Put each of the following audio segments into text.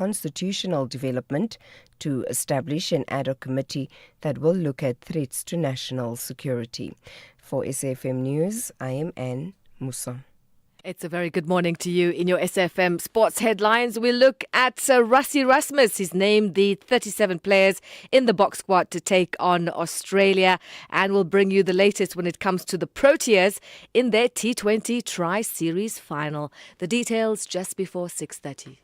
constitutional development to establish an ad hoc committee that will look at threats to national security. For SAFM News, I am Anne Musa. It's a very good morning to you. In your SFM sports headlines, we look at Rassie Erasmus. He's named the 37 players in the box squad to take on Australia, and we'll bring you the latest when it comes to the Proteas in their T20 Tri-Series final. The details just before 6:30.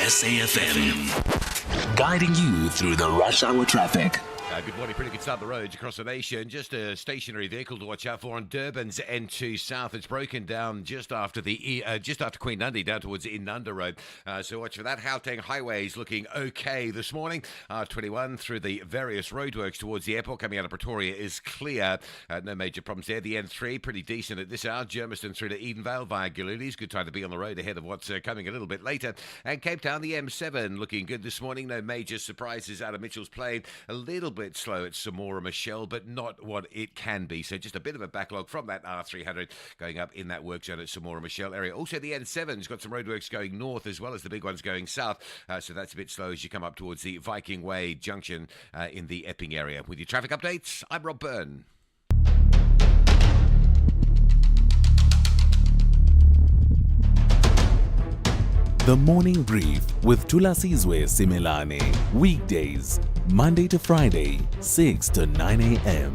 SAFM, guiding you through the rush hour traffic. Good morning. Pretty good start the roads across the nation. Just a stationary vehicle to watch out for on Durban's N2 South. It's broken down just after Queen Nandi down towards Inanda Road. So watch for that. Gauteng Highway is looking okay this morning. R21 through the various roadworks towards the airport coming out of Pretoria is clear. No major problems there. The N3 pretty decent at this hour. Germiston through to Edenvale via Gululis. Good time to be on the road ahead of what's coming a little bit later. And Cape Town, the M7 looking good this morning. No major surprises out of Mitchell's Plain. A little bit slow at Samora Michelle, but not what it can be. So just a bit of a backlog from that R300 going up in that work zone at Samora Michelle area. Also, the N7's got some roadworks going north as well as the big ones going south. So that's a bit slow as you come up towards the Viking Way junction in the Epping area. With your traffic updates, I'm Rob Byrne. The Morning Brief with Thulasizwe Simelane. Weekdays, Monday to Friday, 6 to 9 a.m.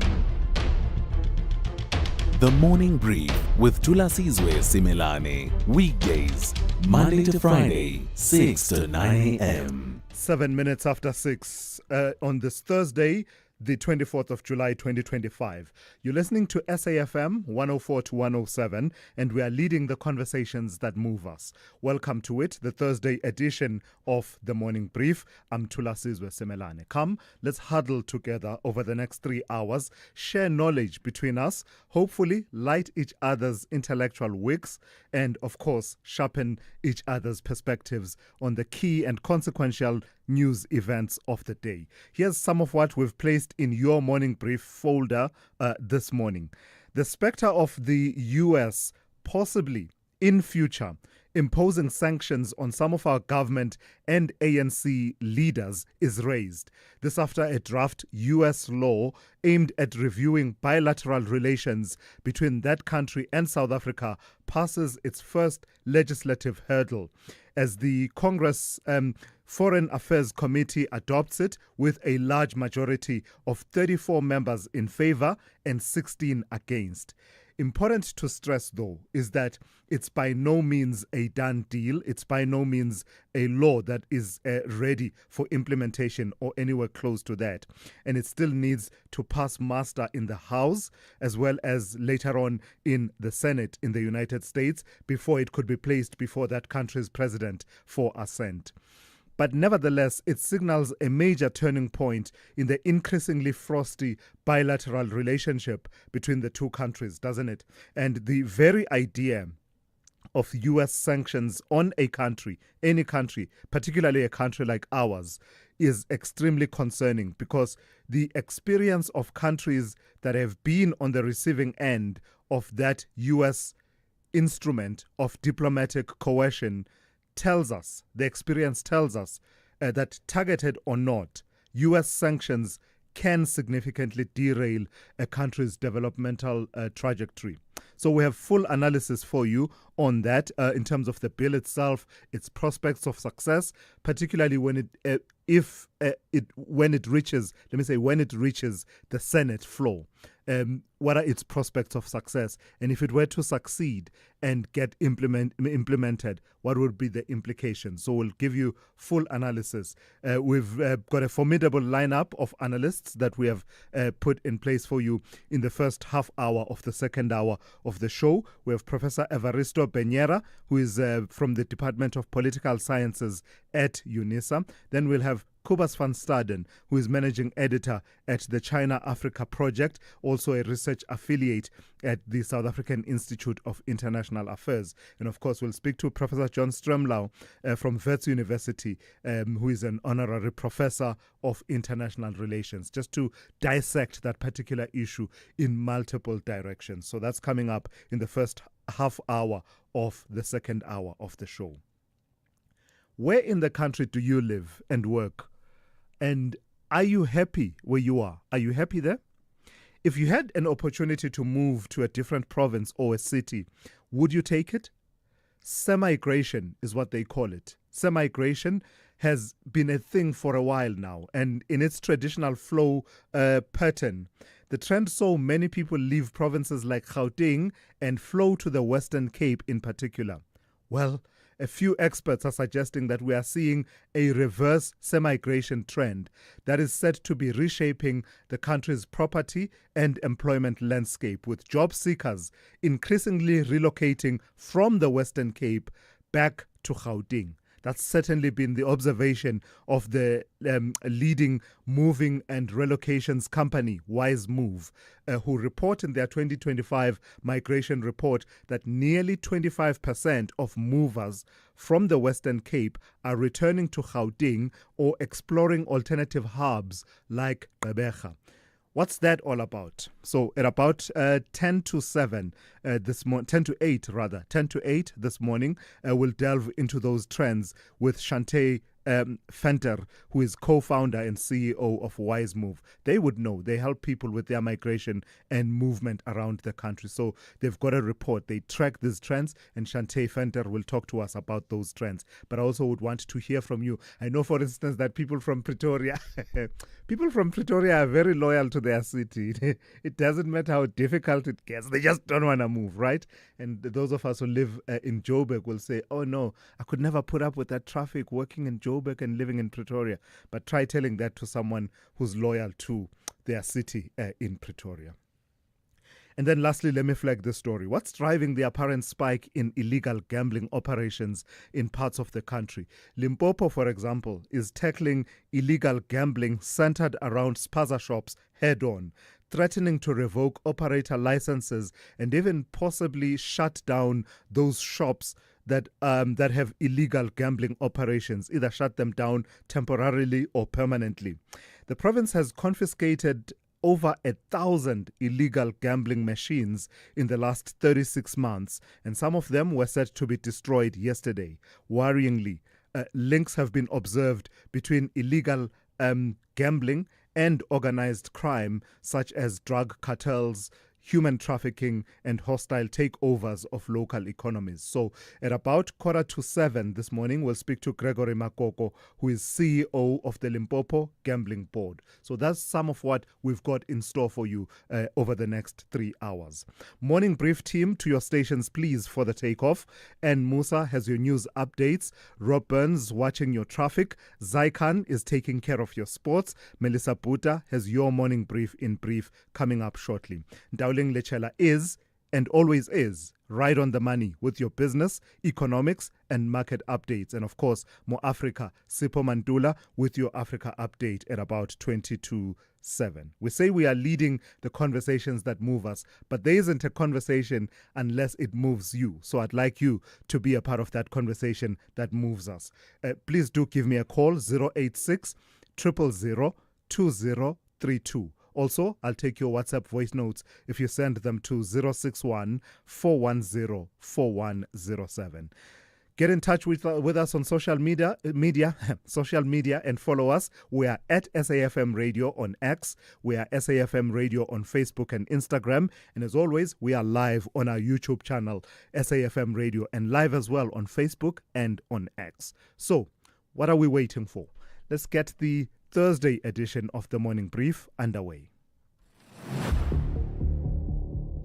The Morning Brief with Thulasizwe Simelane. Weekdays, Monday to Friday, 6 to 9 a.m. 7 minutes after 6 on this Thursday, the 24th of July 2025. You're listening to SAFM 104 to 107, and we are leading the conversations that move us. Welcome to it, the Thursday edition of The Morning Brief. I'm Thulasizwe Simelane. Come, let's huddle together over the next 3 hours, share knowledge between us, hopefully light each other's intellectual wicks, and of course, sharpen each other's perspectives on the key and consequential news events of the day. Here's some of what we've placed in your Morning Brief folder this morning. The specter of the US possibly in future imposing sanctions on some of our government and ANC leaders is raised. This after a draft US law aimed at reviewing bilateral relations between that country and South Africa passes its first legislative hurdle, as the Congress Foreign Affairs Committee adopts it with a large majority of 34 members in favor and 16 against. Important to stress, though, is that it's by no means a done deal. It's by no means a law that is ready for implementation or anywhere close to that. And it still needs to pass muster in the House as well as later on in the Senate in the United States before it could be placed before that country's president for assent. But nevertheless, it signals a major turning point in the increasingly frosty bilateral relationship between the two countries, doesn't it? And the very idea of US sanctions on a country, any country, particularly a country like ours, is extremely concerning, because the experience of countries that have been on the receiving end of that US instrument of diplomatic coercion tells us, the experience tells us that targeted or not, US sanctions can significantly derail a country's developmental trajectory. So we have full analysis for you on that in terms of the bill itself, its prospects of success, particularly when it reaches the Senate floor. What are its prospects of success? And if it were to succeed and get implemented, what would be the implications? So we'll give you full analysis. We've got a formidable lineup of analysts that we have put in place for you in the first half hour of the second hour of the show. We have Professor Evaristo Benyera, who is from the Department of Political Sciences at UNISA. Then we'll have Cobus van Staden, who is managing editor at the China-Africa Project, also a research affiliate at the South African Institute of International Affairs. And of course, we'll speak to Professor John Stremlau from Wits University, who is an honorary professor of international relations, just to dissect that particular issue in multiple directions. So that's coming up in the first half hour of the second hour of the show. Where in the country do you live and work? And are you happy where you are? Are you happy there? If you had an opportunity to move to a different province or a city, would you take it? Semigration is what they call it. Semigration has been a thing for a while now, and in its traditional flow pattern, the trend saw many people leave provinces like Gauteng and flow to the Western Cape in particular. Well, a few experts are suggesting that we are seeing a reverse semigration trend that is set to be reshaping the country's property and employment landscape, with job seekers increasingly relocating from the Western Cape back to Gauteng. That's certainly been the observation of the leading moving and relocations company, Wise Move, who report in their 2025 migration report that nearly 25% of movers from the Western Cape are returning to Gauteng or exploring alternative hubs like Gqeberha. What's that all about? So at about 10 to 8 this morning, we'll delve into those trends with Shante Venter, who is co-founder and CEO of Wise Move. They would know. They help people with their migration and movement around the country. So they've got a report. They track these trends, and Shante Venter will talk to us about those trends. But I also would want to hear from you. I know, for instance, that people from Pretoria are very loyal to their city. It doesn't matter how difficult it gets. They just don't want to move, right? And those of us who live in Joburg will say, oh no, I could never put up with that traffic working in Joburg and living in Pretoria. But try telling that to someone who's loyal to their city in Pretoria. And then lastly, let me flag this story. What's driving the apparent spike in illegal gambling operations in parts of the country? Limpopo, for example, is tackling illegal gambling centered around spaza shops head on, threatening to revoke operator licenses and even possibly shut down those shops that have illegal gambling operations, either shut them down temporarily or permanently. The province has confiscated over 1,000 illegal gambling machines in the last 36 months, and some of them were said to be destroyed yesterday. Worryingly, links have been observed between illegal gambling and organized crime, such as drug cartels, human trafficking, and hostile takeovers of local economies. So at about 6:45 this morning, we'll speak to Gregory Makoko, who is CEO of the Limpopo Gambling Board. So that's some of what we've got in store for you over the next 3 hours. Morning brief team, to your stations, please, for the takeoff. And Musa has your news updates. Rob Burns watching your traffic. Zaikan is taking care of your sports. Melissa Buta has your morning brief in brief coming up shortly. Lechela is and always is right on the money with your business, economics, and market updates. And of course, More Africa, Sipho Mandula with your Africa update at about 22:07. We say we are leading the conversations that move us, but there isn't a conversation unless it moves you. So I'd like you to be a part of that conversation that moves us. Please do give me a call, 086 000 2032. Also, I'll take your WhatsApp voice notes if you send them to 061 410 4107. Get in touch with us on social media, and follow us. We are at SAFM Radio on X. We are SAFM Radio on Facebook and Instagram. And as always, we are live on our YouTube channel, SAFM Radio, and live as well on Facebook and on X. So, what are we waiting for? Let's get the Thursday edition of the Morning Brief underway.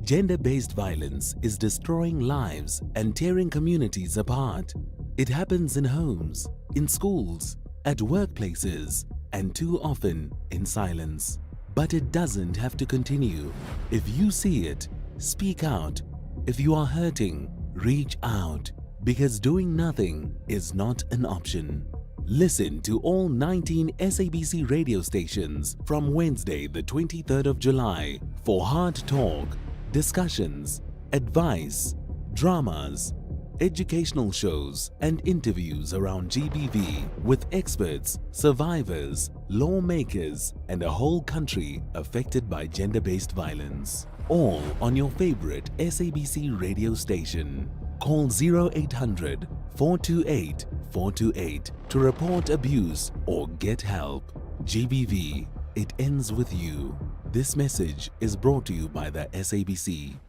Gender-based violence is destroying lives and tearing communities apart. It happens in homes, in schools, at workplaces, and too often in silence. But it doesn't have to continue. If you see it, speak out. If you are hurting, reach out, because doing nothing is not an option. Listen to all 19 SABC radio stations from Wednesday, the 23rd of July for hard talk, discussions, advice, dramas, educational shows, and interviews around GBV with experts, survivors, lawmakers, and a whole country affected by gender-based violence. All on your favorite SABC radio station. Call 0800 428 428 to report abuse or get help. GBV, it ends with you. This message is brought to you by the SABC.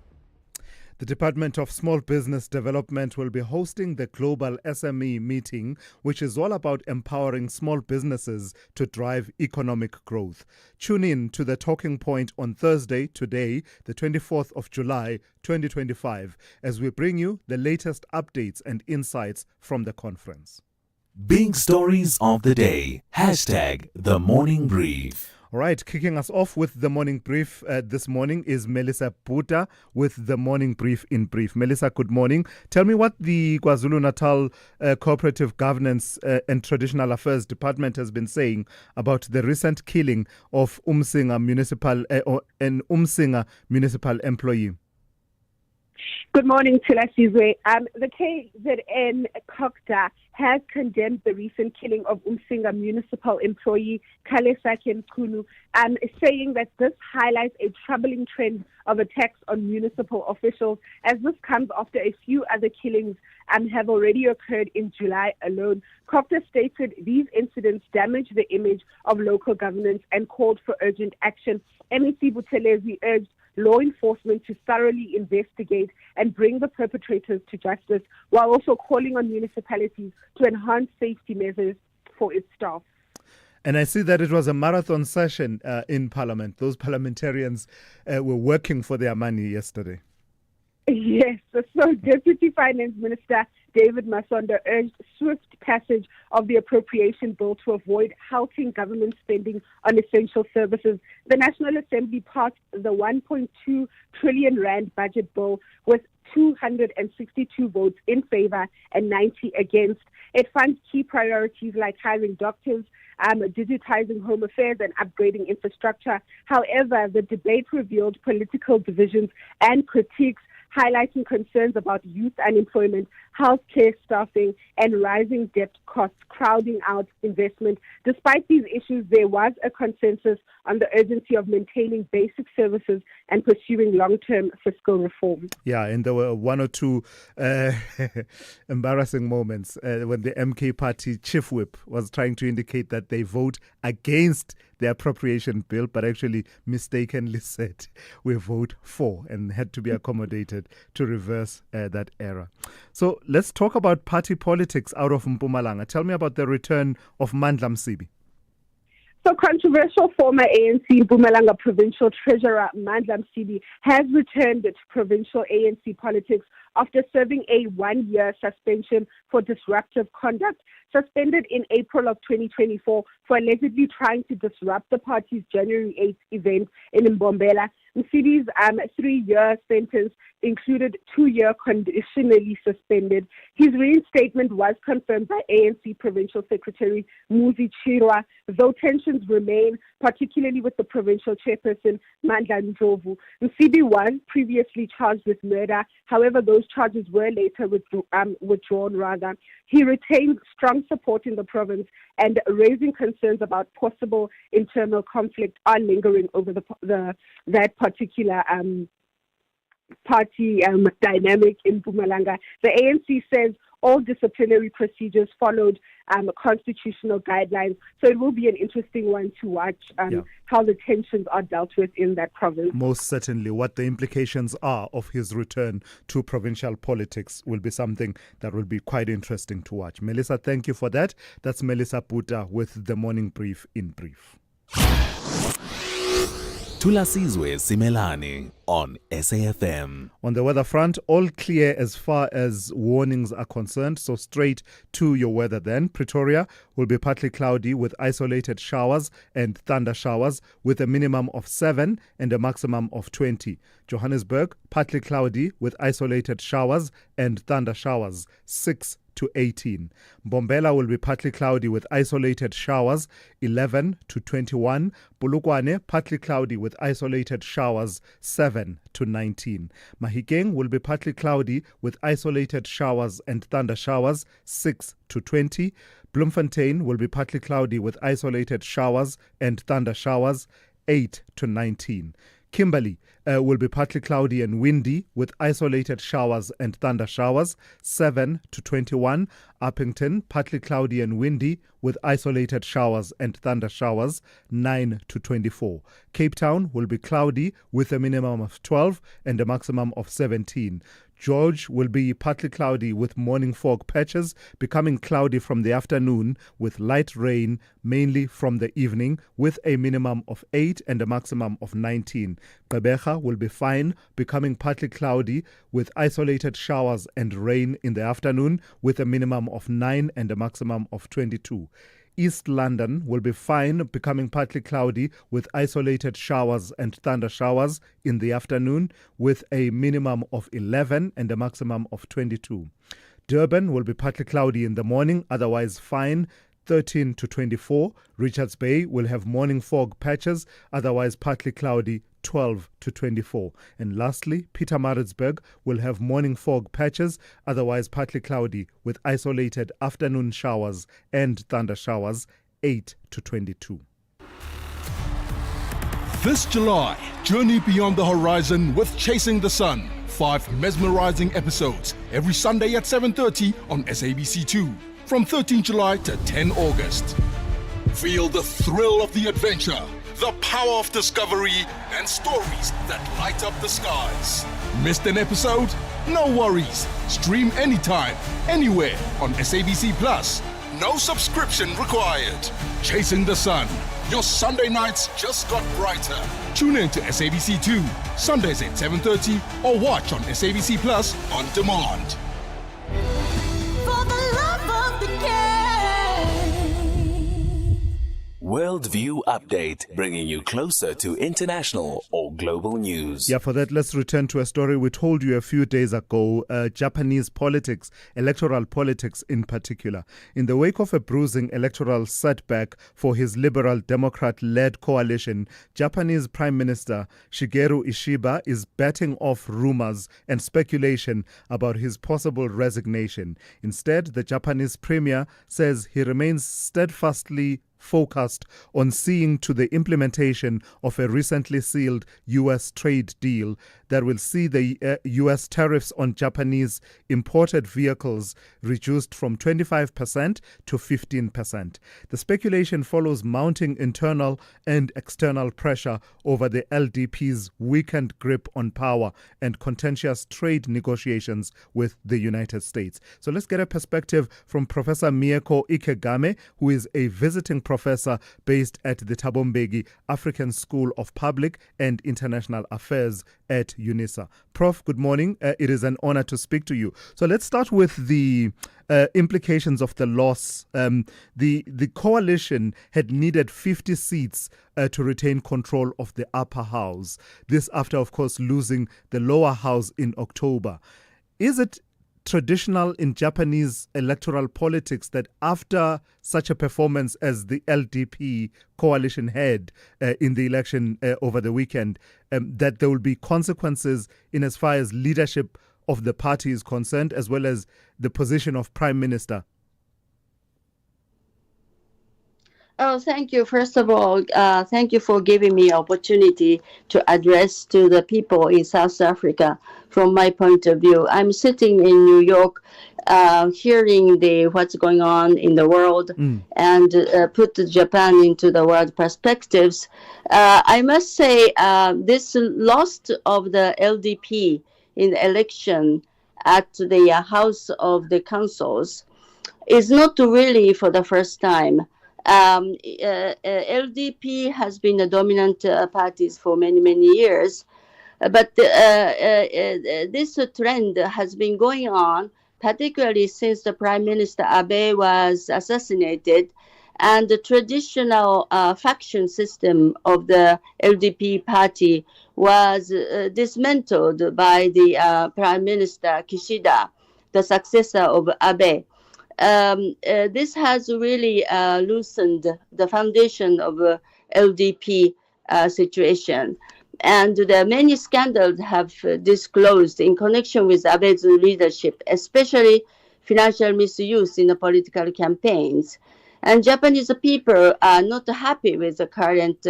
The Department of Small Business Development will be hosting the Global SME meeting, which is all about empowering small businesses to drive economic growth. Tune in to the talking point on Thursday, today, the 24th of July, 2025, as we bring you the latest updates and insights from the conference. Big stories of the day. Hashtag the morning brief. All right, kicking us off with the morning brief this morning is Melissa Buta with the morning brief in brief. Melissa, good morning. Tell me what the KwaZulu-Natal Cooperative Governance and Traditional Affairs Department has been saying about the recent killing of an Umsinga municipal employee. Good morning, Thulasizwe. The KZN COCTA has condemned the recent killing of Umsinga municipal employee Khalesakhe Mchunu, saying that this highlights a troubling trend of attacks on municipal officials, as this comes after a few other killings have already occurred in July alone. COCTA stated these incidents damage the image of local governance and called for urgent action. MEC Buthelezi urged law enforcement to thoroughly investigate and bring the perpetrators to justice, while also calling on municipalities to enhance safety measures for its staff. And I see that it was a marathon session in Parliament. Those parliamentarians were working for their money yesterday. Yes, so Deputy Finance Minister David Masonda urged swift passage of the appropriation bill to avoid halting government spending on essential services. The National Assembly passed the 1.2 trillion rand budget bill with 262 votes in favor and 90 against. It funds key priorities like hiring doctors, digitizing home affairs and upgrading infrastructure. However, the debate revealed political divisions and critiques, highlighting concerns about youth unemployment, healthcare staffing, and rising debt costs crowding out investment. Despite these issues, there was a consensus on the urgency of maintaining basic services and pursuing long-term fiscal reform. Yeah, and there were one or two embarrassing moments when the MK Party chief whip was trying to indicate that they vote against the appropriation bill, but actually mistakenly said we vote for, and had to be accommodated to reverse that error. So let's talk about party politics out of Mpumalanga. Tell me about the return of Mandla Msibi. So controversial former ANC Mpumalanga provincial treasurer Mandla Msibi has returned to provincial ANC politics after serving a 1-year suspension for disruptive conduct. Suspended in April of 2024 for allegedly trying to disrupt the party's January 8th event in Mbombela, Msibi's 3-year sentence included 2-year conditionally suspended. His reinstatement was confirmed by ANC Provincial Secretary Muzi Chirwa, though tensions remain, particularly with the provincial chairperson Mandla Ndlovu. Msibi was previously charged with murder. However, those charges were later withdrawn. He retained strong support in the province, and raising concerns about possible internal conflict are lingering over that particular party dynamic in Mpumalanga. The ANC says all disciplinary procedures followed constitutional guidelines, so it will be an interesting one to watch how the tensions are dealt with in that province. Most certainly, what the implications are of his return to provincial politics will be something that will be quite interesting to watch. Melissa, thank you for that. That's Melissa Buta with the morning brief in brief. Thulasizwe Simelane on SAFM. On the weather front, all clear as far as warnings are concerned. So straight to your weather then. Pretoria will be partly cloudy with isolated showers and thunder showers with a minimum of 7 and a maximum of 20. Johannesburg, partly cloudy with isolated showers and thunder showers, 6 to 18. Mbombela will be partly cloudy with isolated showers, 11 to 21. Polokwane, partly cloudy with isolated showers, 7 to 19. Mahikeng will be partly cloudy with isolated showers and thunder showers, 6 to 20. Bloemfontein will be partly cloudy with isolated showers and thunder showers, 8 to 19. Kimberley will be partly cloudy and windy with isolated showers and thunder showers, 7 to 21. Uppington, partly cloudy and windy with isolated showers and thunder showers, 9 to 24. Cape Town will be cloudy with a minimum of 12 and a maximum of 17. George will be partly cloudy with morning fog patches, becoming cloudy from the afternoon with light rain mainly from the evening with a minimum of 8 and a maximum of 19. Gqeberha will be fine, becoming partly cloudy with isolated showers and rain in the afternoon with a minimum of 9 and a maximum of 22. East London will be fine, becoming partly cloudy with isolated showers and thunder showers in the afternoon with a minimum of 11 and a maximum of 22. Durban will be partly cloudy in the morning, otherwise fine, 13 to 24. Richards Bay will have morning fog patches, otherwise partly cloudy, 12 to 24. And lastly, Pietermaritzburg will have morning fog patches, otherwise partly cloudy with isolated afternoon showers and thunder showers, 8 to 22. This July, journey beyond the horizon with Chasing the Sun. 5 mesmerizing episodes every Sunday at 7:30 on SABC2 from 13 July to 10 August. Feel the thrill of the adventure, the power of discovery, and stories that light up the skies. Missed an episode? No worries. Stream anytime, anywhere on SABC Plus. No subscription required. Chasing the Sun. Your Sunday nights just got brighter. Tune in to SABC2, Sundays at 7:30 or watch on SABC Plus on demand. For the love of the game. Worldview Update, bringing you closer to international or global news. Yeah, for that, let's return to a story we told you a few days ago, Japanese politics, electoral politics in particular. In the wake of a bruising electoral setback for his Liberal Democrat-led coalition, Japanese Prime Minister Shigeru Ishiba is batting off rumors and speculation about his possible resignation. Instead, the Japanese premier says he remains steadfastly focused on seeing to the implementation of a recently sealed U.S. trade deal that will see the U.S. tariffs on Japanese imported vehicles reduced from 25% to 15%. The speculation follows mounting internal and external pressure over the LDP's weakened grip on power and contentious trade negotiations with the United States. So let's get a perspective from Professor Mieko Ikegame, who is a visiting professor based at the Thabo Mbeki African School of Public and International Affairs at UNISA. Prof, good morning. It is an honor to speak to you. So let's start with the implications of the loss. The coalition had needed 50 seats to retain control of the upper house. This after, of course, losing the lower house in October. Is it traditional in Japanese electoral politics that after such a performance as the LDP coalition had in the election over the weekend, that there will be consequences in as far as leadership of the party is concerned, as well as the position of Prime Minister? Oh, thank you. First of all, thank you for giving me opportunity to address to the people in South Africa from my point of view. I'm sitting in New York, hearing what's going on in the world and put Japan into the world perspectives. I must say this loss of the LDP in the election at the House of the Councils is not really for the first time. LDP has been a dominant party for many, many years, but this trend has been going on, particularly since the Prime Minister Abe was assassinated, and the traditional faction system of the LDP party was dismantled by the Prime Minister Kishida, the successor of Abe. This has really loosened the foundation of LDP situation. And the many scandals have disclosed in connection with Abe's leadership, especially financial misuse in the political campaigns. And Japanese people are not happy with the current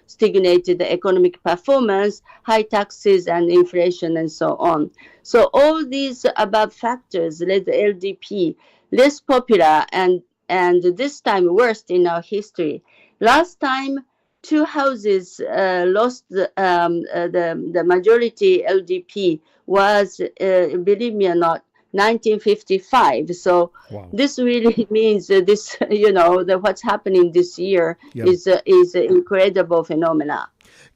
stagnated economic performance, high taxes and inflation and so on. So all these above factors led the LDP less popular and this time worst in our history. Last time, two houses lost the majority LDP was, believe me or not, 1955. So Wow. this really means this, that what's happening this year Yeah. is an incredible phenomena.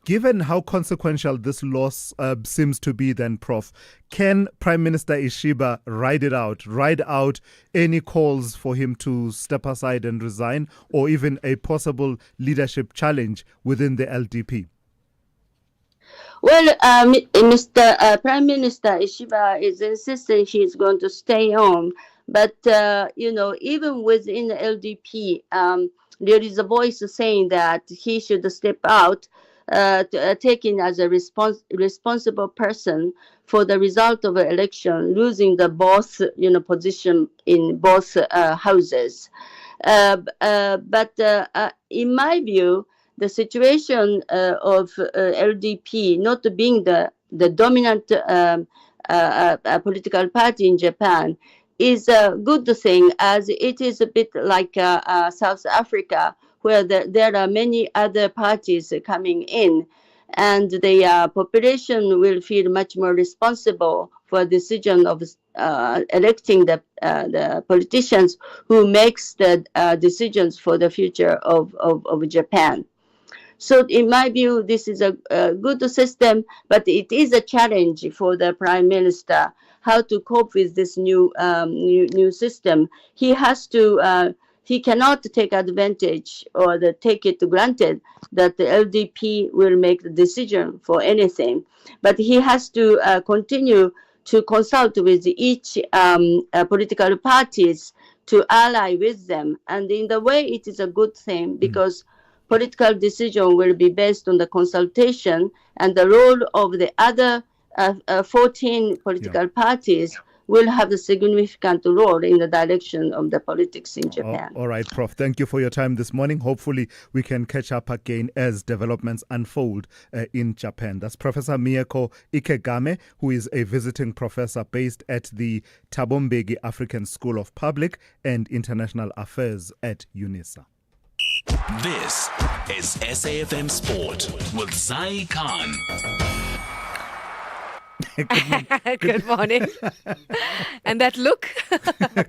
Given how consequential this loss seems to be then, Prof, can Prime Minister Ishiba ride out any calls for him to step aside and resign, or even a possible leadership challenge within the LDP? Well, Mr. Prime Minister Ishiba is insisting he's going to stay on. But, even within the LDP, there is a voice saying that he should step out, taken as a responsible person for the result of the election, losing the both, position in both houses. But in my view, the situation of LDP not being the dominant political party in Japan is a good thing, as it is a bit like South Africa, where there are many other parties coming in, and the population will feel much more responsible for the decision of electing the politicians who makes the decisions for the future of Japan. So in my view, this is a good system, but it is a challenge for the Prime Minister how to cope with this new system. He has to. He cannot take advantage or take it for granted that the LDP will make the decision for anything, but he has to continue to consult with each political parties to ally with them, and in the way it is a good thing because political decision will be based on the consultation, and the role of the other 14 political parties will have a significant role in the direction of the politics in Japan. All right, Prof. Thank you for your time this morning. Hopefully, we can catch up again as developments unfold in Japan. That's Professor Miyako Ikegame, who is a visiting professor based at the Thabo Mbeki African School of Public and International Affairs at UNISA. This is SAFM Sport with Zai Khan. Good morning. And that look?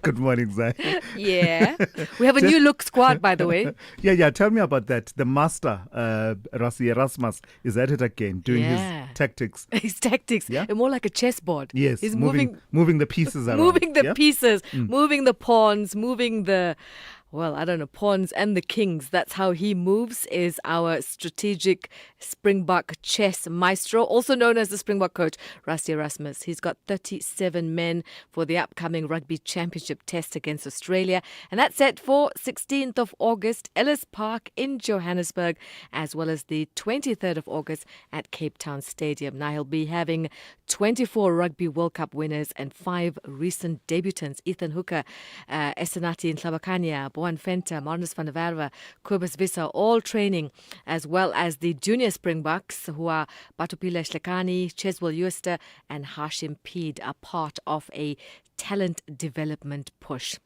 Good morning, Zai. Yeah. We have a new look squad, by the way. Yeah. Tell me about that. The master, Rasi Erasmus, is at it again, doing his tactics. His tactics. Yeah? More like a chessboard. Yes. He's moving the pieces around. Moving the pieces, moving the pawns, moving the... pawns and the kings. That's how he moves, is our strategic Springbok chess maestro, also known as the Springbok coach, Rasi Erasmus. He's got 37 men for the upcoming Rugby Championship test against Australia. And that's set for 16th of August, Ellis Park in Johannesburg, as well as the 23rd of August at Cape Town Stadium. Now he'll be having 24 Rugby World Cup winners and 5 recent debutants: Ethan Hooker, Esenati Nhlabakanya, Boan Fenta, Marnus van der Werve, Kobus Visser, all training, as well as the junior Springboks, who are Batupile Shlekani, Cheswell Euster and Hashim Peed, are part of a talent development push.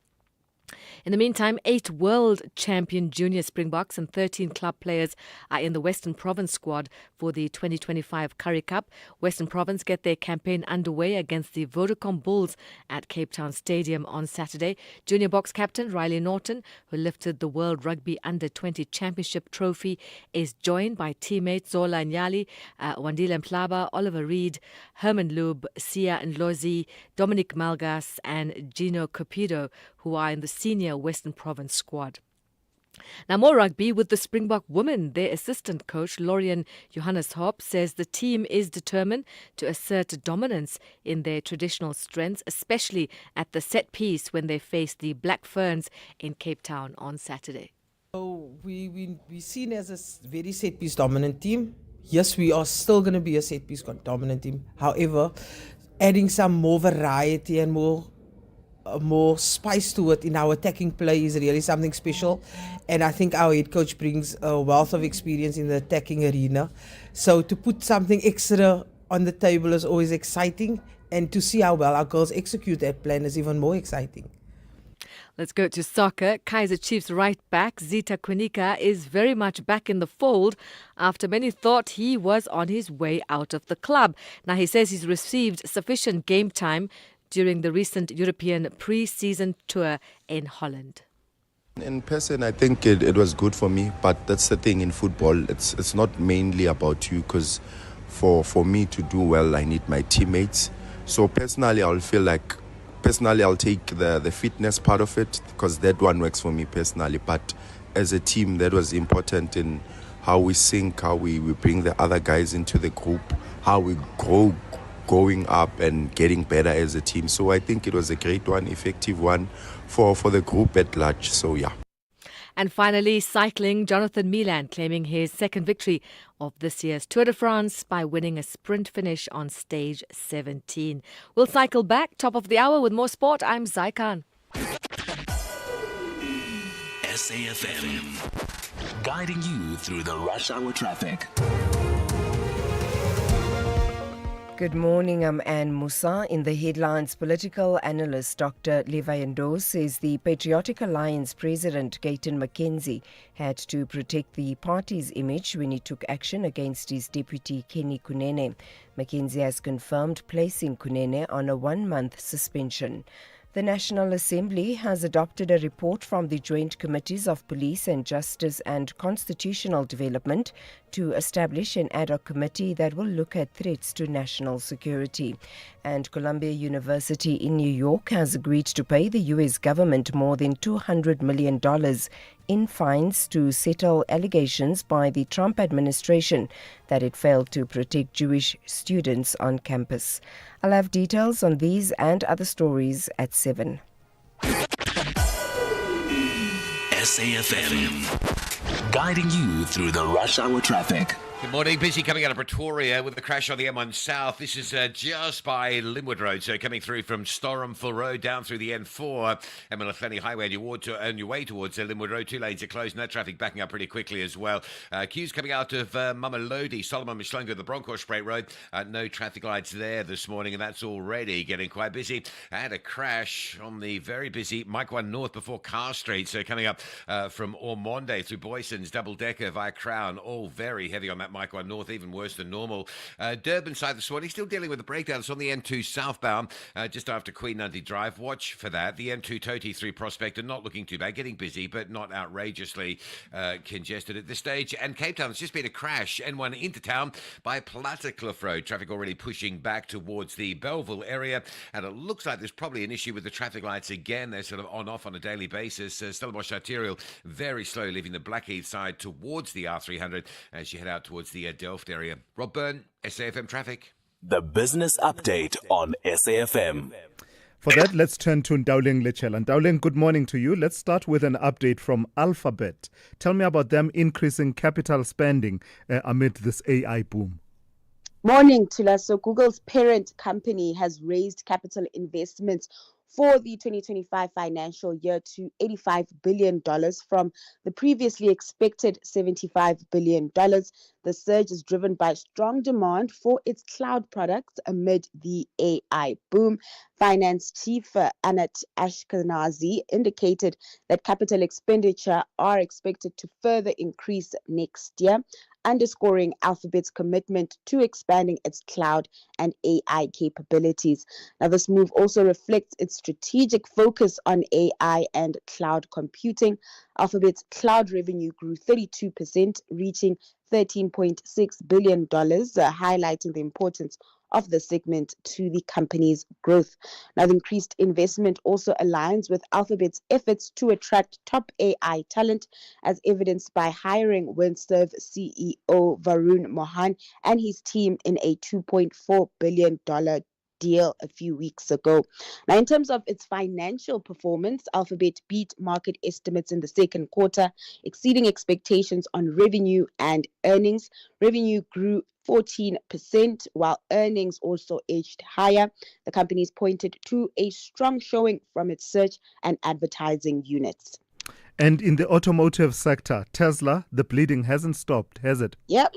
In the meantime, 8 world champion junior Springboks and 13 club players are in the Western Province squad for the 2025 Currie Cup. Western Province get their campaign underway against the Vodacom Bulls at Cape Town Stadium on Saturday. Junior box captain Riley Norton, who lifted the World Rugby Under-20 Championship trophy, is joined by teammates Zola Nyali, Wandile Mhlaba, Oliver Reed, Herman Lube, Sia Ndlozi, Dominic Malgas and Gino Cupido, who are in the senior Western Province squad. Now, more rugby with the Springbok women. Their assistant coach, Lorian Johannes Hopp, says the team is determined to assert dominance in their traditional strengths, especially at the set piece when they face the Black Ferns in Cape Town on Saturday. So we're seen as a very set piece dominant team. Yes, we are still going to be a set piece dominant team. However, adding some more variety and more more spice to it in our attacking play is really something special. And I think our head coach brings a wealth of experience in the attacking arena. So to put something extra on the table is always exciting. And to see how well our girls execute that plan is even more exciting. Let's go to soccer. Kaizer Chiefs right back Zita Kunika is very much back in the fold after many thought he was on his way out of the club. Now he says he's received sufficient game time during the recent European pre-season tour in Holland. In person, I think it was good for me, but that's the thing in football. It's not mainly about you, because for me to do well, I need my teammates. So personally, I'll take the fitness part of it, because that one works for me personally. But as a team, that was important in how we sync, how we bring the other guys into the group, how we grow going up and getting better as a team. So I think it was a great one, effective one for the group at large. So yeah. And finally, cycling, Jonathan Milan claiming his second victory of this year's Tour de France by winning a sprint finish on stage 17. We'll cycle back, top of the hour with more sport. I'm Zai Khan. SAFM, guiding you through the rush hour traffic. Good morning, I'm Anne Musa. In the headlines, political analyst Dr. Levi says the Patriotic Alliance president Gayton McKenzie had to protect the party's image when he took action against his deputy Kenny Kunene. McKenzie has confirmed placing Kunene on a 1-month suspension. The National Assembly has adopted a report from the Joint Committees of Police and Justice and Constitutional Development to establish an ad hoc committee that will look at threats to national security. And Columbia University in New York has agreed to pay the U.S. government more than $200 million in fines to settle allegations by the Trump administration that it failed to protect Jewish students on campus. I'll have details on these and other stories at 7. SAFM, guiding you through the rush hour traffic. Good morning. Busy coming out of Pretoria with the crash on the M1 South. This is just by Linwood Road, so coming through from Storenville Road down through the N4, Emelacheni Highway on your way towards Linwood Road. 2 lanes are closed, and that traffic backing up pretty quickly as well. Queues coming out of Mamelodi, Solomon Mhlongo, the Bronkhorstspruit Road. No traffic lights there this morning, and that's already getting quite busy. And a crash on the very busy Mike 1 North before Carr Street, so coming up from Ormonde through Boyson's double-decker via Crown, all very heavy on that Mike 1 North, even worse than normal. Durban side this morning, still dealing with the breakdowns on the N2 southbound, just after Queen Nundy Drive. Watch for that. The N2 Toti through Prospector, not looking too bad, getting busy, but not outrageously congested at this stage. And Cape Town, it's just been a crash, N1 into town by Plattekloof Road. Traffic already pushing back towards the Belleville area, and it looks like there's probably an issue with the traffic lights again. They're sort of on-off on a daily basis. Stellenbosch Arterial, very slow, leaving the Blackheath side towards the R300 as you head out towards the Delft area. Rob Byrne, SAFM Traffic. The business update on SAFM. For that, let's turn to Ndauling Lechela. Ndauling, good morning to you. Let's start with an update from Alphabet. Tell me about them increasing capital spending amid this AI boom. Morning, Tula. So Google's parent company has raised capital investments for the 2025 financial year to $85 billion from the previously expected $75 billion. The surge is driven by strong demand for its cloud products amid the AI boom. Finance Chief Anat Ashkenazi indicated that capital expenditure are expected to further increase next year, underscoring Alphabet's commitment to expanding its cloud and AI capabilities. Now, this move also reflects its strategic focus on AI and cloud computing. Alphabet's cloud revenue grew 32%, reaching $13.6 billion, highlighting the importance of the segment to the company's growth. Now, the increased investment also aligns with Alphabet's efforts to attract top AI talent, as evidenced by hiring WindServe CEO Varun Mohan and his team in a $2.4 billion deal a few weeks ago. Now, in terms of its financial performance, Alphabet beat market estimates in the second quarter, exceeding expectations on revenue and earnings. Revenue grew 14%, while earnings also edged higher. The companies pointed to a strong showing from its search and advertising units. And in the automotive sector, Tesla, the bleeding hasn't stopped, has it? Yep.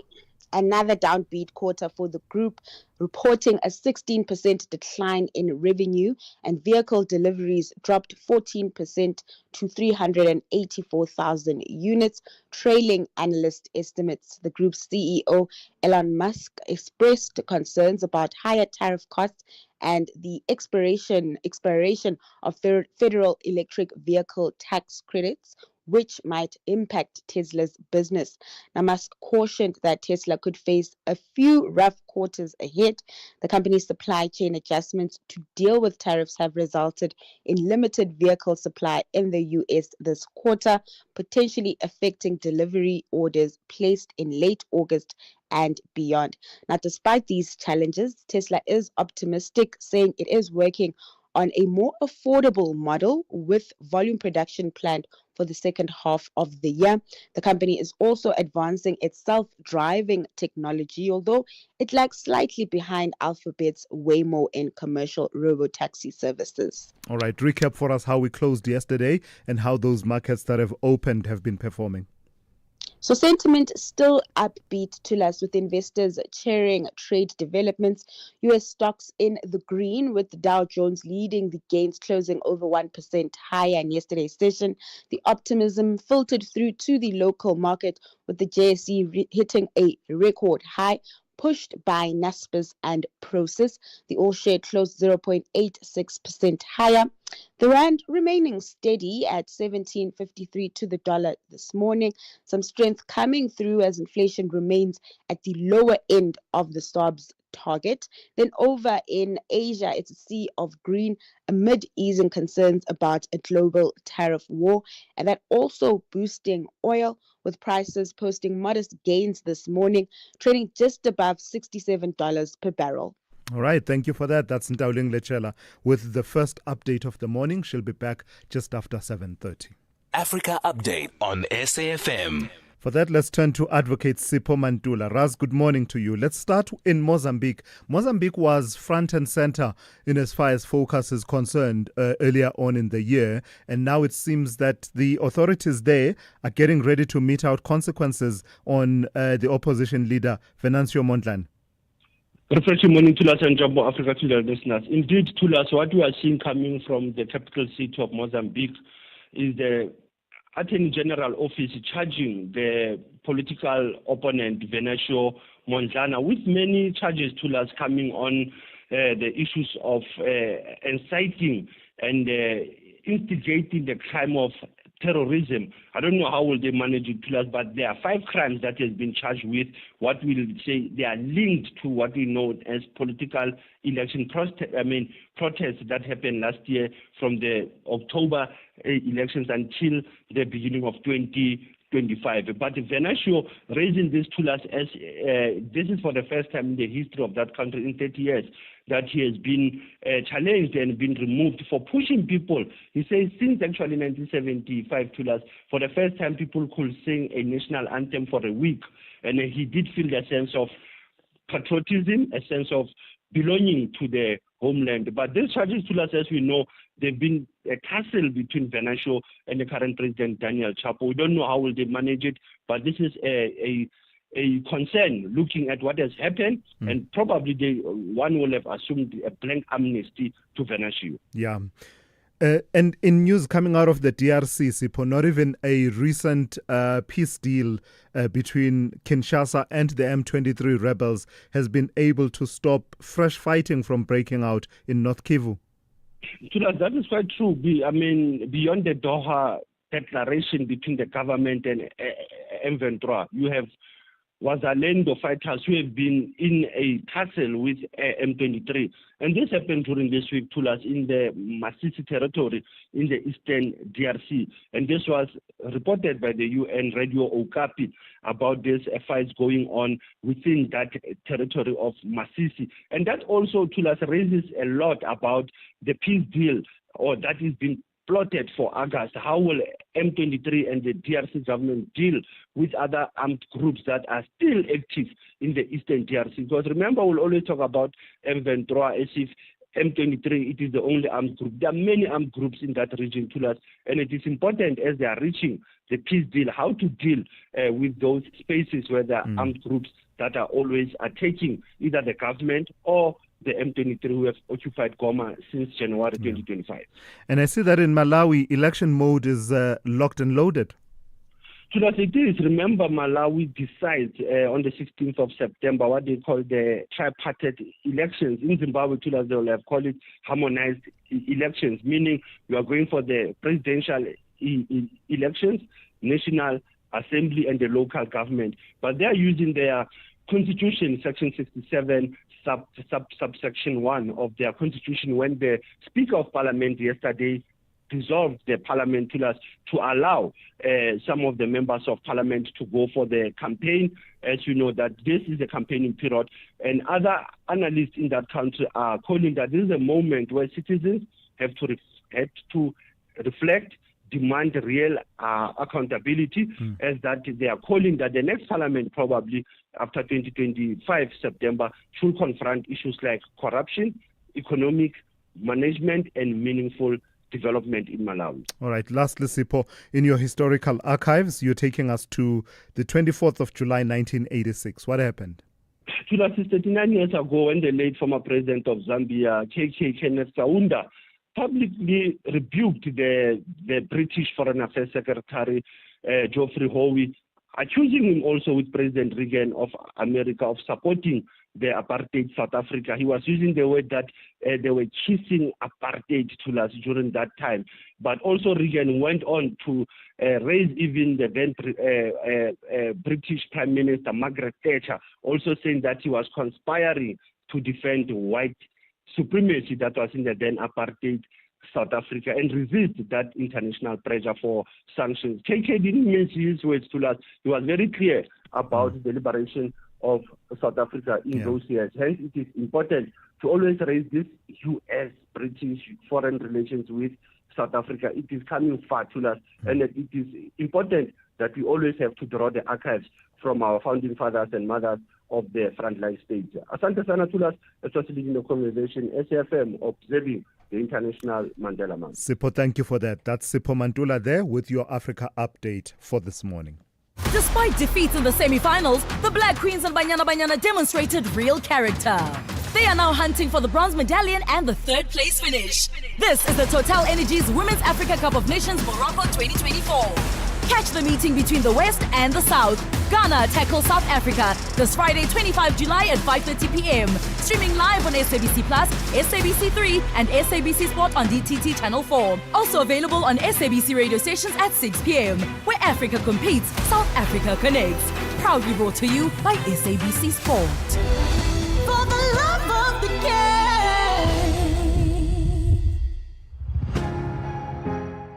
Another downbeat quarter for the group, reporting a 16% decline in revenue, and vehicle deliveries dropped 14% to 384,000 units, trailing analyst estimates. The group's CEO, Elon Musk, expressed concerns about higher tariff costs and the expiration of federal electric vehicle tax credits, which might impact Tesla's business. Now, Musk cautioned that Tesla could face a few rough quarters ahead. The company's supply chain adjustments to deal with tariffs have resulted in limited vehicle supply in the US this quarter, potentially affecting delivery orders placed in late August and beyond. Now, despite these challenges, Tesla is optimistic, saying it is working on a more affordable model with volume production planned for the second half of the year. The company is also advancing its self-driving technology, although it lags slightly behind Alphabet's Waymo in commercial robotaxi services. All right, recap for us how we closed yesterday and how those markets that have opened have been performing. So sentiment still upbeat to us, with investors cheering trade developments. U.S. stocks in the green, with the Dow Jones leading the gains, closing over 1% higher in yesterday's session. The optimism filtered through to the local market, with the JSE hitting a record high, pushed by Naspers and Prosus. The all-share closed 0.86% higher. The rand remaining steady at 17.53 to the dollar this morning. Some strength coming through as inflation remains at the lower end of the SARB's target. Then over in Asia, it's a sea of green amid easing concerns about a global tariff war, and that also boosting oil, with prices posting modest gains this morning, trading just above $67 per barrel. All right, thank you for that. That's Ntauling Lechela with the first update of the morning. She'll be back just after 7:30. Africa Update on SAFM. For that, let's turn to Advocate Sipho Mantula. Raz, good morning to you. Let's start in Mozambique. Mozambique was front and center in as far as focus is concerned earlier on in the year, and now it seems that the authorities there are getting ready to mete out consequences on the opposition leader, Venancio Mondlane. Refreshing morning, Thulas and Jumbo Africa to the listeners. Indeed, Thulas, what we are seeing coming from the capital city of Mozambique is the Attorney General Office charging the political opponent, Venancio Mondlane, with many charges, Thulas, coming on the issues of inciting and instigating the crime of terrorism. I don't know how will they manage it, Thulas, but there are 5 crimes that has been charged with. What we'll say they are linked to what we know as political election protests that happened last year from the October elections until the beginning of 2025. But Venancio raising this to us as this is for the first time in the history of that country in 30 years that he has been challenged and been removed for pushing people. He says since actually 1975 to us, for the first time people could sing a national anthem for a week. And he did feel a sense of patriotism, a sense of belonging to the homeland. But these charges to us, as we know, they've been a tussle between Venancio and the current president, Daniel Chapo. We don't know how will they manage it, but this is a concern looking at what has happened, and probably one will have assumed a blank amnesty to Venancio. Yeah. And in news coming out of the DRC, Sipho, not even a recent peace deal between Kinshasa and the M23 rebels has been able to stop fresh fighting from breaking out in North Kivu. That is quite true. I mean, beyond the Doha declaration between the government and M23, you have Wazalendo fighters who have been in a tussle with M23. And this happened during this week, Thulas, in the Masisi territory in the eastern DRC. And this was reported by the UN Radio Okapi about this fights going on within that territory of Masisi. And that also, Thulas, raises a lot about the peace deal, or that is being plotted for August. How will M23 and the DRC government deal with other armed groups that are still active in the eastern DRC? Because remember, we'll always talk about M23 as if M23, it is the only armed group. There are many armed groups in that region, Thulas, and it is important as they are reaching the peace deal, how to deal with those spaces where there are armed groups that are always attacking either the government or the M23 who have occupied Goma since January 2025. And I see that in Malawi, election mode is locked and loaded. Thulas, it is. Remember, Malawi decides on the 16th of September what they call the tripartite elections. In Zimbabwe, Thulas, they will have called it harmonized elections, meaning you are going for the presidential elections, national assembly, and the local government. But they are using their constitution, section 67, subsection 1 of their constitution, when the Speaker of Parliament yesterday dissolved the parliament to allow some of the members of parliament to go for the campaign. As you know, that this is a campaigning period, and other analysts in that country are calling that this is a moment where citizens have to reflect, demand real accountability, as that they are calling that the next parliament, probably after 2025 September, should confront issues like corruption, economic management, and meaningful development in Malawi. All right. Lastly, Sipho, in your historical archives, you're taking us to the 24th of July, 1986. What happened? 39 years ago, when the late former president of Zambia, KK Kenneth Kaunda, publicly rebuked the British Foreign Affairs Secretary, Geoffrey Howe, accusing him also with President Reagan of America of supporting the apartheid South Africa. He was using the word that they were kissing apartheid to us during that time. But also Reagan went on to raise even the then British Prime Minister Margaret Thatcher, also saying that he was conspiring to defend white supremacy that was in the then apartheid South Africa and resist that international pressure for sanctions. KK didn't mince his words to us. He was very clear about the liberation of South Africa in those years. Hence, it is important to always raise this U.S.-British foreign relations with South Africa. It is coming far to us, and it is important that we always have to draw the archives from our founding fathers and mothers of the frontline stage. Asante sana Thulas, especially in the conversation, SAFM observing the International Mandela Month. Sipho, thank you for that. That's Sipho Mantula there with your Africa update for this morning. Despite defeats in the semi-finals, the Black Queens and Banyana demonstrated real character. They are now hunting for the bronze medallion and the third place finish. This is the Total Energies Women's Africa Cup of Nations Morocco 2024. Catch the meeting between the West and the South. Ghana tackles South Africa this Friday, 25 July at 5:30 p.m. Streaming live on SABC Plus, SABC 3 and SABC Sport on DTT Channel 4. Also available on SABC radio stations at 6 p.m. Where Africa competes, South Africa connects. Proudly brought to you by SABC Sport. For the love of the game.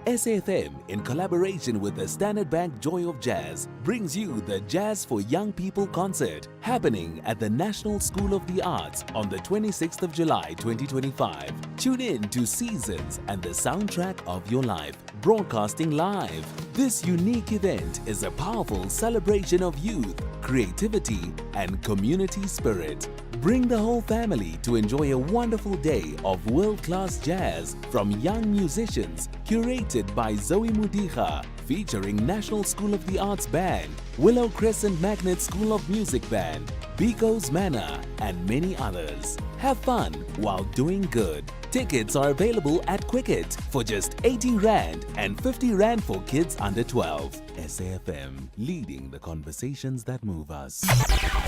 SAFM, in collaboration with the Standard Bank Joy of Jazz, brings you the Jazz for Young People concert happening at the National School of the Arts on the 26th of July 2025. Tune in to Seasons and the Soundtrack of Your Life, broadcasting live. This unique event is a powerful celebration of youth, creativity, and community spirit. Bring the whole family to enjoy a wonderful day of world-class jazz from young musicians, curated by Zoe Mudicha, featuring National School of the Arts Band, Willow Crescent Magnet School of Music Band, Biko's Manor, and many others. Have fun while doing good. Tickets are available at Quicket for just 80 Rand and 50 Rand for kids under 12. SAFM, leading the conversations that move us.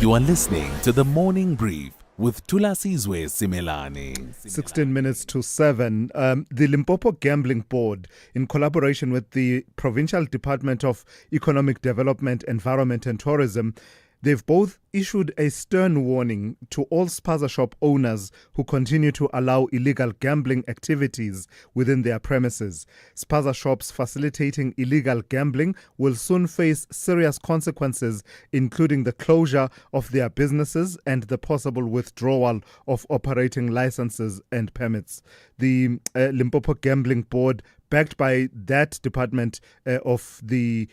You are listening to The Morning Brief with Thulasizwe Simelane. 16 minutes to 7. The Limpopo Gambling Board, in collaboration with the Provincial Department of Economic Development, Environment and Tourism, they've both issued a stern warning to all spaza shop owners who continue to allow illegal gambling activities within their premises. Spaza shops facilitating illegal gambling will soon face serious consequences, including the closure of their businesses and the possible withdrawal of operating licenses and permits. The Limpopo Gambling Board, backed by that Department of the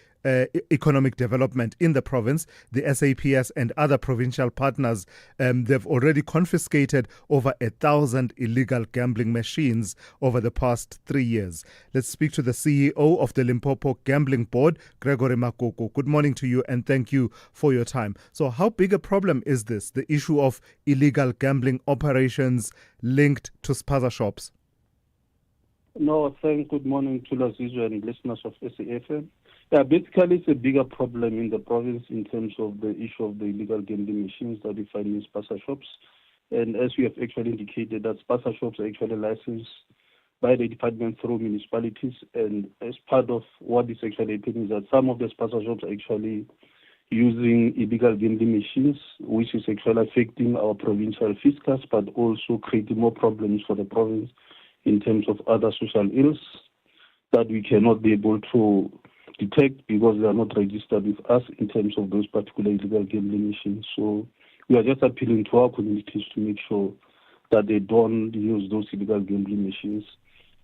Economic Development in the province, the SAPS and other provincial partners, they've already confiscated over 1,000 illegal gambling machines over the past 3 years. Let's speak to the CEO of the Limpopo Gambling Board, Gregory Makoko. Good morning to you and thank you for your time. So how big a problem is this, the issue of illegal gambling operations linked to spaza shops? No, thanks. Good morning to Thulasizwe and listeners of SAFM. Yeah, basically it's a bigger problem in the province in terms of the issue of the illegal gambling machines that we find in spaza shops. And as we have actually indicated, that spaza shops are actually licensed by the department through municipalities. And as part of what is actually happening is that some of the spaza shops are actually using illegal gambling machines, which is actually affecting our provincial fiscus, but also creating more problems for the province in terms of other social ills that we cannot be able to detect because they are not registered with us in terms of those particular illegal gambling machines. So we are just appealing to our communities to make sure that they don't use those illegal gambling machines,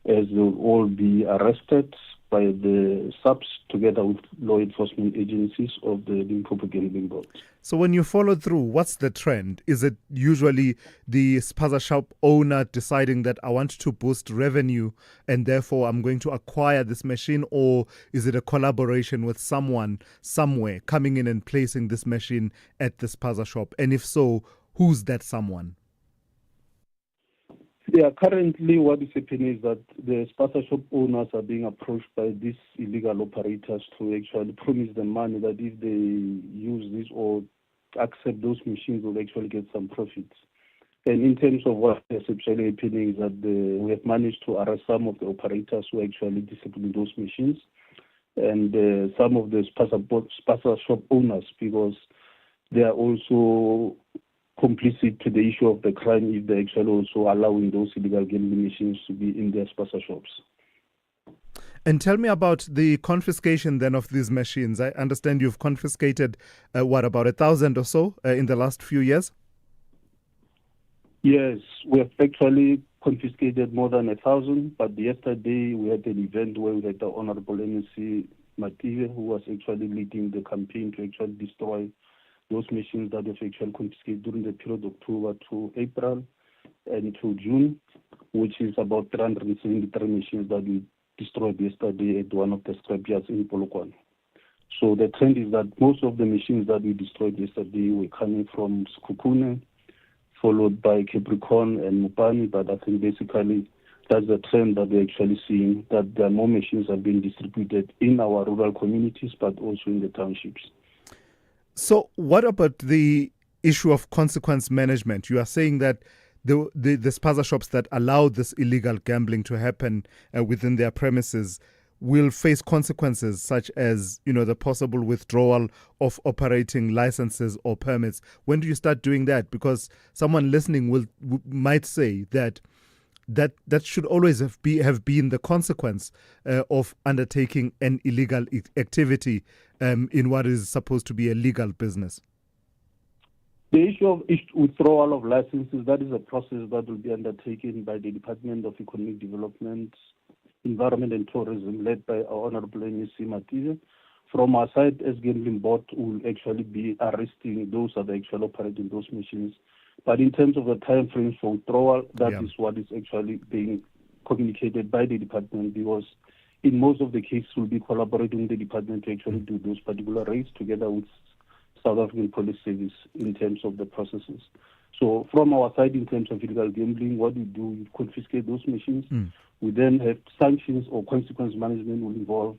as they will all be arrested by the SAPS together with law enforcement agencies of the Limpopo Gambling Board. So when you follow through, what's the trend? Is it usually the spaza shop owner deciding that I want to boost revenue and therefore I'm going to acquire this machine, or is it a collaboration with someone somewhere coming in and placing this machine at the spaza shop? And if so, who's that someone? Yeah, currently what is happening is that the spaza shop owners are being approached by these illegal operators to actually promise them money that if they use this or accept those machines, will actually get some profits. And in terms of what is actually happening is that we have managed to arrest some of the operators who actually discipline those machines, and some of the spaza shop owners, because they are also complicit to the issue of the crime if they're actually also allowing those illegal gambling machines to be in their spaza shops. And tell me about the confiscation then of these machines. I understand you've confiscated, about 1,000 or so in the last few years? Yes, we have actually confiscated more than 1,000, but yesterday we had an event where we had the Honorable MEC Mative, who was actually leading the campaign to actually destroy those machines that were actually confiscated during the period of October to April and to June, which is about 373 machines that we destroyed yesterday at one of the scrapyards in Polokwane. So the trend is that most of the machines that we destroyed yesterday were coming from Sekhukhune, followed by Capricorn and Mupani, but I think basically that's the trend that we're actually seeing, that there are more machines are being distributed in our rural communities, but also in the townships. So what about the issue of consequence management? You are saying that the spaza shops that allow this illegal gambling to happen within their premises will face consequences such as, the possible withdrawal of operating licenses or permits. When do you start doing that? Because someone listening might say that should always have been the consequence of undertaking an illegal activity in what is supposed to be a legal business. The issue of withdrawal of licenses, that is a process that will be undertaken by the Department of Economic Development, Environment and Tourism, led by our Honorable MEC Mative. From our side, as Gambling Board, will actually be arresting those that are actually operating those machines. But in terms of the time frames for withdrawal, that is what is actually being communicated by the department, because in most of the cases we'll be collaborating with the department to actually do those particular raids together with South African Police Service in terms of the processes. So from our side, in terms of illegal gambling, what we do, we confiscate those machines. We then have sanctions or consequence management will involve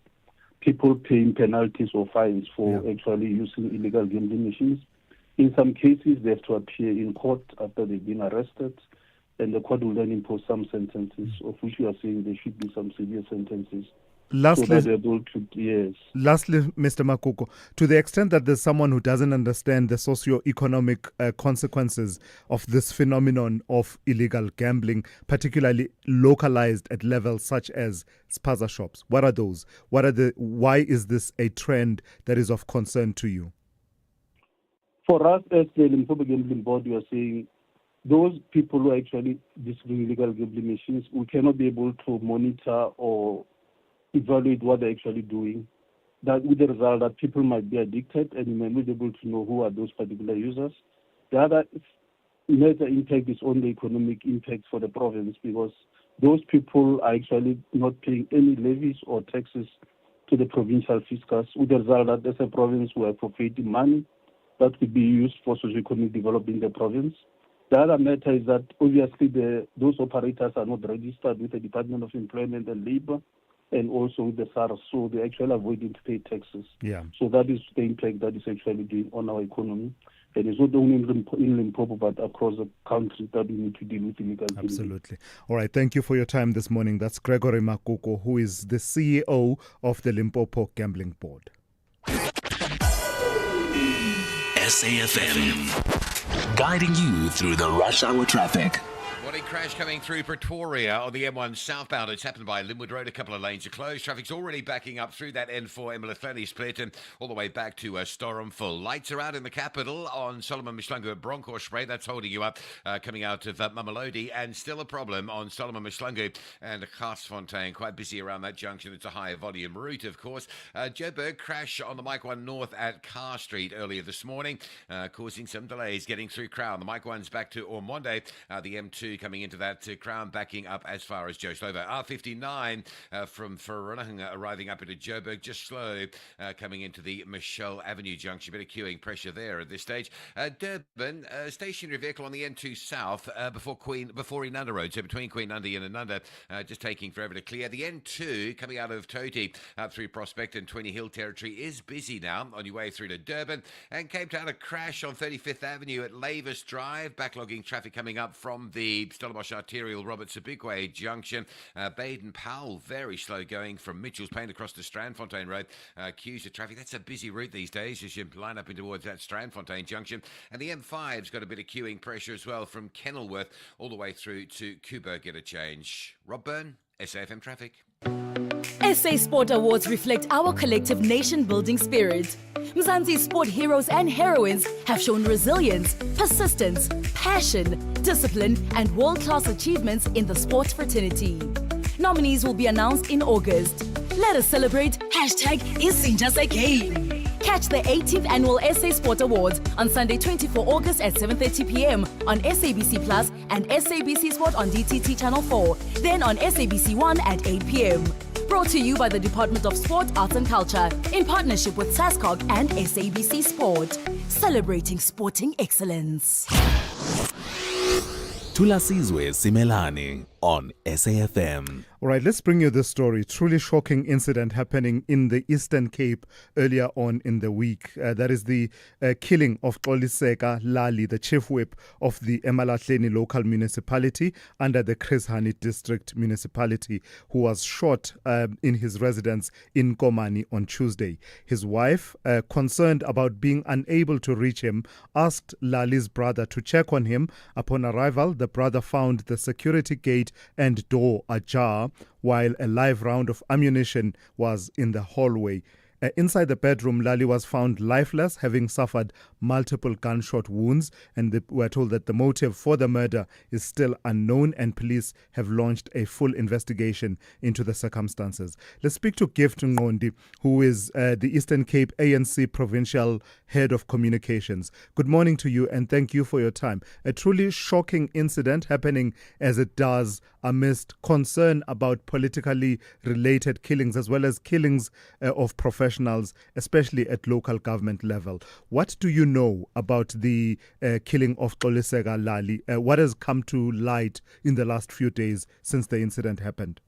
people paying penalties or fines for actually using illegal gambling machines. In some cases, they have to appear in court after they've been arrested, and the court will then impose some sentences, of which we are saying there should be some severe sentences Lastly, so that they're able to, yes. Lastly, Mr. Makuko, to the extent that there's someone who doesn't understand the socio-economic consequences of this phenomenon of illegal gambling, particularly localized at levels such as spaza shops, what are those? Why is this a trend that is of concern to you? For us, as the Limpopo Gambling Board, we are saying those people who are actually distributing illegal gambling machines, we cannot be able to monitor or evaluate what they're actually doing. That with the result that people might be addicted and you might not be able to know who are those particular users. The other major impact is on the economic impact for the province, because those people are actually not paying any levies or taxes to the provincial fiscus, with the result that as a province we are appropriating money that could be used for socio-economic development in the province. The other matter is that obviously those operators are not registered with the Department of Employment and Labour and also with the SARS, so they're actually avoiding to pay taxes. Yeah. So that is the impact that is actually doing on our economy. And it's not only in Limpopo, but across the country that we need to deal with illegal gambling. Absolutely. All right, thank you for your time this morning. That's Gregory Makuko, who is the CEO of the Limpopo Gambling Board. SAFM, guiding you through the rush hour traffic. Morning crash coming through Pretoria on the M1 southbound. It's happened by Linwood Road. A couple of lanes are closed. Traffic's already backing up through that N4 Emelathleni split and all the way back to Storham full. Lights are out in the capital on Solomon Mishlangu at Bronkhorstspruit. That's holding you up coming out of Mamelodi. And still a problem on Solomon Mishlangu and Garsfontein. Quite busy around that junction. It's a higher volume route, of course. Joburg crash on the Mike 1 North at Carr Street earlier this morning, causing some delays getting through Crown. The Mike 1's back to Ormonde. The M2 coming into that Crown, backing up as far as Joe Slovo. R59 from Vereeniging arriving up into Joburg, just slow coming into the Michelle Avenue junction. Bit of queuing pressure there at this stage. Durban, stationary vehicle on the N2 South before Inanda Road, so between Queen Nandi and Inanda, just taking forever to clear. The N2 coming out of Toti up through Prospect and 20 Hill territory is busy now on your way through to Durban. And Cape Town, a crash on 35th Avenue at Lavis Drive, backlogging traffic coming up from the Stellenbosch Arterial Robert Sobukwe junction. Baden Powell, very slow going from Mitchell's Plain across to Strandfontein Road. Queues of traffic. That's a busy route these days as you line up in towards that Strandfontein junction. And the M5's got a bit of queuing pressure as well from Kenilworth all the way through to Kuba. Get a change. Rob Byrne, SAFM Traffic. SA Sport Awards reflect our collective nation-building spirit. Mzansi's sport heroes and heroines have shown resilience, persistence, passion, discipline, and world-class achievements in the sports fraternity. Nominees will be announced in August. Let us celebrate #Isn'tJustAGame. Catch the 18th Annual SA Sport Awards on Sunday 24 August at 7:30 p.m. on SABC Plus and SABC Sport on DTT Channel 4, then on SABC 1 at 8 p.m. Brought to you by the Department of Sport, Arts and Culture in partnership with SASCOG and SABC Sport. Celebrating sporting excellence. Thulasizwe Simelane on SAFM. All right, let's bring you this story. Truly shocking incident happening in the Eastern Cape earlier on in the week. That is the killing of Thulasizwe Simelane, the chief whip of the Emelathleni local municipality under the Chris Hani district municipality, who was shot in his residence in Komani on Tuesday. His wife, concerned about being unable to reach him, asked Lali's brother to check on him. Upon arrival, the brother found the security gate and door ajar, while a live round of ammunition was in the hallway. Inside the bedroom, Lali was found lifeless, having suffered multiple gunshot wounds, and we're told that the motive for the murder is still unknown, and police have launched a full investigation into the circumstances. Let's speak to Gift Ngondi, who is the Eastern Cape ANC Provincial Head of Communications. Good morning to you, and thank you for your time. A truly shocking incident happening as it does amidst concern about politically related killings, as well as killings of professionals, especially at local government level. What do you know about the killing of Thulasizwe Simelane? What has come to light in the last few days since the incident happened?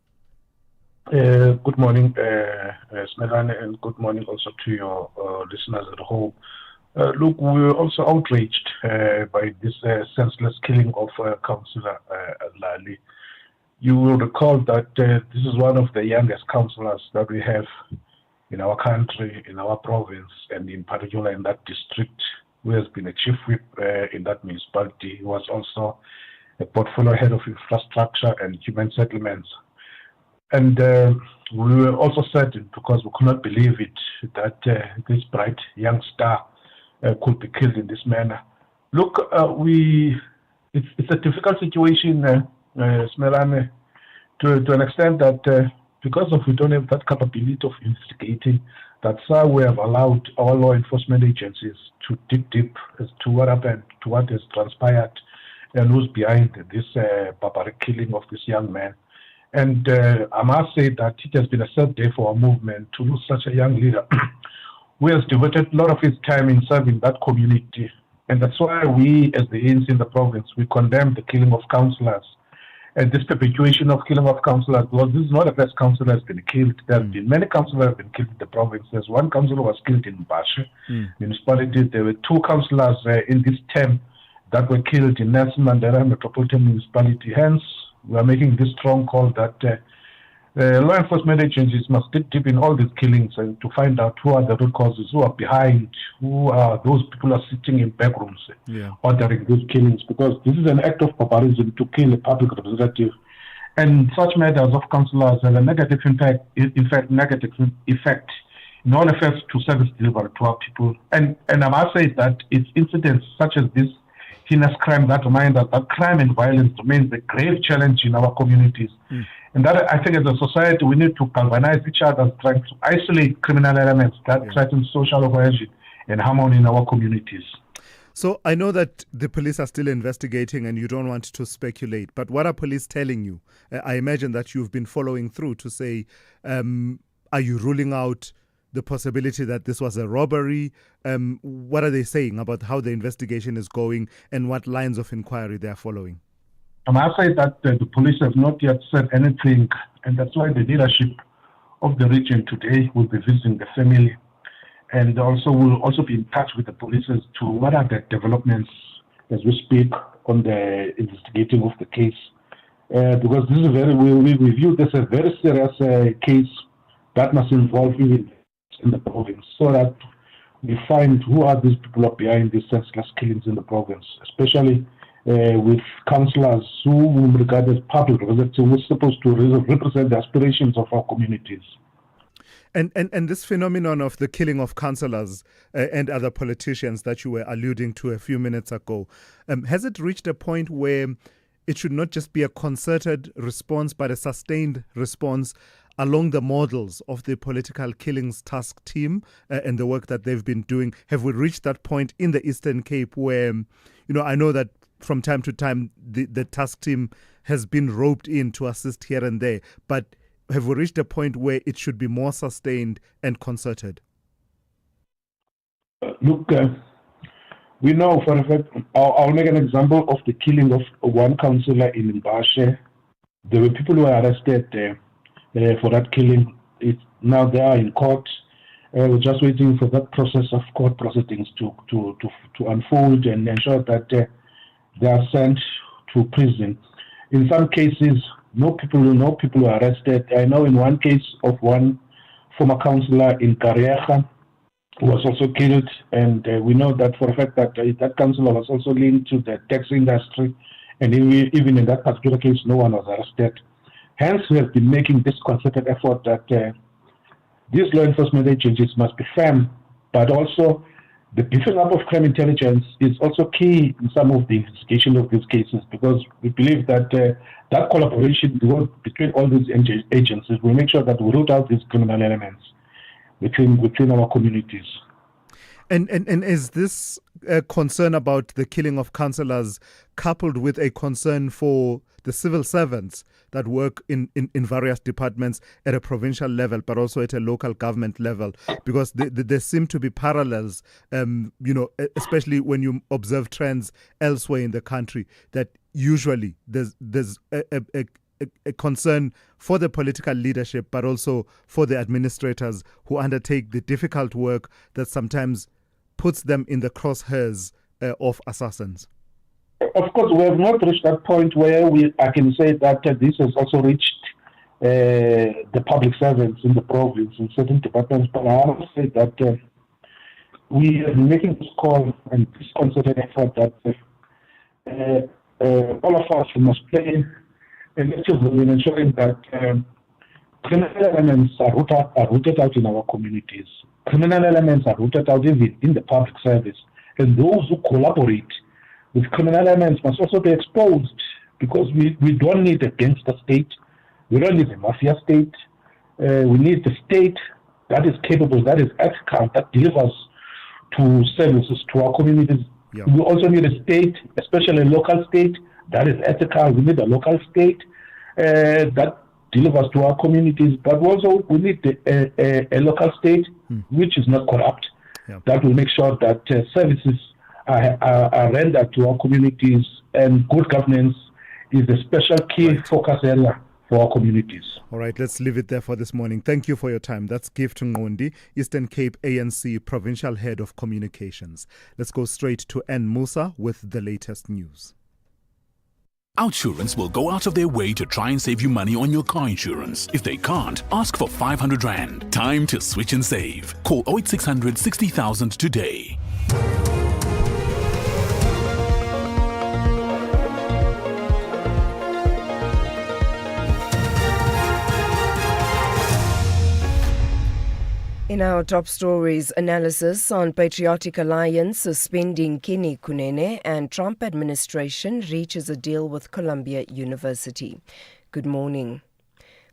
Good morning, Simelane, and good morning also to your listeners at home. Look, we were also outraged by this senseless killing of Councillor Lali. you will recall that this is one of the youngest councillors that we have in our country, in our province, and in particular in that district, who has been a chief whip in that municipality. He was also a portfolio head of infrastructure and human settlements. And we were also saddened because we could not believe it, that this bright young star could be killed in this manner. Look, it's a difficult situation, Simelane, to an extent that because we don't have that capability of investigating, that's why we have allowed our law enforcement agencies to dig deep as to what happened, to what has transpired, and who's behind this barbaric killing of this young man. And I must say that it has been a sad day for our movement to lose such a young leader who has devoted a lot of his time in serving that community. And that's why we, as the ANC in the province, we condemn the killing of councillors and this perpetuation of killing of councillors. Because this is not the first councillor has been killed. There have been many councillors have been killed in the province. There's one councillor was killed in Bashe municipality. There were two councillors in this term that were killed in Nelson Mandela Metropolitan Municipality. Hence, we are making this strong call that law enforcement agencies must dig deep in all these killings and to find out who are the root causes, who are behind, who are those people who are sitting in back rooms ordering these killings, because this is an act of barbarism to kill a public representative. And such matters of councillors have a negative impact, negative effect in all effects to service delivery to our people. And I must say that it's incidents such as this heinous crime that remind us that crime and violence remains a grave challenge in our communities. And that, I think, as a society, we need to galvanize each other, trying to isolate criminal elements that threaten social cohesion and harmony in our communities. So I know that the police are still investigating and you don't want to speculate, but what are police telling you? I imagine that you've been following through to say, are you ruling out the possibility that this was a robbery? What are they saying about how the investigation is going and what lines of inquiry they are following? I must say that the police have not yet said anything, and that's why the leadership of the region today will be visiting the family, and also will also be in touch with the police as to what are the developments as we speak on the investigating of the case. Because this is we view this as a very serious case that must involve even in the province, so that we find who are these people are behind these senseless killings in the province, especially with councillors who we regard as public representatives who are supposed to represent the aspirations of our communities. And this phenomenon of the killing of councillors and other politicians that you were alluding to a few minutes ago, has it reached a point where it should not just be a concerted response but a sustained response along the models of the political killings task team and the work that they've been doing? Have we reached that point in the Eastern Cape where, I know that from time to time the task team has been roped in to assist here and there, but have we reached a point where it should be more sustained and concerted? Look, we know for a fact, I'll make an example of the killing of one councillor in Bashe. There were people who were arrested for that killing. Now they are in court. We're just waiting for that process of court proceedings to unfold and ensure that they are sent to prison. In some cases, no people were arrested. I know in one case of one former councillor in Kariaga who was also killed, and we know that for a fact that that councillor was also linked to the taxi industry, and even in that particular case, no one was arrested. Hence, we have been making this concerted effort that these law enforcement agencies must be firm, but also the beefing up of crime intelligence is also key in some of the investigation of these cases, because we believe that that collaboration between all these agencies will make sure that we root out these criminal elements within our communities. And is this a concern about the killing of councillors coupled with a concern for the civil servants that work in various departments at a provincial level, but also at a local government level? Because there seem to be parallels, especially when you observe trends elsewhere in the country, that usually there's a concern for the political leadership, but also for the administrators who undertake the difficult work that sometimes puts them in the crosshairs of assassins. Of course, we have not reached that point where I can say that this has also reached the public servants in the province in certain departments, but I must say that we are making this call and this concerted effort that all of us must play an active role in ensuring that criminal elements are rooted out in our communities. Criminal elements are rooted out even in the public service, and those who collaborate with criminal elements must also be exposed, because we don't need a gangster state, we don't need a mafia state, we need a state that is capable, that is ethical, that delivers to services to our communities. Yeah. We also need a state, especially a local state, that is ethical. We need a local state that delivers to our communities, but also we need a local state which is not corrupt, that will make sure that services are rendered to our communities, and good governance is a special key focus area for our communities. All right, let's leave it there for this morning. Thank you for your time. That's Gift Ngondi, Eastern Cape ANC Provincial Head of Communications. Let's go straight to N. Musa with the latest news. Outsurance will go out of their way to try and save you money on your car insurance. If they can't, ask for 500 Rand. Time to switch and save. Call 08600 60,000 today. In our top stories, analysis on Patriotic Alliance suspending Kenny Kunene and Trump administration reaches a deal with Columbia University. Good morning.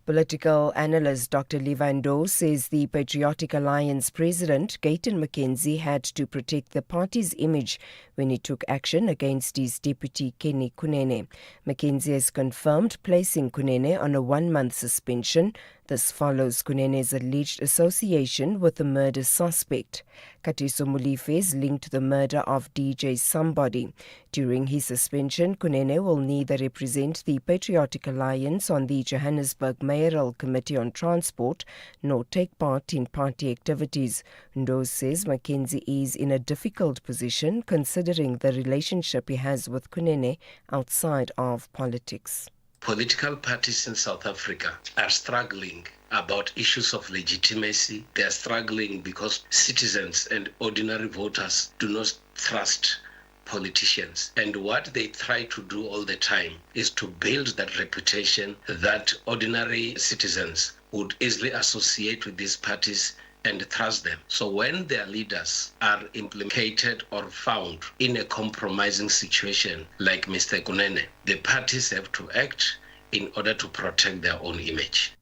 Political analyst Dr. Levi Ndou says the Patriotic Alliance president, Gayton McKenzie, had to protect the party's image when he took action against his deputy Kenny Kunene. McKenzie has confirmed placing Kunene on a 1-month suspension. This follows Kunene's alleged association with the murder suspect. Katiso Molefe is linked to the murder of DJ Somebody. During his suspension, Kunene will neither represent the Patriotic Alliance on the Johannesburg Mayoral Committee on Transport nor take part in party activities. Ndou says McKenzie is in a difficult position considering the relationship he has with Kunene outside of politics. Political parties in South Africa are struggling about issues of legitimacy. They are struggling because citizens and ordinary voters do not trust politicians. And what they try to do all the time is to build that reputation that ordinary citizens would easily associate with these parties and trust them. So when their leaders are implicated or found in a compromising situation like Mr. Kunene, the parties have to act in order to protect their own image.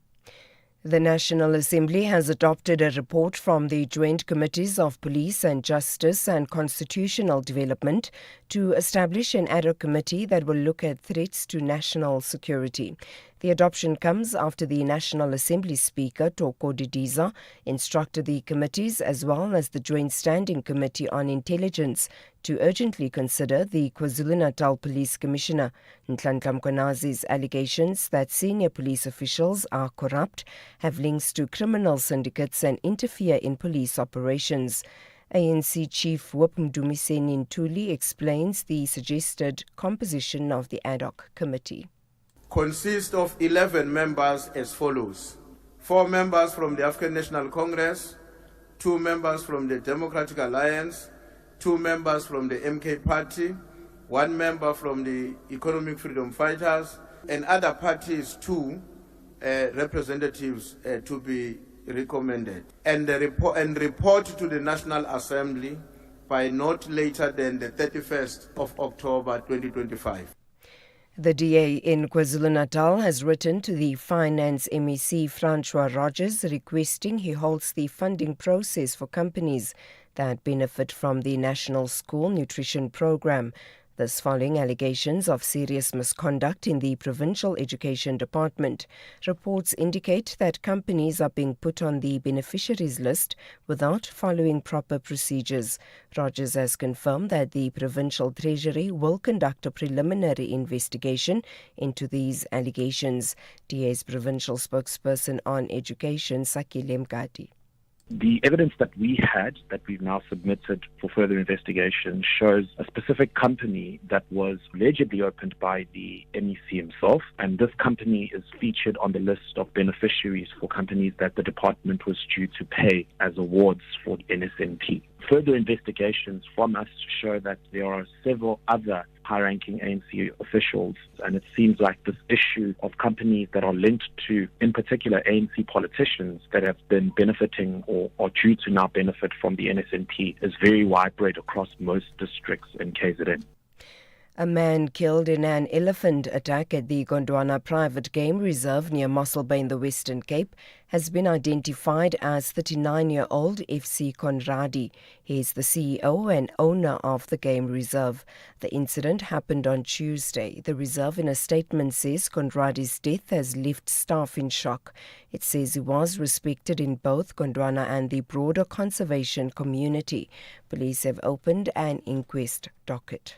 The National Assembly has adopted a report from the Joint Committees of Police and Justice and Constitutional Development to establish an ad hoc committee that will look at threats to national security. The adoption comes after the National Assembly Speaker, Toko Didiza, instructed the committees as well as the Joint Standing Committee on Intelligence to urgently consider the KwaZulu-Natal Police Commissioner, Nhlanhla Mkonazi's allegations that senior police officials are corrupt, have links to criminal syndicates and interfere in police operations. ANC Chief Whip Mdumiseni Ntuli explains the suggested composition of the ad hoc committee. Consists of 11 members as follows: 4 members from the African National Congress, 2 members from the Democratic Alliance, 2 members from the MK Party, 1 member from the Economic Freedom Fighters, and other parties 2 representatives to be recommended, and report to the National Assembly by not later than the 31st of October 2025. The DA in KwaZulu-Natal has written to the Finance MEC Francois Rogers requesting he holds the funding process for companies that benefit from the National School Nutrition Program. This following allegations of serious misconduct in the Provincial Education Department. Reports indicate that companies are being put on the beneficiaries list without following proper procedures. Rogers has confirmed that the Provincial Treasury will conduct a preliminary investigation into these allegations. DA's Provincial Spokesperson on Education, Sakile Mkati. The evidence that we had, that we've now submitted for further investigation, shows a specific company that was allegedly opened by the MEC himself, and this company is featured on the list of beneficiaries for companies that the department was due to pay as awards for the NSNP. Further investigations from us show that there are several other high-ranking ANC officials, and it seems like this issue of companies that are linked to, in particular, ANC politicians that have been benefiting or are due to now benefit from the NSNP is very widespread across most districts in KZN. A man killed in an elephant attack at the Gondwana Private Game Reserve near Mossel Bay in the Western Cape has been identified as 39-year-old FC Conradi. He is the CEO and owner of the game reserve. The incident happened on Tuesday. The reserve in a statement says Conradi's death has left staff in shock. It says he was respected in both Gondwana and the broader conservation community. Police have opened an inquest docket.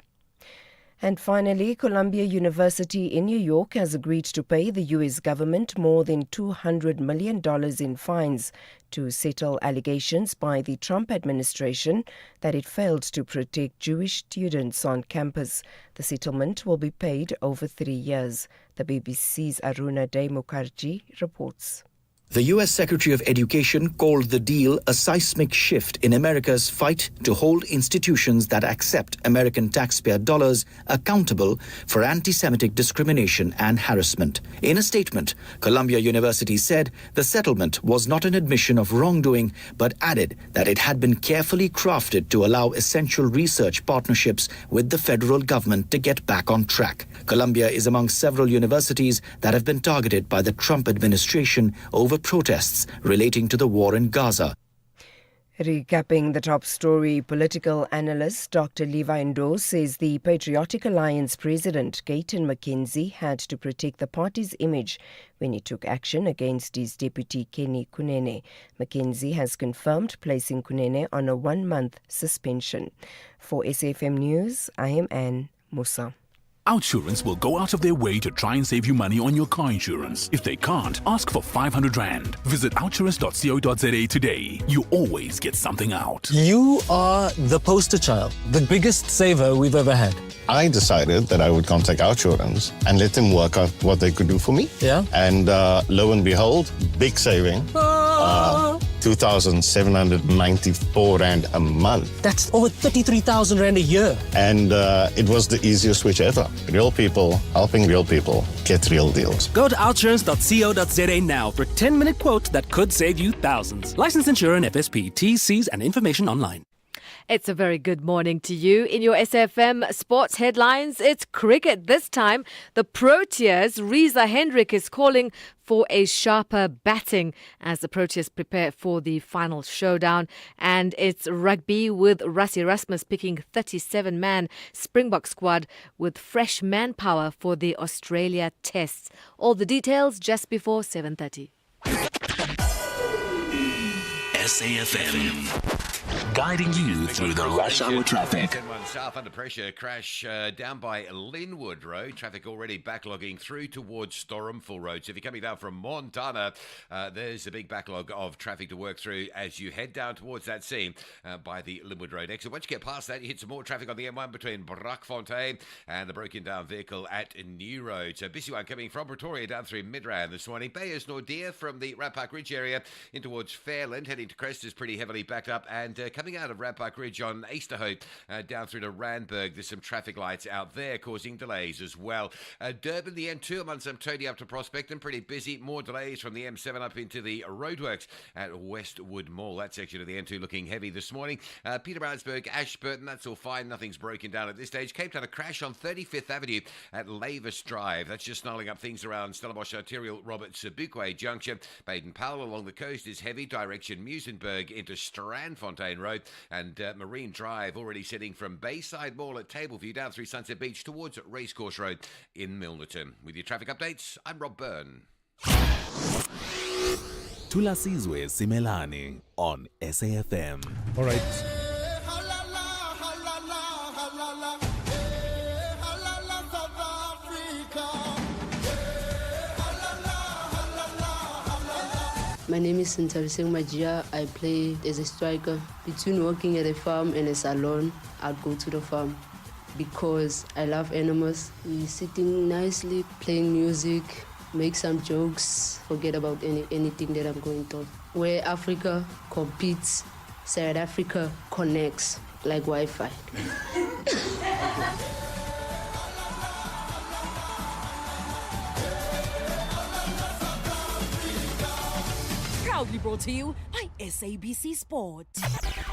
And finally, Columbia University in New York has agreed to pay the U.S. government more than $200 million in fines to settle allegations by the Trump administration that it failed to protect Jewish students on campus. The settlement will be paid over 3 years. The BBC's Aruna De Mukherjee reports. The U.S. Secretary of Education called the deal a seismic shift in America's fight to hold institutions that accept American taxpayer dollars accountable for anti-Semitic discrimination and harassment. In a statement, Columbia University said the settlement was not an admission of wrongdoing, but added that it had been carefully crafted to allow essential research partnerships with the federal government to get back on track. Columbia is among several universities that have been targeted by the Trump administration over protests relating to the war in Gaza. Recapping the top story, political analyst Dr. Levi Ndou says the Patriotic Alliance president, Gayton McKenzie, had to protect the party's image when he took action against his deputy, Kenny Kunene. McKenzie has confirmed placing Kunene on a 1-month suspension. For SAFM News, I am Anne Musa. Outsurance will go out of their way to try and save you money on your car insurance. If they can't, ask for 500 Rand. Visit outsurance.co.za today. You always get something out. You are the poster child, the biggest saver we've ever had. I decided that I would contact Outsurance and let them work out what they could do for me. Yeah. And lo and behold, big saving. 2,794 Rand a month. That's over 33,000 Rand a year. And it was the easiest switch ever. Real people helping real people get real deals. Go to outsurance.co.za now for a 10-minute quote that could save you thousands. Licensed insurer and FSP. T's, C's and information online. It's a very good morning to you. In your SFM sports headlines, it's cricket. This time, the Proteas, Reza Hendrick, is calling for a sharper batting as the Proteas prepare for the final showdown. And it's rugby with Rassie Erasmus picking 37-man Springbok squad with fresh manpower for the Australia tests. All the details just before 7:30. SAFM. Guiding you through the rush hour traffic. 10-1 South under pressure crash down by Linwood Road. Traffic already backlogging through towards Stormful Road. So if you're coming down from Montana, there's a big backlog of traffic to work through as you head down towards that scene by the Linwood Road exit. Once you get past that, you hit some more traffic on the M1 between Brakfontein and the broken down vehicle at New Road. So busy one coming from Pretoria down through Midrand this morning. Bayers Nordia from the Rapark Ridge area in towards Fairland. Heading to Crest is pretty heavily backed up, and coming out of Rapark Ridge on Easterhope down through to Randburg, there's some traffic lights out there causing delays as well. Durban, the M2 amongst some Tony up to Prospect and pretty busy. More delays from the M7 up into the roadworks at Westwood Mall. That section of the M2 looking heavy this morning. Peterbrownsburg, Ashburton, that's all fine. Nothing's broken down at this stage. Cape Town, a crash on 35th Avenue at Lavis Drive. That's just snarling up things around Stellenbosch Arterial, Robert Sebukwe Junction. Baden-Powell along the coast is heavy. Direction Musenberg into Strandfontein Road. And Marine Drive already setting from Bayside Mall at Tableview down through Sunset Beach towards Racecourse Road in Milnerton. With your traffic updates, I'm Rob Byrne. Thulasizwe Simelane on SAFM. All right. My name is Thulasizwe Simelane. I play as a striker. Between working at a farm and a salon, I'd go to the farm because I love animals. We're sitting nicely, playing music, make some jokes, forget about anything that I'm going through. Where Africa competes, South Africa connects like Wi-Fi. Proudly brought to you by SABC Sport.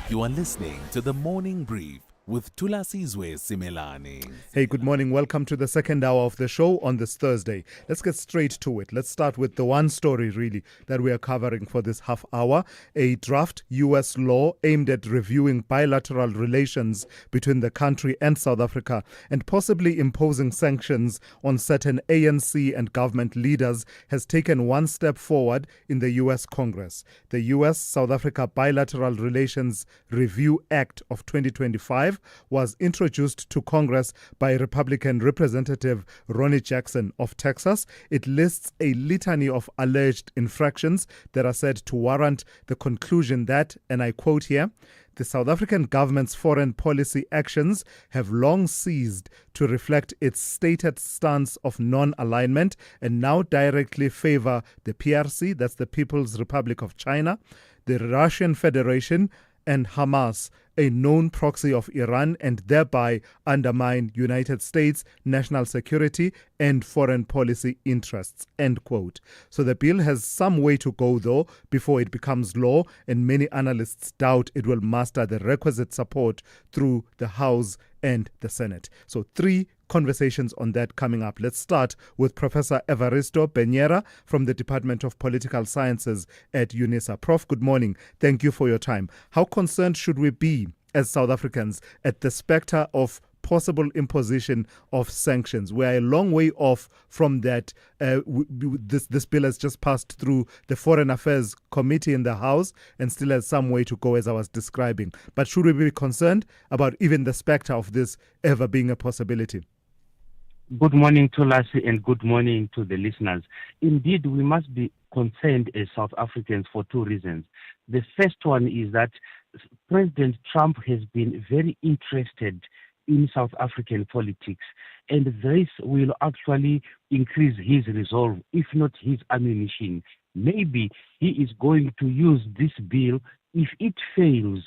You are listening to the Morning Brief with Thulasizwe Simelane. Hey, good morning. Welcome to the second hour of the show on this Thursday. Let's get straight to it. Let's start with the one story, really, that we are covering for this half hour. A draft U.S. law aimed at reviewing bilateral relations between the country and South Africa and possibly imposing sanctions on certain ANC and government leaders has taken one step forward in the U.S. Congress. The U.S.-South Africa Bilateral Relations Review Act of 2025 was introduced to Congress by Republican Representative Ronnie Jackson of Texas. It lists a litany of alleged infractions that are said to warrant the conclusion that, and I quote here, the South African government's foreign policy actions have long ceased to reflect its stated stance of non-alignment and now directly favor the PRC, that's the People's Republic of China, the Russian Federation, and Hamas, a known proxy of Iran, and thereby undermine United States national security and foreign policy interests, end quote. So the bill has some way to go, though, before it becomes law, and many analysts doubt it will muster the requisite support through the House and the Senate. So 3 conversations on that coming up. Let's start with Professor Evaristo Benyera from the Department of Political Sciences at UNISA. Prof, good morning. Thank you for your time. How concerned should we be as South Africans at the spectre of possible imposition of sanctions? We're a long way off from that. This bill has just passed through the Foreign Affairs Committee in the House and still has some way to go, as I was describing. But should we be concerned about even the spectre of this ever being a possibility? Good morning, Thulasi, and good morning to the listeners. Indeed, we must be concerned as South Africans for 2 reasons. The first one is that President Trump has been very interested in South African politics, and this will actually increase his resolve, if not his ammunition. Maybe he is going to use this bill, if it fails,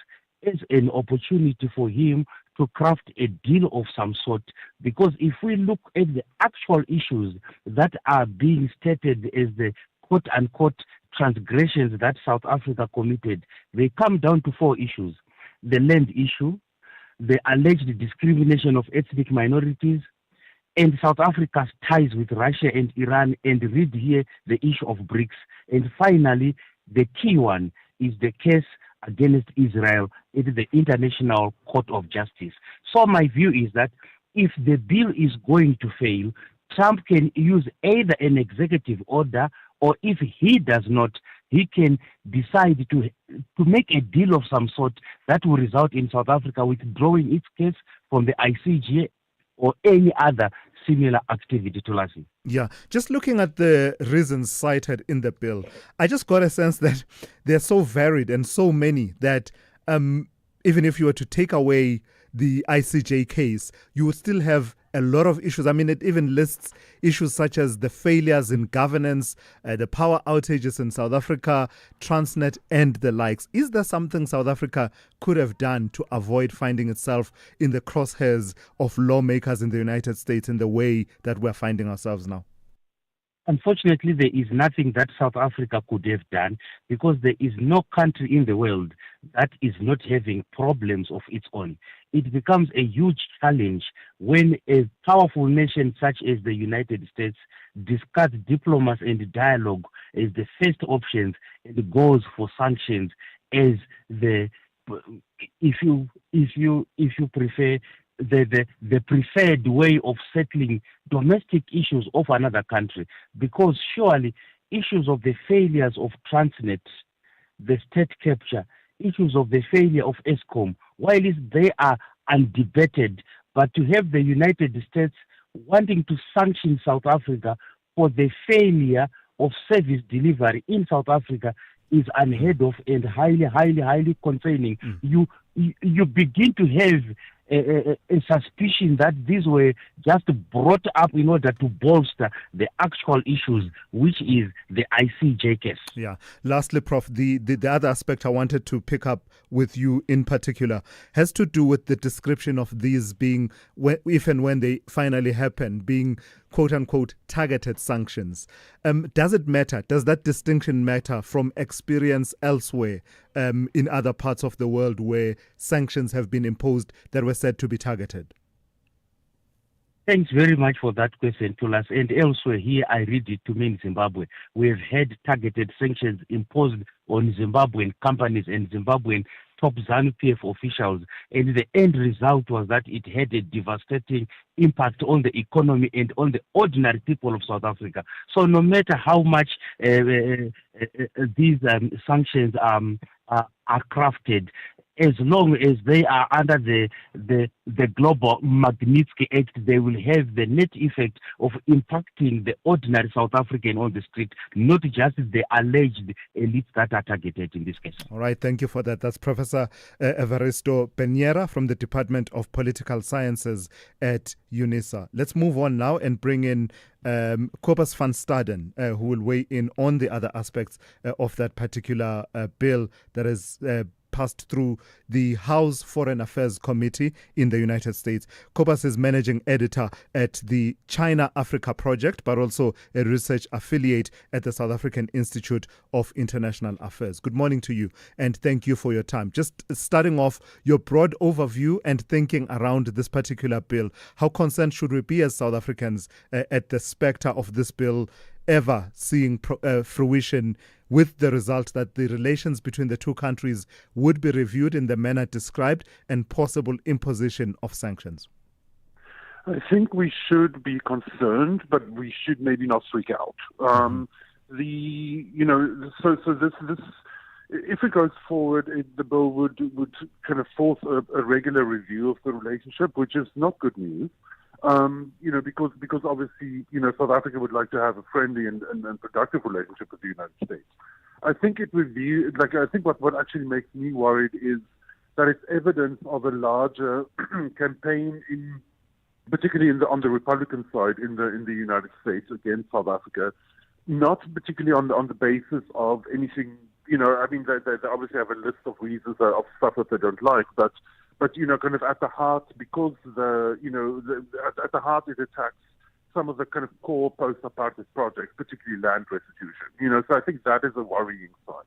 as an opportunity for him to craft a deal of some sort, because if we look at the actual issues that are being stated as the quote-unquote transgressions that South Africa committed, they come down to 4 issues. The land issue, the alleged discrimination of ethnic minorities, and South Africa's ties with Russia and Iran, and read here the issue of BRICS. And finally, the key one is the case against Israel in the International Court of Justice. So my view is that if the bill is going to fail, Trump can use either an executive order, or if he does not, he can decide to make a deal of some sort that will result in South Africa withdrawing its case from the ICJ or any other similar activity to Lassie. Yeah, just looking at the reasons cited in the bill, I just got a sense that they're so varied and so many that even if you were to take away the ICJ case, you would still have a lot of issues. I mean, it even lists issues such as the failures in governance, the power outages in South Africa, Transnet, and the likes. Is there something South Africa could have done to avoid finding itself in the crosshairs of lawmakers in the United States in the way that we're finding ourselves now? Unfortunately, there is nothing that South Africa could have done, because there is no country in the world that is not having problems of its own. It becomes a huge challenge when a powerful nation such as the United States discards diplomacy and dialogue as the first options and goes for sanctions as the, if you prefer, the preferred way of settling domestic issues of another country. Because surely issues of the failures of Transnet, the state capture, issues of the failure of ESCOM, while they are undebated, but to have the United States wanting to sanction South Africa for the failure of service delivery in South Africa is unheard of and highly concerning. You begin to have a suspicion that these were just brought up in order to bolster the actual issues, which is the ICJ case. Yeah. Lastly, Prof, the other aspect I wanted to pick up with you in particular has to do with the description of these being, if and when they finally happen, being quote-unquote targeted sanctions. Does it matter? Does that distinction matter from experience elsewhere in other parts of the world where sanctions have been imposed that were said to be targeted? Thanks very much for that question, Thulas. And elsewhere here, I read it to mean Zimbabwe. We've had targeted sanctions imposed on Zimbabwean companies and Zimbabwean top ZANU-PF officials, and the end result was that it had a devastating impact on the economy and on the ordinary people of South Africa. So no matter how much these sanctions are crafted, as long as they are under the global Magnitsky Act, they will have the net effect of impacting the ordinary South African on the street, not just the alleged elites that are targeted in this case. All right, thank you for that. That's Professor Evaristo Peñera from the Department of Political Sciences at UNISA. Let's move on now and bring in Cobus van Staden, who will weigh in on the other aspects of that particular bill that is passed through the House Foreign Affairs Committee in the United States. Cobus is managing editor at the China-Africa Project, but also a research affiliate at the South African Institute of International Affairs. Good morning to you, and thank you for your time. Just starting off, your broad overview and thinking around this particular bill. How concerned should we be as South Africans at the spectre of this bill ever seeing fruition, with the result that the relations between the two countries would be reviewed in the manner described and possible imposition of sanctions? I think we should be concerned, but we should maybe not freak out. So this if it goes forward, the bill would kind of force a regular review of the relationship, which is not good news. Because obviously, South Africa would like to have a friendly and productive relationship with the United States. I think what actually makes me worried is that it's evidence of a larger campaign, particularly on the Republican side in the United States against South Africa, not particularly on the basis of anything. They obviously have a list of reasons of stuff that they don't like, but kind of at the heart, because at the heart it attacks some of the kind of core post-apartheid projects, particularly land restitution. So I think that is a worrying sign.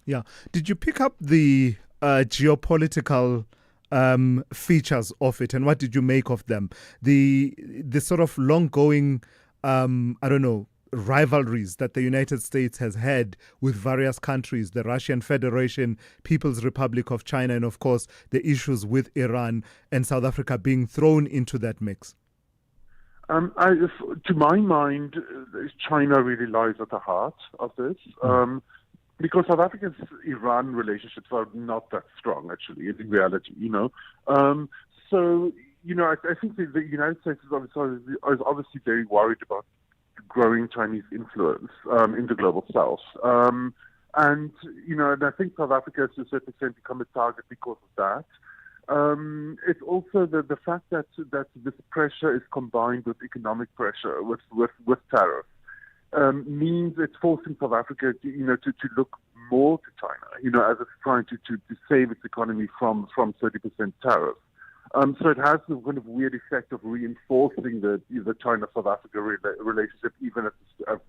Yeah. Did you pick up the geopolitical features of it, and what did you make of them? The sort of long-going, rivalries that the United States has had with various countries, the Russian Federation, People's Republic of China, and of course the issues with Iran and South Africa being thrown into that mix? To my mind, China really lies at the heart of this. Because South Africa's Iran relationships are not that strong, actually, in reality, I think the United States is obviously very worried about growing Chinese influence in the global south. And I think South Africa has to a certain extent become a target because of that. It's also the fact that this pressure is combined with economic pressure, with tariffs, means it's forcing South Africa to look more to China, as it's trying to save its economy from 30% tariffs. So it has the kind of weird effect of reinforcing the China-South Africa relationship, even if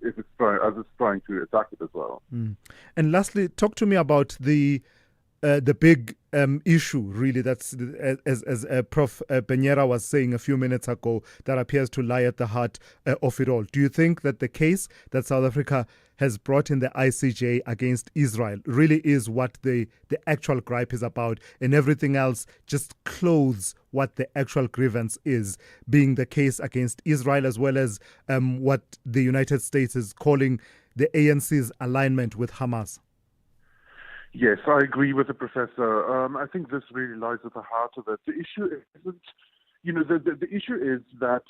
it's trying to attack it as well. And lastly, talk to me about the big issue, really, that's as Prof. Peñera was saying a few minutes ago, that appears to lie at the heart of it all. Do you think that the case that South Africa has brought in the ICJ against Israel really is what the actual gripe is about, and everything else just clothes what the actual grievance is, being the case against Israel, as well as what the United States is calling the ANC's alignment with Hamas? Yes, I agree with the professor. I think this really lies at the heart of it. The issue isn't the issue is that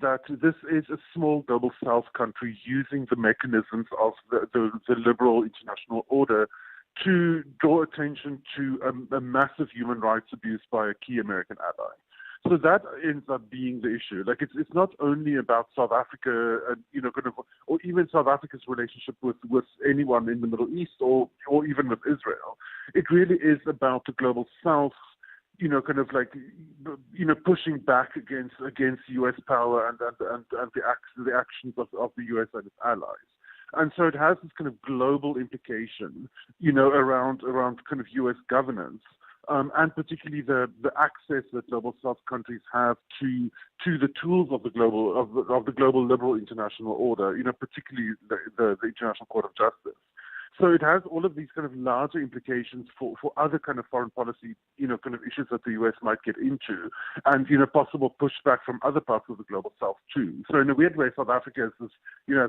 that this is a small global south country using the mechanisms of the liberal international order to draw attention to a massive human rights abuse by a key American ally. So that ends up being the issue. Like it's not only about South Africa, or even South Africa's relationship with anyone in the Middle East or even with Israel. It really is about the global South, pushing back against U.S. power and the actions of the U.S. and its allies. And so it has this kind of global implication, around kind of U.S. governance. And particularly the access that global South countries have to the tools of the global liberal international order, particularly the International Court of Justice. So it has all of these kind of larger implications for other kind of foreign policy, kind of issues that the U.S. might get into, and possible pushback from other parts of the global South too. So in a weird way, South Africa has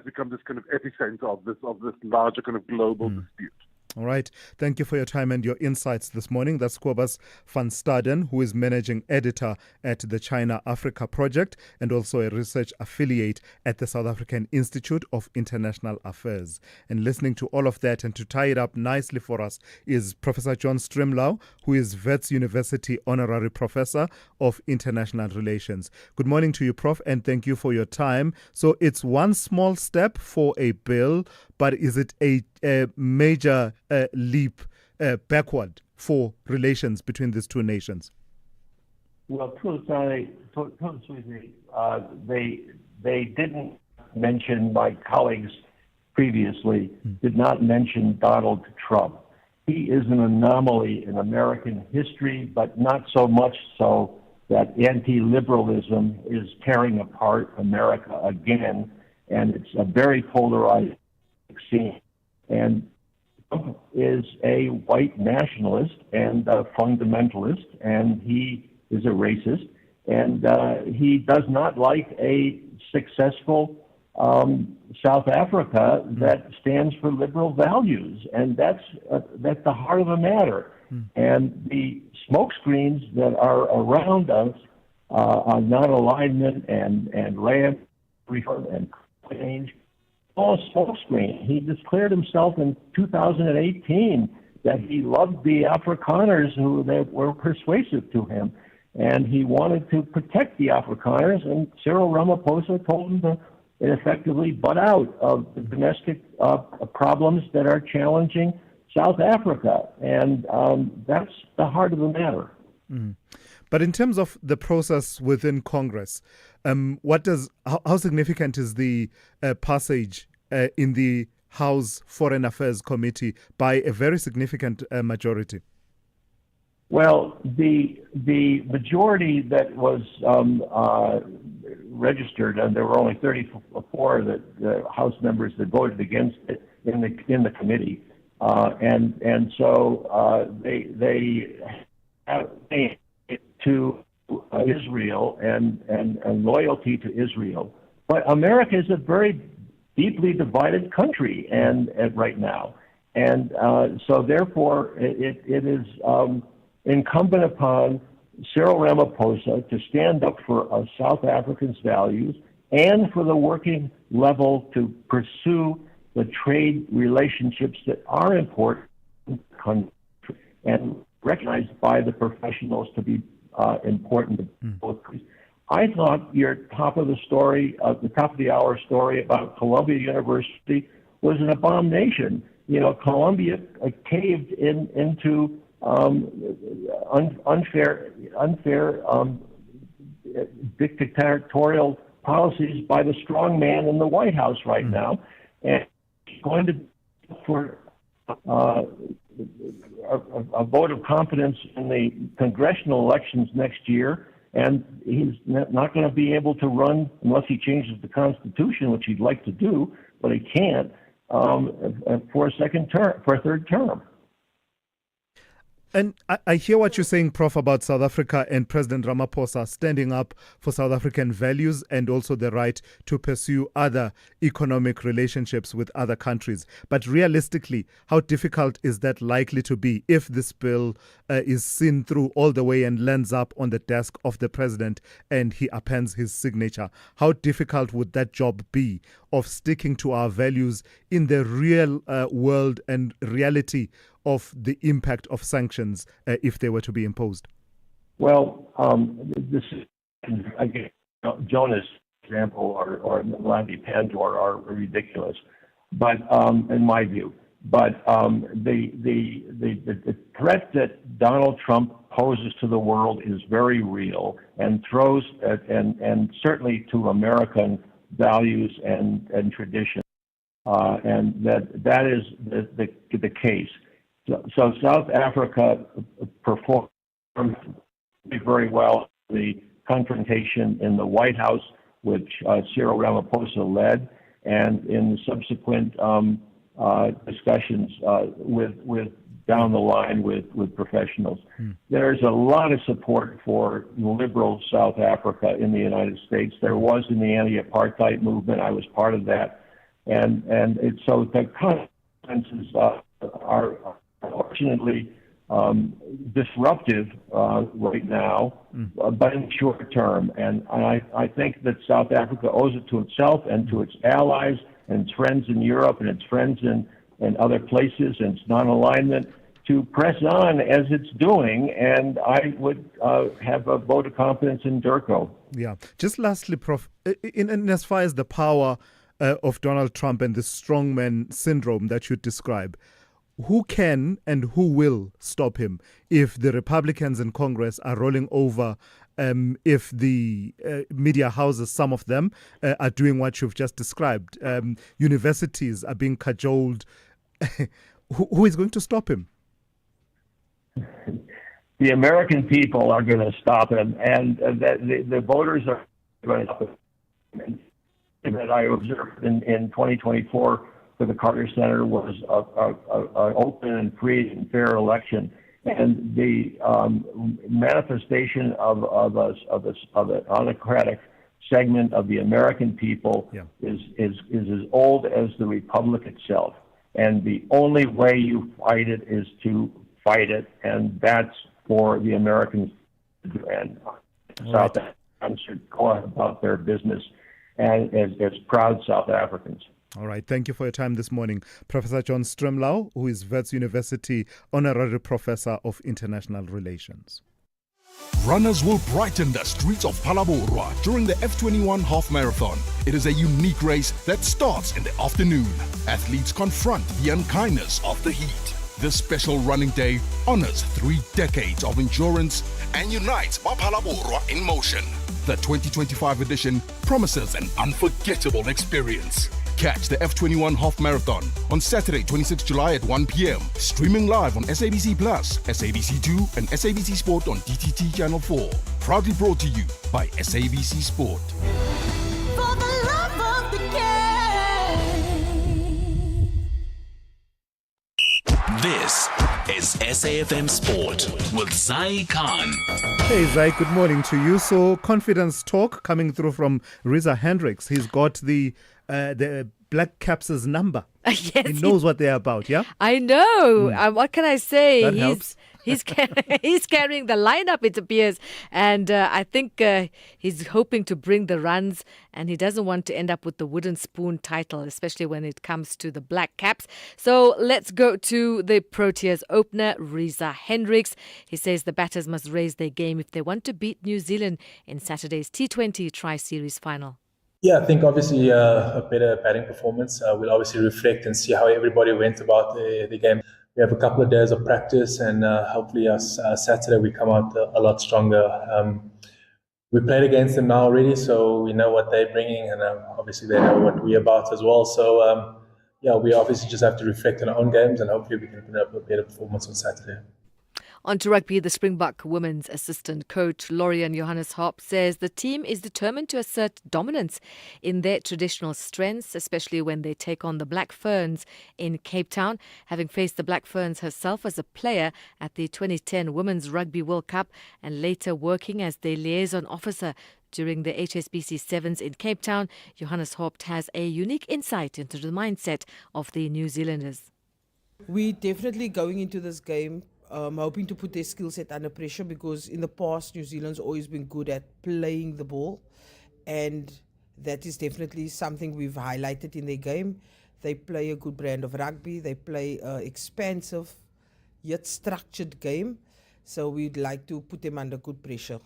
become this kind of epicenter of this larger kind of global dispute. All right. Thank you for your time and your insights this morning. That's Kobus van Staden, who is managing editor at the China Africa Project and also a research affiliate at the South African Institute of International Affairs. And listening to all of that and to tie it up nicely for us is Professor John Strimlau, who is Wits University Honorary Professor of International Relations. Good morning to you, Prof, and thank you for your time. So it's one small step for a bill, but is it a major leap backward for relations between these two nations? Well, they didn't mention, my colleagues previously did not mention Donald Trump. He is an anomaly in American history, but not so much so that anti-liberalism is tearing apart America again, and it's a very polarized scene. And Trump is a white nationalist and a fundamentalist, and he is a racist, and he does not like a successful South Africa that stands for liberal values, and that's the heart of the matter. And the smokescreens that are around us on non-alignment and land reform and change, all smokescreen. He declared himself in 2018 that he loved the Afrikaners who were persuasive to him, and he wanted to protect the Afrikaners, and Cyril Ramaphosa told him to effectively butt out of the domestic problems that are challenging South Africa, and that's the heart of the matter. But in terms of the process within Congress, how significant is the passage in the House Foreign Affairs Committee by a very significant majority? Well, the majority that was registered, and there were only 34 that House members that voted against it in the committee, and so they have to Israel and loyalty to Israel. But America is a very deeply divided country and right now. And so therefore it is incumbent upon Cyril Ramaphosa to stand up for South Africans' values and for the working level to pursue the trade relationships that are important in the country and recognized by the professionals to be important to both countries. I thought your top of the hour story about Columbia University was an abomination. Columbia caved into unfair dictatorial policies by the strong man in the White House right now, and he's going to for a vote of confidence in the congressional elections next year, and he's not going to be able to run unless he changes the Constitution, which he'd like to do, but he can't, for a third term. And I hear what you're saying, Prof, about South Africa and President Ramaphosa standing up for South African values and also the right to pursue other economic relationships with other countries. But realistically, how difficult is that likely to be if this bill is seen through all the way and lands up on the desk of the president and he appends his signature? How difficult would that job be of sticking to our values in the real world and reality of the impact of sanctions if they were to be imposed? Well, this is, again, Jonas' example or Landy Pandor are ridiculous, but in my view. But the threat that Donald Trump poses to the world is very real and throws and certainly to American values and traditions, and that is the case. So South Africa performed very well in the confrontation in the White House, which Cyril Ramaphosa led, and in the subsequent discussions with down the line with professionals. There's a lot of support for liberal South Africa in the United States. There was in the anti-apartheid movement. I was part of that, and so the consequences are fortunately disruptive right now, but in the short term. And I think that South Africa owes it to itself and to its allies and its friends in Europe and its friends in other places and its non-alignment to press on as it's doing. And I would have a vote of confidence in DIRCO. Yeah. Just lastly, Prof, in as far as the power of Donald Trump and the strongman syndrome that you describe, who can and who will stop him if the Republicans in Congress are rolling over, if the media houses, some of them, are doing what you've just described? Universities are being cajoled. Who is going to stop him? The American people are going to stop him, and the voters are going to stop him. That I observed in 2024 for the Carter Center was an open and free and fair election, and the manifestation of an autocratic segment of the American people is as old as the republic itself. And the only way you fight it is to fight it, and that's for the Americans to do. And South Africans should go about their business and as proud South Africans. All right. Thank you for your time this morning. Professor John Stremlau, who is Wits University Honorary Professor of International Relations. Runners will brighten the streets of Phalaborwa during the F21 Half Marathon. It is a unique race that starts in the afternoon. Athletes confront the unkindness of the heat. This special running day honors 3 decades of endurance and unites Phalaborwa in motion. The 2025 edition promises an unforgettable experience. Catch the F21 Half Marathon on Saturday, 26 July at 1 p.m. Streaming live on SABC Plus, SABC2 and SABC Sport on DTT Channel 4. Proudly brought to you by SABC Sport. For the love of the game. This is SAFM Sport with Zai Khan. Hey Zai, good morning to you. So confidence talk coming through from Riza Hendricks. He's got the Black Caps' number. Yes, he knows what they're about, yeah? I know. What can I say? That helps. He's carrying the lineup, it appears. And I think he's hoping to bring the runs, and he doesn't want to end up with the wooden spoon title, especially when it comes to the Black Caps. So let's go to the Proteas opener, Riza Hendricks. He says the batters must raise their game if they want to beat New Zealand in Saturday's T20 Tri-Series final. Yeah, I think obviously a better batting performance. We'll obviously reflect and see how everybody went about the game. We have a couple of days of practice, and hopefully Saturday we come out a lot stronger. We played against them now already, so we know what they're bringing, and obviously they know what we're about as well. So we obviously just have to reflect on our own games, and hopefully we can put up a better performance on Saturday. On to rugby, the Springbok women's assistant coach Lorian Johannes Hop says the team is determined to assert dominance in their traditional strengths, especially when they take on the Black Ferns in Cape Town. Having faced the Black Ferns herself as a player at the 2010 Women's Rugby World Cup and later working as their liaison officer during the HSBC Sevens in Cape Town, Johannes Haupt has a unique insight into the mindset of the New Zealanders. We definitely going into this game hoping to put their skill set under pressure, because in the past New Zealand's always been good at playing the ball, and that is definitely something we've highlighted in their game. They play a good brand of rugby, they play an expansive yet structured game, so we'd like to put them under good pressure.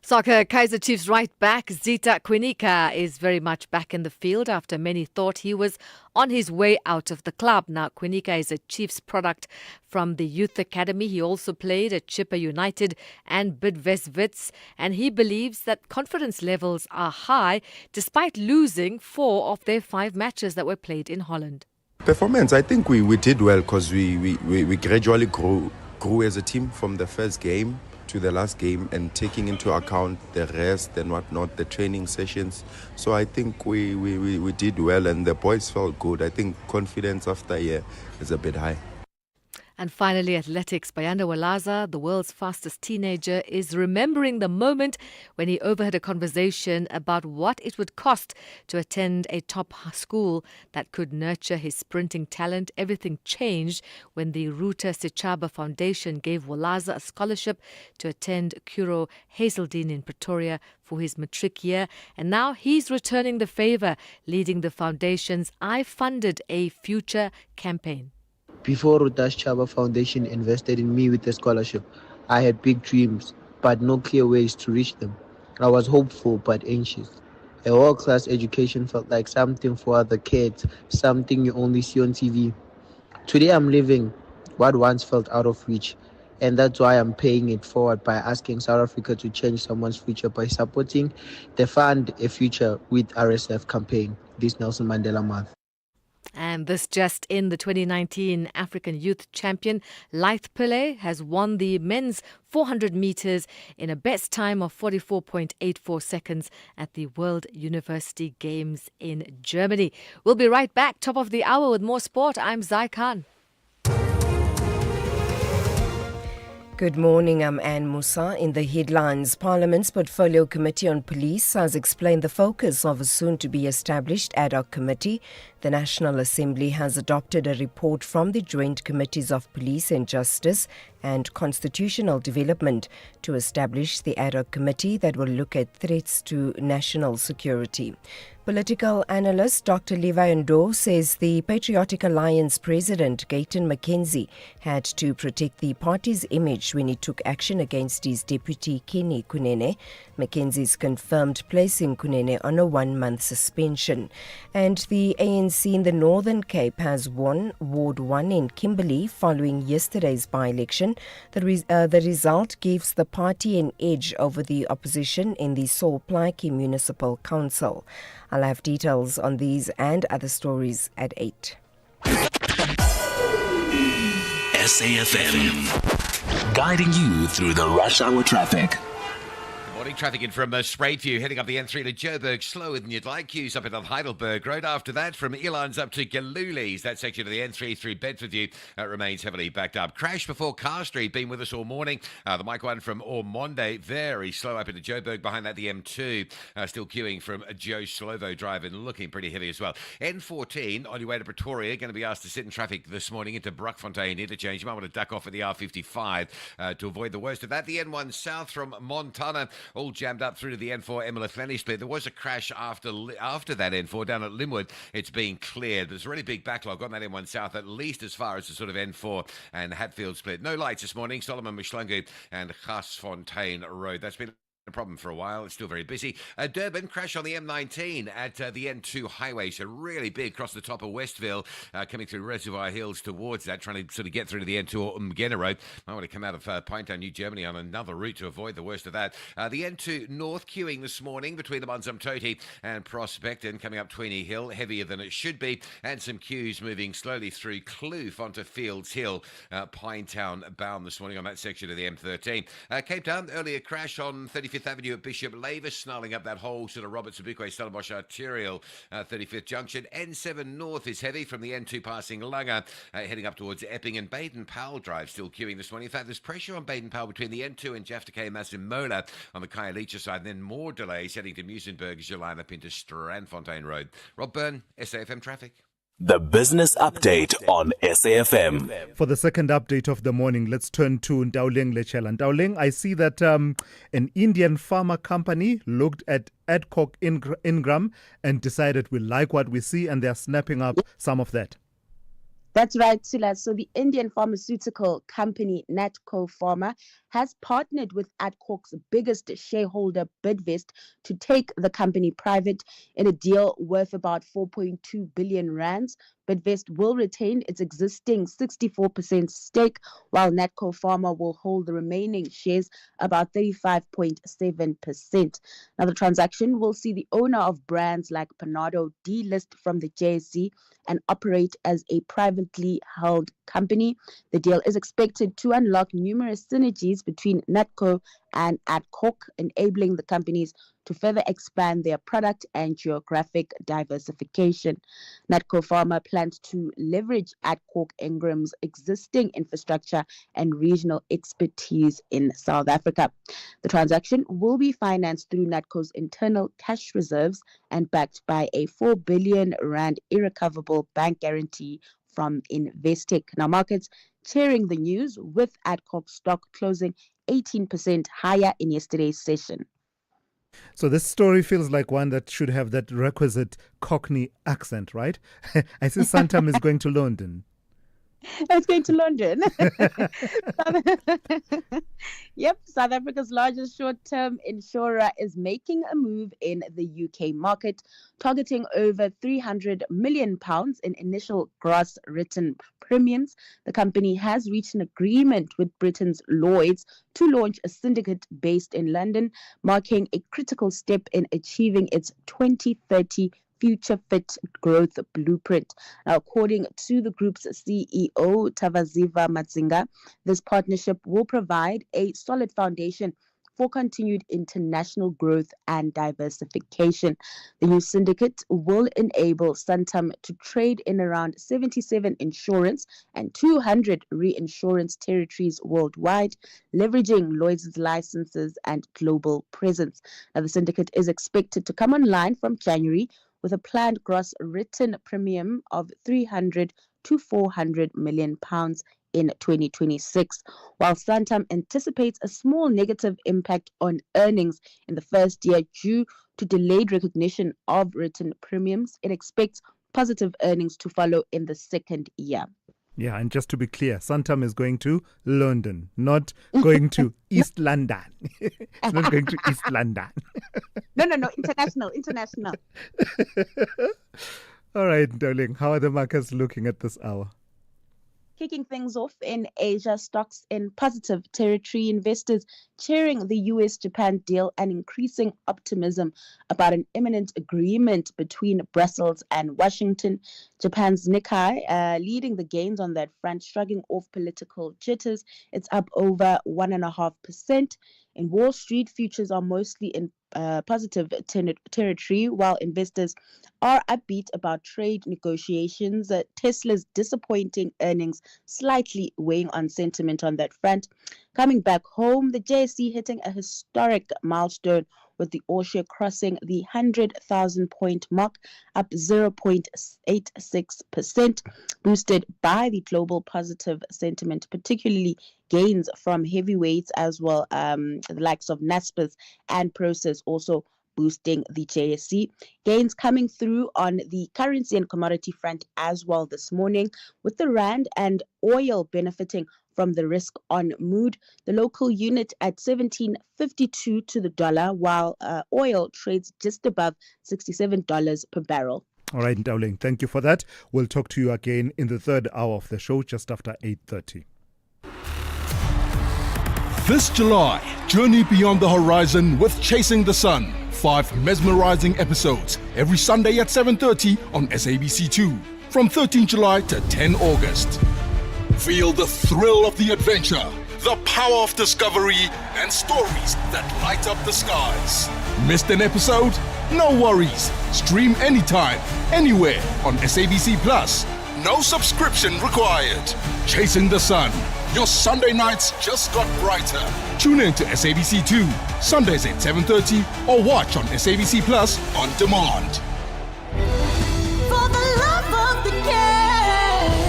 Soccer, Kaizer Chiefs right back Zita Quinica is very much back in the field after many thought he was on his way out of the club. Now, Quinica is a Chiefs product from the Youth Academy. He also played at Chippa United and Bidvest Wits, and he believes that confidence levels are high despite losing 4 of their 5 matches that were played in Holland. Performance, I think we did well because we gradually grew as a team from the first game to the last game, and taking into account the rest and whatnot, the training sessions. So I think we did well and the boys felt good. I think confidence after a year is a bit high. And finally, athletics. Bayanda Walaza, the world's fastest teenager, is remembering the moment when he overheard a conversation about what it would cost to attend a top school that could nurture his sprinting talent. Everything changed when the Ruta Sechaba Foundation gave Walaza a scholarship to attend Kuro Hazeldean in Pretoria for his matric year. And now he's returning the favour, leading the foundation's I Funded a Future campaign. Before Rutas Chaba Foundation invested in me with a scholarship, I had big dreams, but no clear ways to reach them. I was hopeful but anxious. A world-class education felt like something for other kids, something you only see on TV. Today I'm living what once felt out of reach, and that's why I'm paying it forward by asking South Africa to change someone's future by supporting the Fund a Future with RSF campaign this Nelson Mandela month. And this just in, the 2019 African Youth Champion Lyth Pillay has won the men's 400 metres in a best time of 44.84 seconds at the World University Games in Germany. We'll be right back, top of the hour with more sport. I'm Zai Khan. Good morning, I'm Anne Musa. In the headlines, Parliament's Portfolio Committee on Police has explained the focus of a soon-to-be established ad hoc committee. The National Assembly has adopted a report from the Joint Committees of Police and Justice and Constitutional Development to establish the ad hoc committee that will look at threats to national security. Political analyst Dr. Levi Ndo says the Patriotic Alliance president, Gayton McKenzie, had to protect the party's image when he took action against his deputy, Kenny Kunene. McKenzie's confirmed placing Kunene on a 1-month suspension. And the ANC in the Northern Cape has won Ward 1 in Kimberley following yesterday's by-election. The result gives the party an edge over the opposition in the Saul Plaatje Municipal Council. I'll have details on these and other stories at 8. SAFM, guiding you through the rush hour traffic. Morning traffic in from Spruitview, heading up the N3 to Joburg, slower than you'd like. Queues up at Heidelberg Road. After that, from Elands up to Galulis, that section of the N3 through Bedfordview remains heavily backed up. Crash before Car Street, been with us all morning. The Mike 1 from Ormonde, very slow up into Joburg. Behind that, the M2, still queuing from Joe Slovo Drive and looking pretty heavy as well. N14, on your way to Pretoria, going to be asked to sit in traffic this morning into Brockfontein Interchange. You might want to duck off at the R55 to avoid the worst of that. The N1 south from Montana, all jammed up through to the N4 Emily split. There was a crash after that N4 down at Linwood. It's been cleared. There's a really big backlog on that N1 south, at least as far as the sort of N4 and Hatfield split. No lights this morning. Solomon Mshlungu and Gasfontein Road. That's been A problem for a while. It's still very busy. Durban crash on the M19 at the N2 highway. So really big across the top of Westville, coming through Reservoir Hills towards that, trying to sort of get through to the N2 or Umgena Road. Might want to come out of Pinetown, New Germany on another route to avoid the worst of that. The N2 North queuing this morning between the Toti and Prospect and coming up Tweeny Hill, heavier than it should be. And some queues moving slowly through Kloof onto Fields Hill, Pinetown bound this morning on that section of the M13. Cape Town, earlier crash on 35th Avenue at Bishop Lavis, snarling up that whole sort of Robert Sobukwe Stellenbosch arterial 35th junction. N7 North is heavy from the N2 passing Langa, heading up towards Epping, and Baden-Powell Drive still queuing this morning. In fact, there's pressure on Baden-Powell between the N2 and Jafta Masimola on the Khayelitsha side, and then more delays heading to Musenberg's line up into Strandfontein Road. Rob Byrne, SAFM Traffic. The Business Update on SAFM. For the second update of the morning, let's turn to Ndauleng Lechela. Ndauleng, I see that an Indian pharma company looked at Adcock Ingram and decided we like what we see, and they're snapping up some of that. That's right, Silas. So the Indian pharmaceutical company Natco Pharma has partnered with Adcock's biggest shareholder, Bidvest, to take the company private in a deal worth about 4.2 billion rands. Bidvest will retain its existing 64% stake, while Natco Pharma will hold the remaining shares, about 35.7%. Now, the transaction will see the owner of brands like Panado delist from the JSE and operate as a privately held company. The deal is expected to unlock numerous synergies between Natco and Adcock, enabling the companies to further expand their product and geographic diversification. Natco Pharma plans to leverage Adcock Ingram's existing infrastructure and regional expertise in South Africa. The transaction will be financed through Natco's internal cash reserves and backed by a 4 billion rand irrecoverable bank guarantee from Investec. Now, markets cheering the news, with Adcock stock closing 18% higher in yesterday's session. So this story feels like one that should have that requisite Cockney accent, right? I see Santam is going to London. It's going to London. Yep, South Africa's largest short-term insurer is making a move in the UK market, targeting over £300 million in initial gross written premiums. The company has reached an agreement with Britain's Lloyd's to launch a syndicate based in London, marking a critical step in achieving its 2030 Future Fit Growth Blueprint. Now, according to the group's CEO, Thulasizwe Simelane, this partnership will provide a solid foundation for continued international growth and diversification. The new syndicate will enable Santam to trade in around 77 insurance and 200 reinsurance territories worldwide, leveraging Lloyd's licenses and global presence. Now, the syndicate is expected to come online from January, with a planned gross written premium of 300 to 400 million pounds in 2026. While Santam anticipates a small negative impact on earnings in the first year due to delayed recognition of written premiums, it expects positive earnings to follow in the second year. Yeah, and just to be clear, Santam is going to London, not going to East London. It's not going to East London. No, international. All right, darling, how are the markets looking at this hour? Kicking things off in Asia, stocks in positive territory, investors cheering the US-Japan deal and increasing optimism about an imminent agreement between Brussels and Washington. Japan's Nikkei leading the gains on that front, shrugging off political jitters. It's up over 1.5%. In Wall Street, futures are mostly in positive territory, while investors are upbeat about trade negotiations. Tesla's disappointing earnings slightly weighing on sentiment on that front. Coming back home, the JSE hitting a historic milestone, with the All-Share crossing the 100,000 point mark, up 0.86%, boosted by the global positive sentiment, particularly gains from heavyweights as well, the likes of Naspers and Prosus also boosting the JSE. Gains coming through on the currency and commodity front as well this morning, with the rand and oil benefiting from the risk on mood. The local unit at 17.52 to the dollar, while oil trades just above $67 per barrel. All right, Dowling, thank you for that. We'll talk to you again in the third hour of the show, just after 8:30. This July, journey beyond the horizon with Chasing the Sun. 5 mesmerizing episodes every Sunday at 7:30 on SABC2 from 13 July to 10 August. Feel the thrill of the adventure, the power of discovery, and stories that light up the skies. Missed an episode? No worries. Stream anytime, anywhere on SABC Plus. No subscription required. Chasing the Sun. Your Sunday nights just got brighter. Tune in to SABC2, Sundays at 7:30, or watch on SABC Plus on demand. For the love of the game.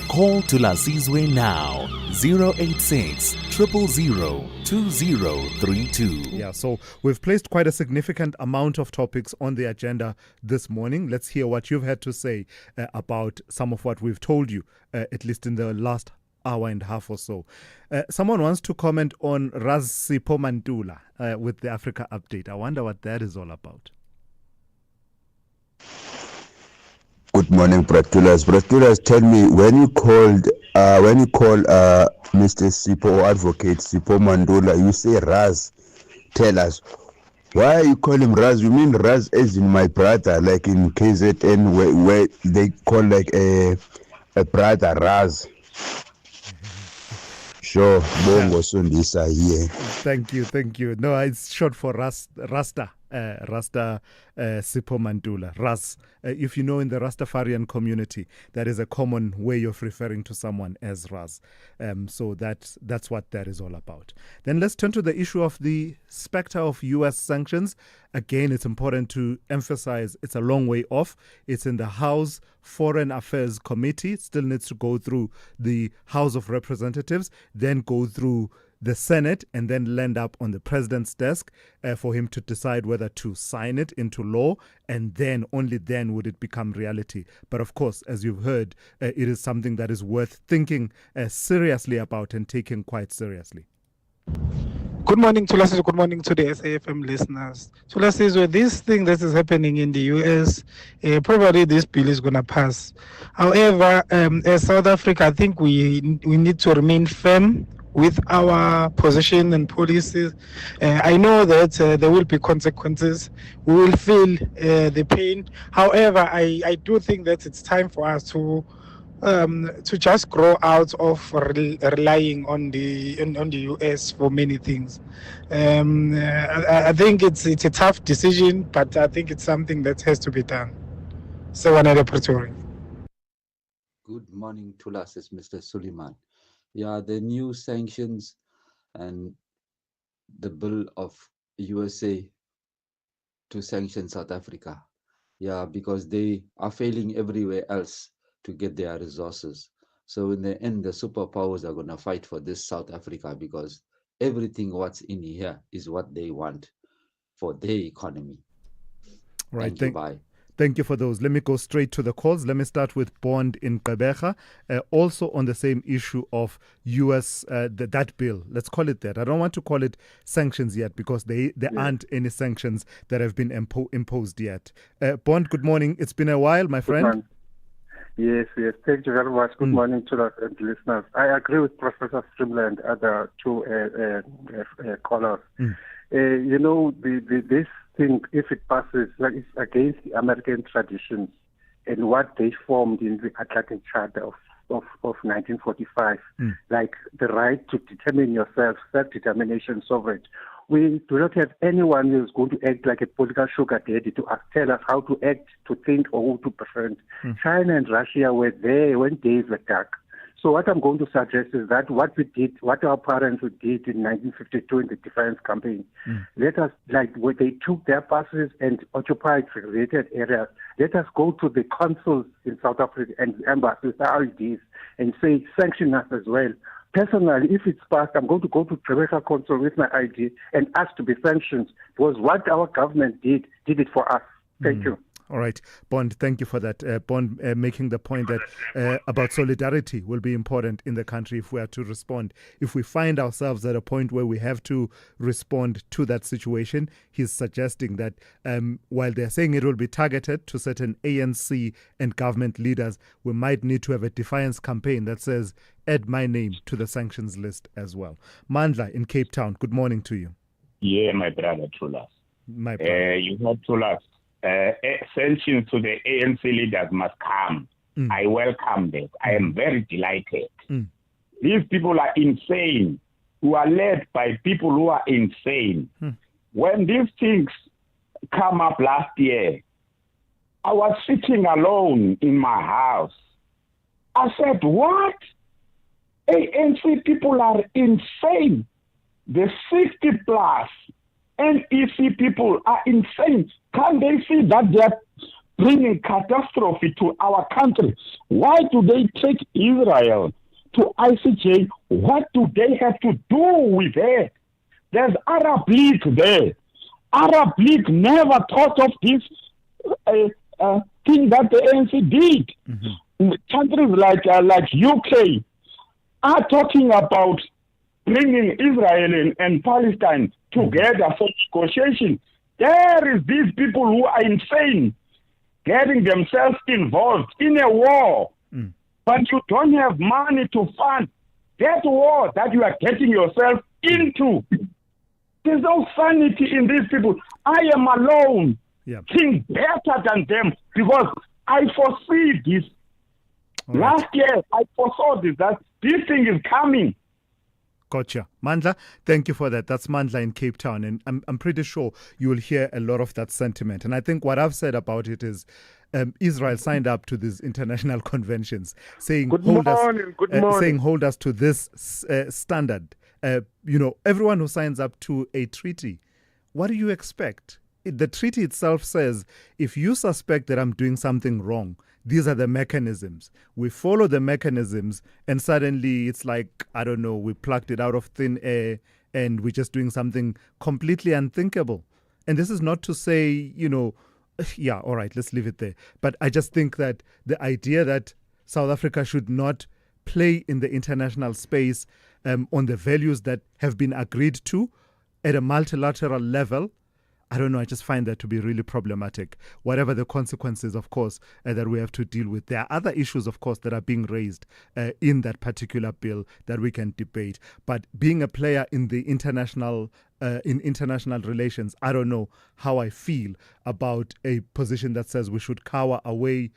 Call Thulasizwe now, 086 000 2032. Yeah, so we've placed quite a significant amount of topics on the agenda this morning. Let's hear what you've had to say about some of what we've told you, at least in the last hour and a half or so. Someone wants to comment on Thulasizwe Simelane with the Africa Update. I wonder what that is all about. Good morning, Bratulas. Bratulas, tell me, when you call Mr. Sipo or Advocate Sipo Mandula, you say Raz. Tell us, why you call him Raz? You mean Raz as in my brother, like in KZN, where they call like a brother Raz. Sure, Bongo Sundisa here. Thank you. No, it's short for Rasta. Rasta Sipo Mandula, Ras. If you know, in the Rastafarian community, that is a common way of referring to someone as Ras. So that's what that is all about. Then let's turn to the issue of the specter of U.S. sanctions. Again, it's important to emphasize it's a long way off. It's in the House Foreign Affairs Committee. It still needs to go through the House of Representatives, then go through the Senate, and then land up on the president's desk for him to decide whether to sign it into law, and then only then would it become reality. But of course, as you've heard, it is something that is worth thinking seriously about and taking quite seriously. Good morning, Thulasizwe. Good morning to the SAFM listeners. Thulasizwe, this thing that is happening in the US, probably this bill is going to pass. However, as South Africa, I think we need to remain firm with our position and policies. I know that there will be consequences. We will feel the pain. However, I do think that it's time for us to just grow out of relying on the US for many things. I think it's a tough decision, but I think it's something that has to be done. So, Pretoria. Good morning, Thulasizwe, Mr. Suleiman. Yeah, the new sanctions and the bill of USA to sanction South Africa. Yeah, because they are failing everywhere else to get their resources. So in the end, the superpowers are going to fight for this South Africa because everything what's in here is what they want for their economy. Right. Thank you. Bye. Thank you for those. Let me go straight to the calls. Let me start with Bond in Gqeberha, also on the same issue of US, that bill. Let's call it that. I don't want to call it sanctions yet because there aren't any sanctions that have been imposed yet. Bond, good morning. It's been a while, my friend. Yes. Thank you very much. Good morning to the listeners. I agree with Professor Simelane and other two callers. You know, this thing, if it passes, it's against the American traditions and what they formed in the Atlantic Charter of 1945, like the right to determine yourself, self-determination, sovereignty. We do not have anyone who is going to act like a political sugar daddy to tell us how to act, to think, or who to befriend. China and Russia were there when days were dark. So what I'm going to suggest is that what our parents did in 1952 in the Defiance Campaign, let us, like when they took their passes and occupied segregated areas, let us go to the consuls in South Africa and the embassies, the REDs, and say, sanction us as well. Personally, if it's passed, I'm going to go to Gqeberha Consul with my ID and ask to be sanctioned because what our government did it for us. Thank you. All right, Bond, thank you for that. Bond making the point that about solidarity will be important in the country if we are to respond. If we find ourselves at a point where we have to respond to that situation, he's suggesting that while they're saying it will be targeted to certain ANC and government leaders, we might need to have a defiance campaign that says, add my name to the sanctions list as well. Mandla in Cape Town, good morning to you. Yeah, my brother Thulas. My brother. You know, Thulas. Sanctions to the ANC leaders must come. I welcome that. I am very delighted. These people are insane, who are led by people who are insane. When these things come up last year, I was sitting alone in my house. I said, what? ANC people are insane. The 60 plus NEC people are insane. Can't they see that they're bringing catastrophe to our country? Why do they take Israel to ICJ? What do they have to do with it? There's Arab League there. Arab League never thought of this thing that the ANC did. Countries like UK are talking about bringing Israel and Palestine together for negotiation. There is these people who are insane, getting themselves involved in a war, but you don't have money to fund that war that you are getting yourself into. There's no sanity in these people. I am alone, think better than them because I foresee this. Last year, I foresaw this, that this thing is coming. Gotcha. Mandla, thank you for that. That's Mandla in Cape Town. And I'm pretty sure you will hear a lot of that sentiment. And I think what I've said about it is Israel signed up to these international conventions saying, hold us to this standard. Everyone who signs up to a treaty, what do you expect? The treaty itself says, if you suspect that I'm doing something wrong, these are the mechanisms. We follow the mechanisms and suddenly it's like, I don't know, we plucked it out of thin air and we're just doing something completely unthinkable. And this is not to say, yeah, all right, let's leave it there. But I just think that the idea that South Africa should not play in the international space on the values that have been agreed to at a multilateral level, I don't know, I just find that to be really problematic. Whatever the consequences, of course, that we have to deal with. There are other issues, of course, that are being raised in that particular bill that we can debate. But being a player in the international relations, I don't know how I feel about a position that says we should cower away.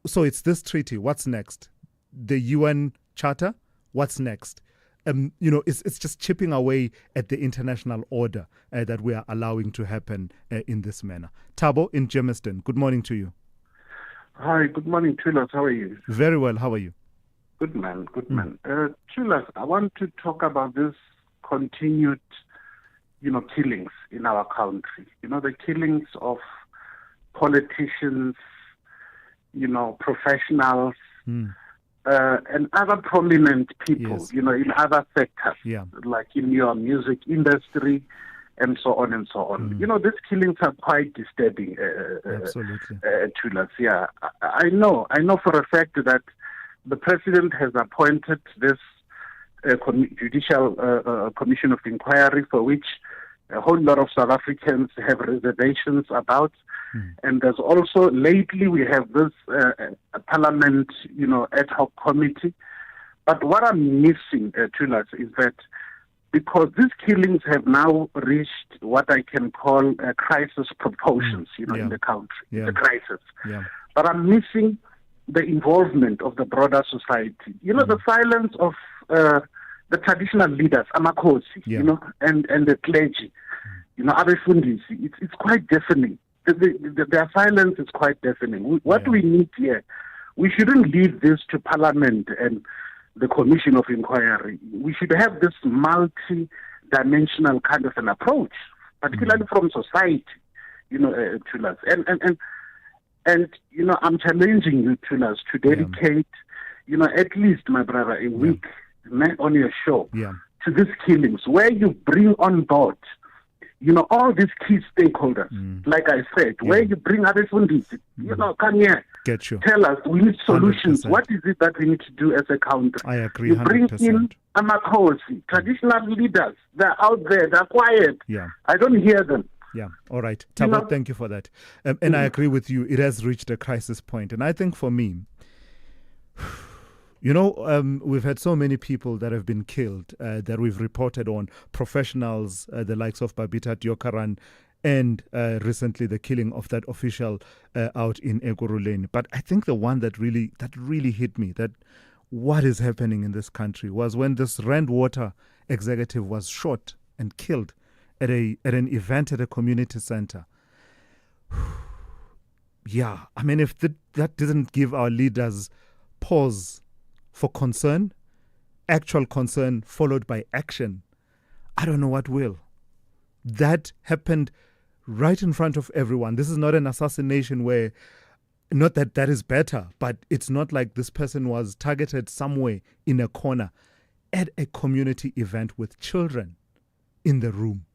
So it's this treaty. What's next? The UN Charter? What's next? It's just chipping away at the international order that we are allowing to happen in this manner. Thabo in Germiston, good morning to you. Hi, good morning, Thulas. How are you? Very well. How are you? Good man, good man. Thulas, I want to talk about this continued, killings in our country. The killings of politicians, professionals, and other prominent people, in other sectors, like in your music industry, and so on and so on. These killings are quite disturbing. Absolutely. Thulas, yeah. I know for a fact that the president has appointed this judicial commission of inquiry for which a whole lot of South Africans have reservations about. And there's also, lately we have this parliament, ad hoc committee. But what I'm missing, Thulas, is that because these killings have now reached what I can call crisis proportions, in the country, the crisis. But I'm missing the involvement of the broader society. The silence of the traditional leaders, Amakhosi, and the clergy, Abefundisi. It's quite deafening. Their silence is quite deafening. What we need here, we shouldn't leave this to Parliament and the Commission of Inquiry. We should have this multi-dimensional kind of an approach, particularly from society, Thulas. And I'm challenging you, Thulas, to dedicate, at least, my brother, a week on your show to these killings, where you bring on board all these key stakeholders, like I said, where you bring Abefundisi, come here. Get you. Tell us, we need solutions. 100%. What is it that we need to do as a country? I agree, You bring 100%. in Amakhosi, traditional leaders. They're out there, they're quiet. Yeah. I don't hear them. Yeah, all right. Thabo, thank you for that. And I agree with you. It has reached a crisis point. And I think for me, we've had so many people that have been killed that we've reported on, professionals, the likes of Babita Diokaran, and recently the killing of that official out in Ekurhuleni. But I think the one that really hit me, that what is happening in this country, was when this Rand Water executive was shot and killed at an event at a community center. Yeah, I mean, if that didn't give our leaders pause for concern, actual concern followed by action, I don't know what will. That happened right in front of everyone. This is not an assassination where, not that that is better, but it's not like this person was targeted somewhere in a corner at a community event with children in the room.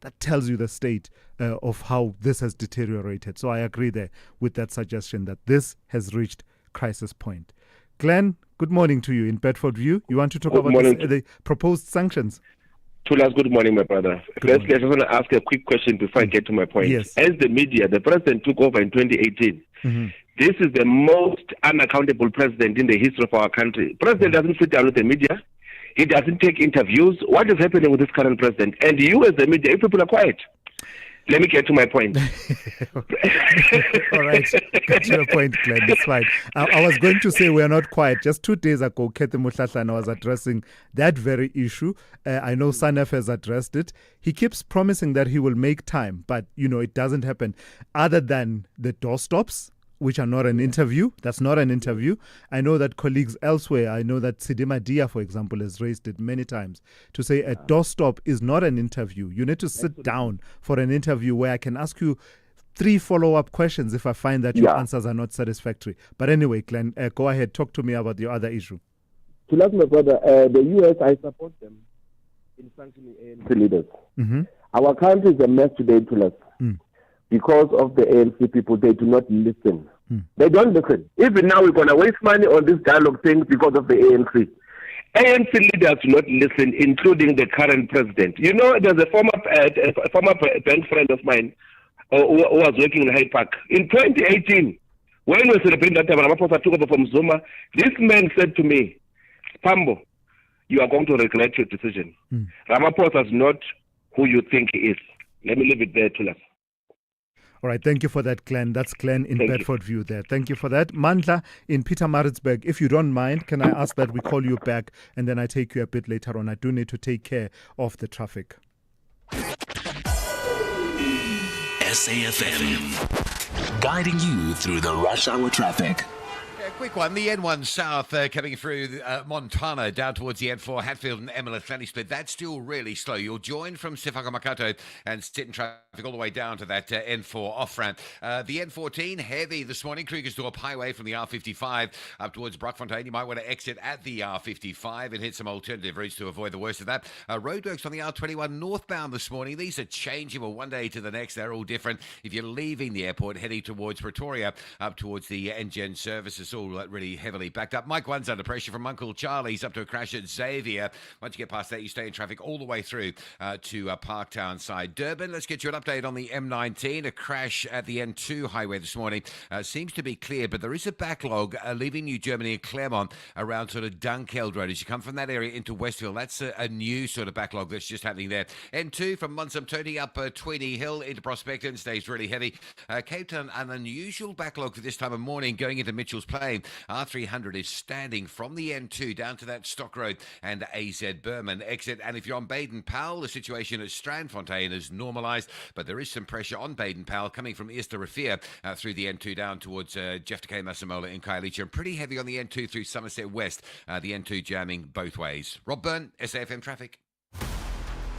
That tells you the state of how this has deteriorated. So I agree there with that suggestion that this has reached crisis point. Glenn, good morning to you in Bedford View. You want to talk about the proposed sanctions? Thulas, good morning, my brother. Firstly, I just want to ask a quick question before I get to my point. Yes. As the media, the president took over in 2018. This is the most unaccountable president in the history of our country. President doesn't sit down with the media. He doesn't take interviews. What is happening with this current president? And you as the media, you people are quiet. Let me get to my point. All right. Get to your point, Glenn. That's fine. I was going to say we are not quiet. Just 2 days ago, Kete Mutlatlana was addressing that very issue. I know SANEF has addressed it. He keeps promising that he will make time, but, it doesn't happen. Other than the doorstops, which are not an interview. That's not an interview. I know that colleagues elsewhere, I know that Sidima Dia, for example, has raised it many times to say a doorstop is not an interview. You need to sit down for an interview where I can ask you 3 follow-up questions if I find that your answers are not satisfactory. But anyway, Glenn, go ahead. Talk to me about your other issue. To like my brother, the U.S., I support them in sanctioning ANC leaders. Our country is a mess today, Thulas. Because of the ANC people, they do not listen. They don't listen. Even now, we're going to waste money on this dialogue thing because of the ANC. ANC leaders do not listen, including the current president. There's a former bank friend of mine who was working in Hyde Park. In 2018, when we celebrated that time, Ramaphosa took over from Zuma, this man said to me, Pambo, you are going to regret your decision. Ramaphosa is not who you think he is. Let me leave it there, Thulas. All right, thank you for that, Glenn. That's Glenn in Bedford View there. Thank you for that. Mandla in Pietermaritzburg, if you don't mind, can I ask that we call you back and then I take you a bit later on? I do need to take care of the traffic. SAFM, guiding you through the rush hour traffic. Quick one, the N1 South coming through Montana down towards the N4, Hatfield and Emily split. That's still really slow. You'll join from Sefaka Makato and sit in traffic all the way down to that N4 off-ramp. The N14, heavy this morning, Krugersdorp Highway from the R55 up towards Brockfontein. You might want to exit at the R55 and hit some alternative routes to avoid the worst of that. Roadworks on the R21 northbound this morning. These are changeable one day to the next. They're all different. If you're leaving the airport, heading towards Pretoria, up towards the NGen services, all really heavily backed up. Mike 1's under pressure from Uncle Charlie's up to a crash at Xavier. Once you get past that, you stay in traffic all the way through to Parktown side. Durban, let's get you an update on the M19. A crash at the N2 highway this morning seems to be clear, but there is a backlog leaving New Germany and Claremont around sort of Dunkeld Road. As you come from that area into Westfield, that's a new sort of backlog that's just happening there. N2 from Munsum-Tony up Tweedy Hill into Prospecton stays really heavy. Cape Town, an unusual backlog for this time of morning going into Mitchell's Plain. R300 is standing from the N2 down to that Stock Road and AZ Berman exit. And if you're on Baden-Powell, the situation at Strandfontein is normalised, but there is some pressure on Baden-Powell coming from Eerste Rivier through the N2 down towards Jeff Decay Masamola in Khayelitsha, and pretty heavy on the N2 through Somerset West, the N2 jamming both ways. Rob Byrne, SAFM Traffic.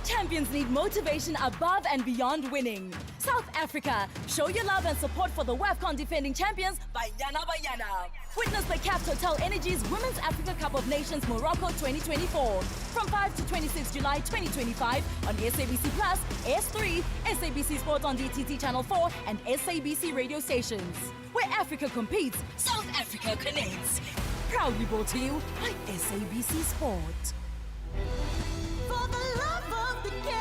Champions need motivation above and beyond winning. South Africa. Show your love and support for the WAFCON defending champions, Banyana Banyana. Witness the CAF Total Energies Women's Africa Cup of Nations Morocco 2024 from 5 to 26 July 2025 on SABC Plus, S3, SABC Sport on DTT Channel 4 and SABC radio stations. Where Africa competes, South Africa connects. Proudly brought to you by SABC Sport. For the love of the game.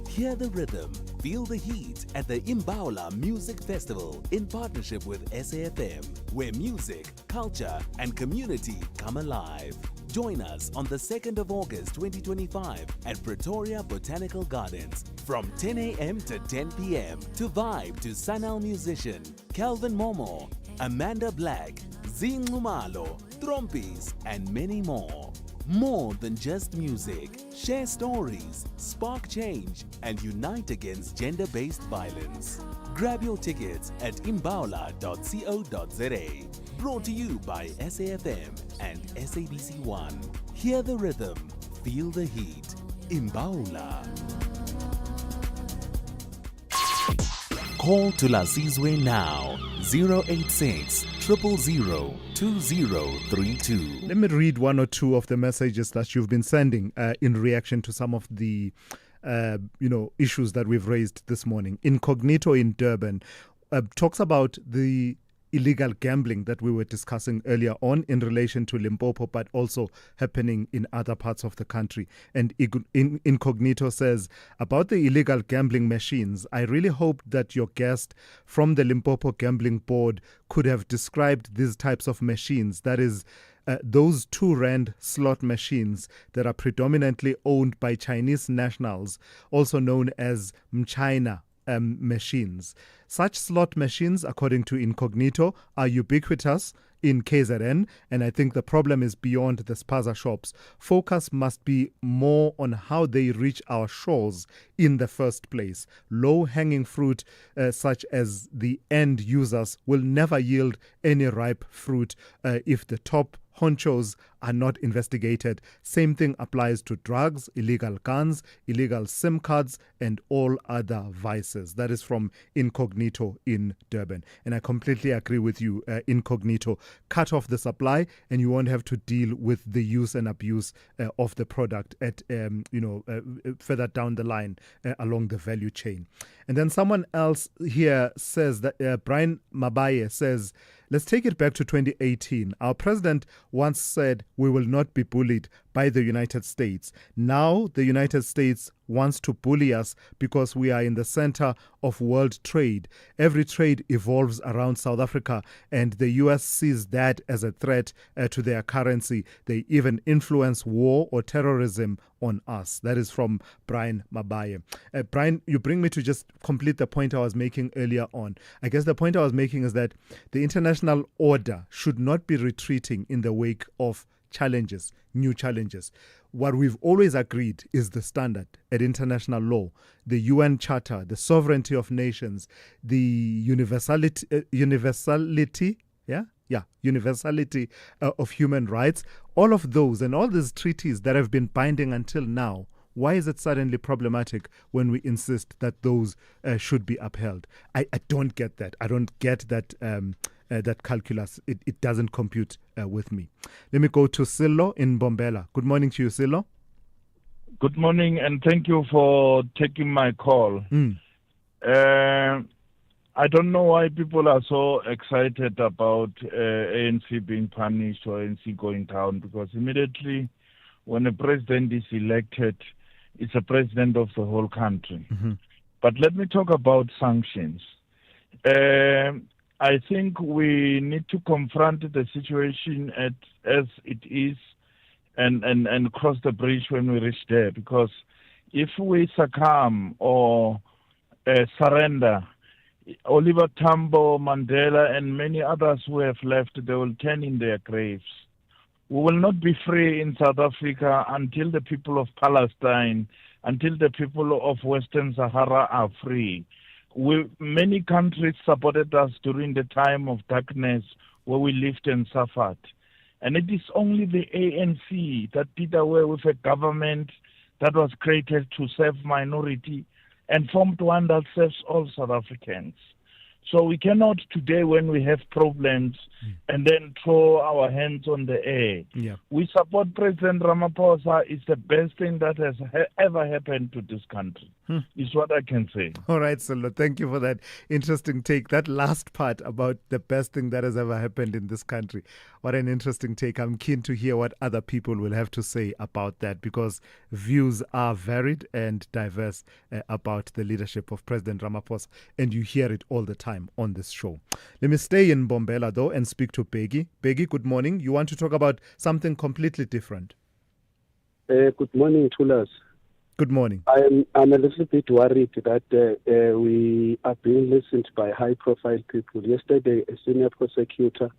Hear the rhythm, feel the heat at the Imbaula Music Festival in partnership with SAFM, where music, culture and community come alive. Join us on the 2nd of August 2025 at Pretoria Botanical Gardens from 10 a.m. to 10 p.m. to vibe to Sanal musician Calvin Momo, Amanda Black, Zing Lumalo, Trompis, and many more. More than just music. Share stories, spark change, and unite against gender-based violence. Grab your tickets at imbaula.co.za. Brought to you by SAFM and SABC1. Hear the rhythm, feel the heat. Imbaula. Call Thulasizwe now. 086 000 2032. Let me read one or two of the messages that you've been sending in reaction to some of the issues that we've raised this morning. Incognito in Durban talks about the illegal gambling that we were discussing earlier on in relation to Limpopo, but also happening in other parts of the country. And Incognito says, about the illegal gambling machines, I really hope that your guest from the Limpopo Gambling Board could have described these types of machines. That is, those 2 rand slot machines that are predominantly owned by Chinese nationals, also known as Mchina machines. Such slot machines, according to Incognito, are ubiquitous in KZN, and I think the problem is beyond the spaza shops. Focus must be more on how they reach our shores in the first place. Low-hanging fruit, such as the end users, will never yield any ripe fruit if the top honchos are not investigated. Same thing applies to drugs, illegal guns, illegal SIM cards, and all other vices. That is from Incognito in Durban. And I completely agree with you, Incognito. Cut off the supply and you won't have to deal with the use and abuse of the product at further down the line along the value chain. And then someone else here says that Brian Mabaye says, let's take it back to 2018. Our president once said we will not be bullied by the United States. Now the United States wants to bully us because we are in the center of world trade. Every trade evolves around South Africa, and the U.S. sees that as a threat to their currency. They even influence war or terrorism on us. That is from Brian Mabaye. Brian, you bring me to just complete the point I was making earlier on. I guess the point I was making is that the international order should not be retreating in the wake of challenges, new challenges. What we've always agreed is the standard at international law, the UN Charter, the sovereignty of nations, the universality of human rights. All of those and all these treaties that have been binding until now, why is it suddenly problematic when we insist that those should be upheld? I don't get that. I don't get that that calculus. It doesn't compute with me. Let me go to Silo in Bombela. Good morning to you, Silo. Good morning, and thank you for taking my call. I don't know why people are so excited about ANC being punished or ANC going down, because immediately when a president is elected, it's a president of the whole country. But let me talk about sanctions. I think we need to confront the situation as it is and cross the bridge when we reach there, because if we succumb or surrender, Oliver Tambo, Mandela, and many others who have left, they will turn in their graves. We will not be free in South Africa until the people of Palestine, until the people of Western Sahara are free. Many countries supported us during the time of darkness where we lived and suffered. And it is only the ANC that did away with a government that was created to serve minority and formed one that serves all South Africans. So we cannot today, when we have problems, and then throw our hands on the air. Yeah. We support President Ramaphosa. It's the best thing that has ever happened to this country, is what I can say. All right, Solo, thank you for that interesting take. That last part about the best thing that has ever happened in this country. What an interesting take. I'm keen to hear what other people will have to say about that, because views are varied and diverse about the leadership of President Ramaphosa, and you hear it all the time on this show. Let me stay in Bombela, though, and speak to Peggy. Peggy, good morning. You want to talk about something completely different. Good morning, Thulas. Good morning. I'm a little bit worried that we are being listened by high-profile people. Yesterday, a senior prosecutor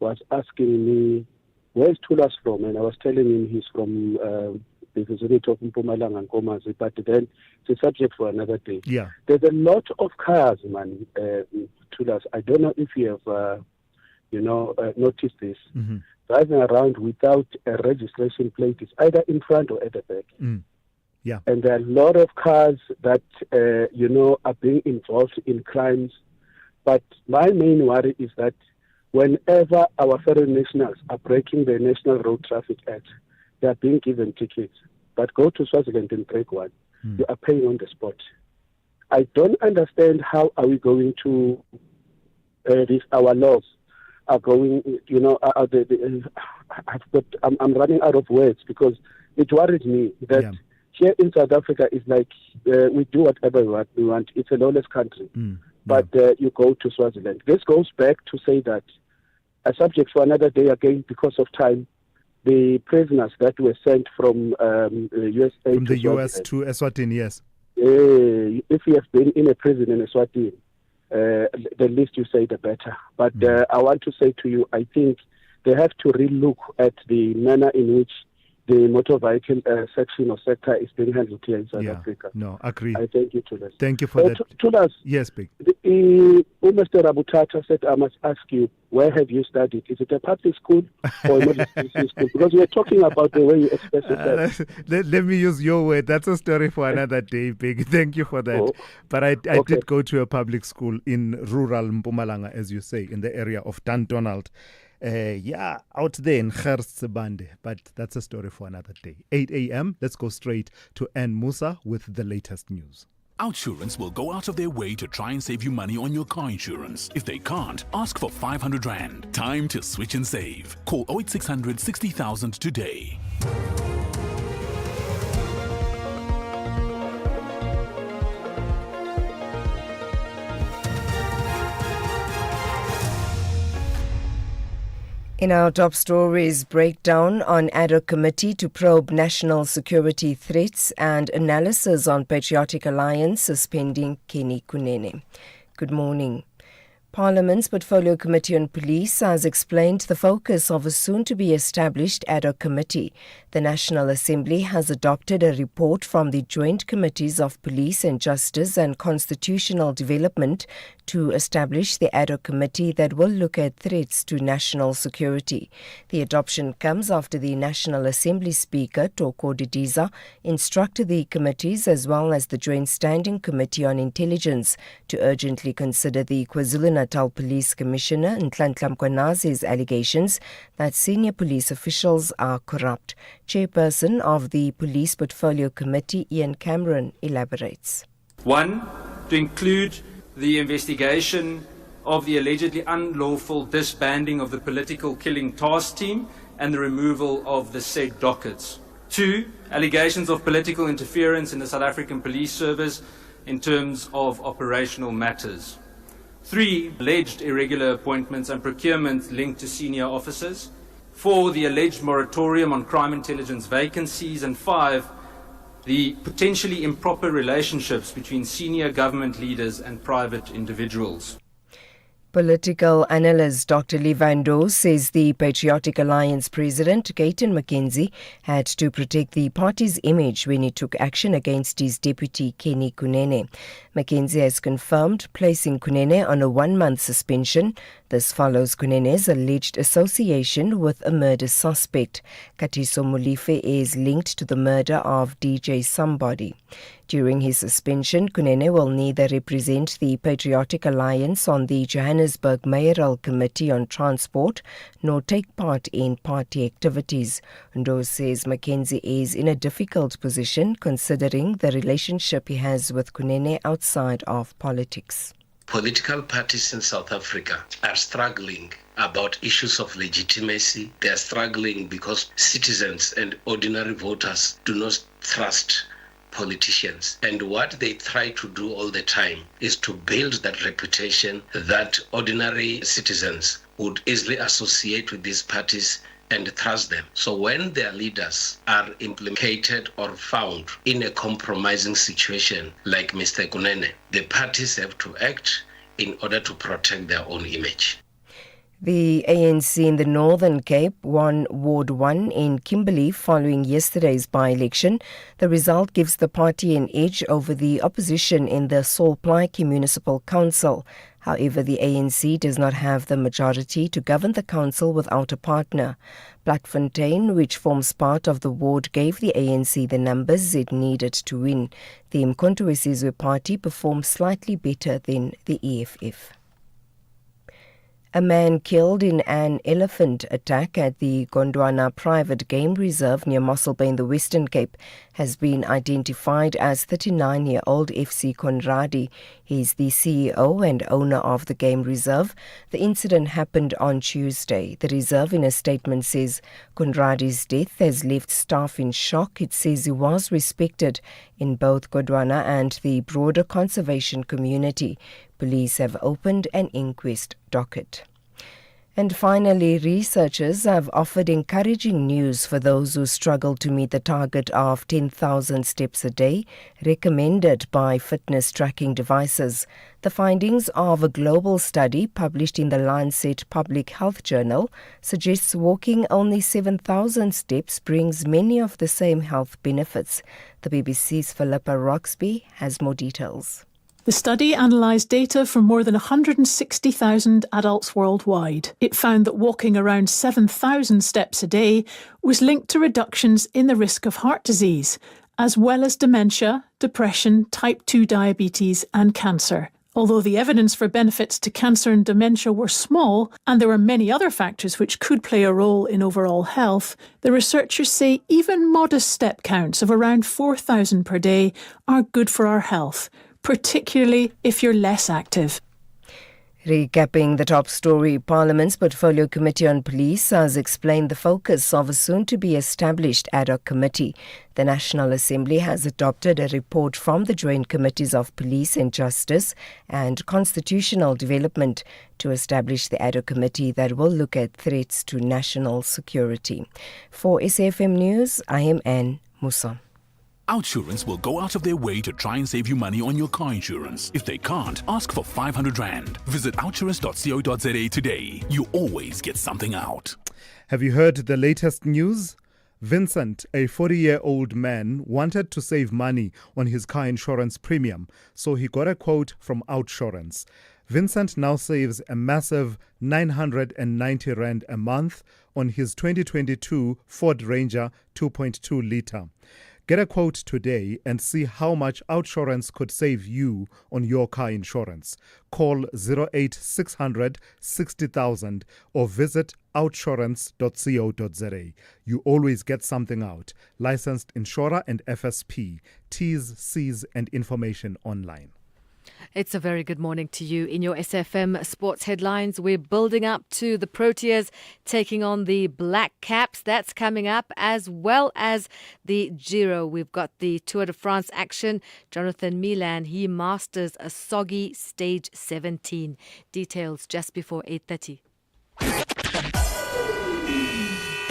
was asking me, where's Thulas from? And I was telling him he's from the vicinity of Mpumalanga and Nkomazi, but then it's a subject for another day. Yeah. There's a lot of cars, man, Thulas. I don't know if you have, noticed this. Mm-hmm. Driving around without a registration plate is either in front or at the back. Yeah. And there are a lot of cars that, are being involved in crimes. But my main worry is that whenever our fellow nationals are breaking the National Road Traffic Act, they are being given tickets. But go to Swaziland and break one, you are paying on the spot. I don't understand how are we going to, our laws are going, I'm running out of words, because it worries me that here in South Africa is like we do whatever we want. It's a lawless country. But you go to Swaziland. This goes back to say that, a subject for another day again because of time, the prisoners that were sent from the USA from the US to Eswatini, yes. If you have been in a prison in Eswatini, the least you say, the better. But I want to say to you, I think they have to relook at the manner in which the motor vehicle section or sector is being handled here in South Africa. No, agreed. I thank you, Thulas. Thank you for that. Thulas, yes, big. Mr. Rabutata said, I must ask you, where have you studied? Is it a public school or a modern school? Because we're talking about the way you express yourself. Let me use your word. That's a story for another day, Big. Thank you for that. Oh. But I did go to a public school in rural Mpumalanga, as you say, in the area of Donald. Out there in Gersebande, but that's a story for another day. 8 a.m., let's go straight to Ann Musa with the latest news. Outsurance will go out of their way to try and save you money on your car insurance. If they can't, ask for 500 Rand. Time to switch and save. Call 08600 60,000 today. In our top stories, breakdown on ad hoc committee to probe national security threats and analysis on Patriotic Alliance suspending Kenny Kunene. Good morning. Parliament's Portfolio Committee on Police has explained the focus of a soon-to-be-established ad hoc committee. The National Assembly has adopted a report from the Joint Committees of Police and Justice and Constitutional Development to establish the ad hoc committee that will look at threats to national security. The adoption comes after the National Assembly Speaker, Toko Didiza, instructed the committees as well as the Joint Standing Committee on Intelligence to urgently consider the KwaZulu-Natal Police Commissioner Nhlanhla Mkwanazi's allegations that senior police officials are corrupt. Chairperson of the Police Portfolio Committee, Ian Cameron, elaborates. 1. To include the investigation of the allegedly unlawful disbanding of the political killing task team and the removal of the said dockets. 2. Allegations of political interference in the South African Police Service in terms of operational matters. 3. Alleged irregular appointments and procurement linked to senior officers. 4. The alleged moratorium on crime intelligence vacancies. And 5. The potentially improper relationships between senior government leaders and private individuals. Political analyst Dr. Levi Ndou says the Patriotic Alliance president, Gayton McKenzie, had to protect the party's image when he took action against his deputy, Kenny Kunene. Mackenzie has confirmed placing Kunene on a 1-month suspension. This follows Kunene's alleged association with a murder suspect. Katiso Molefe is linked to the murder of DJ Somebody. During his suspension, Kunene will neither represent the Patriotic Alliance on the Johannesburg Mayoral Committee on Transport nor take part in party activities. Ndo says Mackenzie is in a difficult position considering the relationship he has with Kunene outside of politics. Political parties in South Africa are struggling about issues of legitimacy. They are struggling because citizens and ordinary voters do not trust politicians. And what they try to do all the time is to build that reputation that ordinary citizens would easily associate with these parties and trust them. So when their leaders are implicated or found in a compromising situation like Mr. Kunene, the parties have to act in order to protect their own image. The ANC in the Northern Cape won Ward 1 in Kimberley following yesterday's by-election. The result gives the party an edge over the opposition in the Solplaai Municipal Council. However, the ANC does not have the majority to govern the council without a partner. Platfontein, which forms part of the ward, gave the ANC the numbers it needed to win. The Thulasizwe party performed slightly better than the EFF. A man killed in an elephant attack at the Gondwana Private Game Reserve near Mossel Bay in the Western Cape has been identified as 39-year-old FC Conradi. He is the CEO and owner of the game reserve. The incident happened on Tuesday. The reserve in a statement says Conradi's death has left staff in shock. It says he was respected in both Gondwana and the broader conservation community. Police have opened an inquest docket. And finally, researchers have offered encouraging news for those who struggle to meet the target of 10,000 steps a day recommended by fitness tracking devices. The findings of a global study published in the Lancet Public Health Journal suggests walking only 7,000 steps brings many of the same health benefits. The BBC's Philippa Roxby has more details. The study analysed data from more than 160,000 adults worldwide. It found that walking around 7,000 steps a day was linked to reductions in the risk of heart disease, as well as dementia, depression, type 2 diabetes and cancer. Although the evidence for benefits to cancer and dementia were small, and there were many other factors which could play a role in overall health, the researchers say even modest step counts of around 4,000 per day are good for our health, particularly if you're less active. Recapping the top story, Parliament's Portfolio Committee on Police has explained the focus of a soon-to-be-established ad hoc committee. The National Assembly has adopted a report from the Joint Committees of Police and Justice and Constitutional Development to establish the ad hoc committee that will look at threats to national security. For SAFM News, I am Anne Musa. Outsurance will go out of their way to try and save you money on your car insurance. If they can't, ask for 500 Rand. Visit outsurance.co.za today. You always get something out. Have you heard the latest news? Vincent, a 40-year-old man, wanted to save money on his car insurance premium, so he got a quote from Outsurance. Vincent now saves a massive 990 Rand a month on his 2022 Ford Ranger 2.2 litre. Get a quote today and see how much Outsurance could save you on your car insurance. Call 08600 60,000 or visit outsurance.co.za. You always get something out. Licensed insurer and FSP. T's, C's and information online. It's a very good morning to you. In your SFM sports headlines, we're building up to the Proteas taking on the Black Caps. That's coming up, as well as the Giro. We've got the Tour de France action. Jonathan Milan, he masters a soggy stage 17. Details just before 8:30.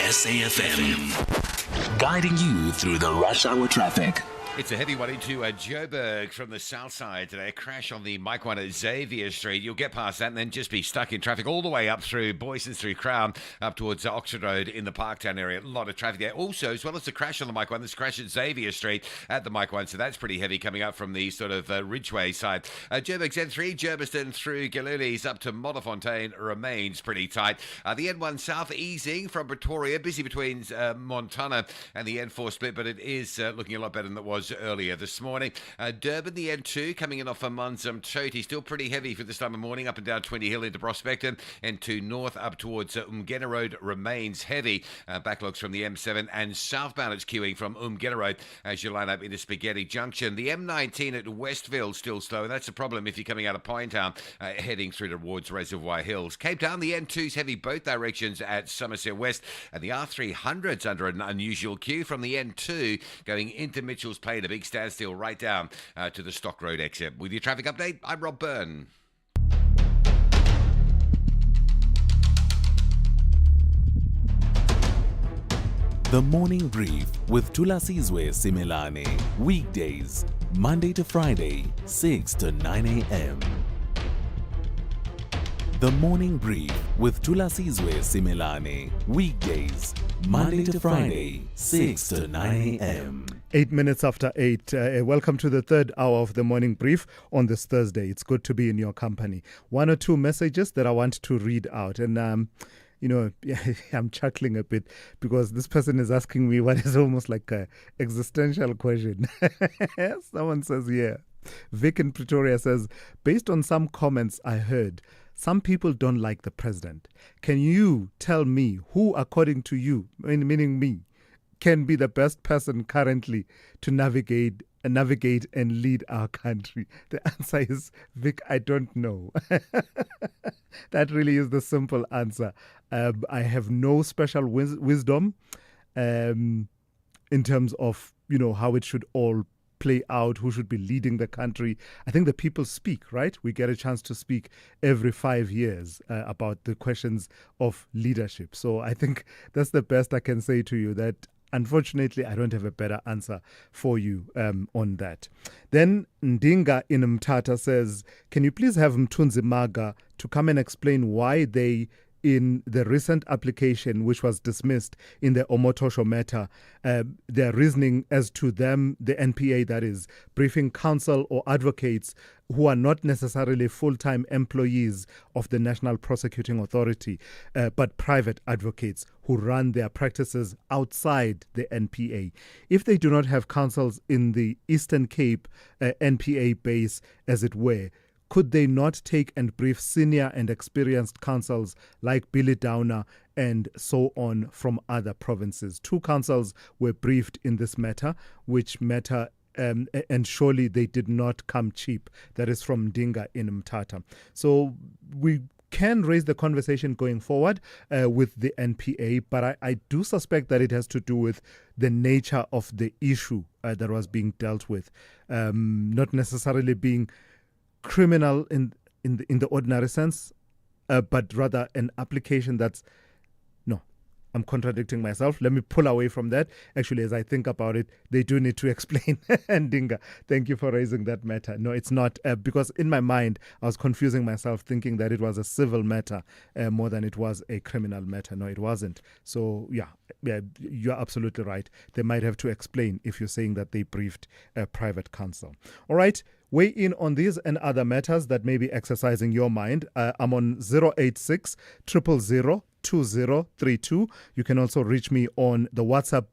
SAFM, guiding you through the rush hour traffic. It's a heavy one into Joburg from the south side today. A crash on the Mike 1 at Xavier Street. You'll get past that and then just be stuck in traffic all the way up through Boysons, through Crown, up towards Oxford Road in the Parktown area. A lot of traffic there. Also, as well as the crash on the Mike 1, there's a crash at Xavier Street at the Mike 1, so that's pretty heavy coming up from the sort of Ridgeway side. Joburg Z3, Germiston through Galulis up to Modderfontein remains pretty tight. The N1 South easing from Pretoria, busy between Montana and the N4 split, but it is looking a lot better than it was earlier this morning. Durban, the N2 coming in off a Munzum Toti, still pretty heavy for this time of morning, up and down 20 Hill into Prospecton. N2 north up towards Umgena Road remains heavy. Backlogs from the M7 and southbound it's queuing from Umgena Road as you line up into Spaghetti Junction. The M19 at Westville still slow, and that's a problem if you're coming out of Pinetown heading through towards Reservoir Hills. Cape Town, the N2's heavy both directions at Somerset West, and the R300's under an unusual queue from the N2 going into Mitchell's Plain. A big standstill right down to the Stock Road exit. With your traffic update, I'm Rob Byrne. The Morning Brief with Thulasizwe Simelane. Weekdays, Monday to Friday, 6 to 9 a.m. The Morning Brief with Thulasizwe Simelane. Weekdays, Monday to Friday, 6 to 9 a.m. 8 minutes after 8. Welcome to the third hour of the Morning Brief on this Thursday. It's good to be in your company. One or two messages that I want to read out. And, you know, I'm chuckling a bit because this person is asking me what is almost like an existential question. Someone says, yeah. Vic in Pretoria says, based on some comments I heard, some people don't like the president. Can you tell me who, according to you, meaning me, can be the best person currently to navigate and lead our country? The answer is, Vic, I don't know. That really is the simple answer. I have no special wisdom in terms of, you know, how it should all play out, who should be leading the country. I think the people speak, right? We get a chance to speak every 5 years about the questions of leadership. So I think that's the best I can say to you, that unfortunately, I don't have a better answer for you on that. Then Ndinga in Mtata says, can you please have Mthunzi Maga to come and explain why they, in the recent application, which was dismissed in the Omotosho matter, their reasoning as to them, the NPA that is, briefing counsel or advocates who are not necessarily full-time employees of the National Prosecuting Authority, but private advocates who run their practices outside the NPA. If they do not have counsels in the Eastern Cape NPA base, as it were, could they not take and brief senior and experienced counsels like Billy Downer and so on from other provinces? 2 counsels were briefed in this matter, which matter and surely they did not come cheap. That is from Dinga in Mtata. So we can raise the conversation going forward with the NPA, but I do suspect that it has to do with the nature of the issue that was being dealt with, not necessarily being criminal in the ordinary sense, but rather an application that's, no, I'm contradicting myself. Let me pull away from that. Actually, as I think about it, they do need to explain. And Dinga, thank you for raising that matter. No, it's not, because in my mind, I was confusing myself thinking that it was a civil matter more than it was a criminal matter. No, it wasn't. So, yeah, you're absolutely right. They might have to explain if you're saying that they briefed a private counsel. All right. Weigh in on these and other matters that may be exercising your mind. I'm on 086 000 2032. You can also reach me on the WhatsApp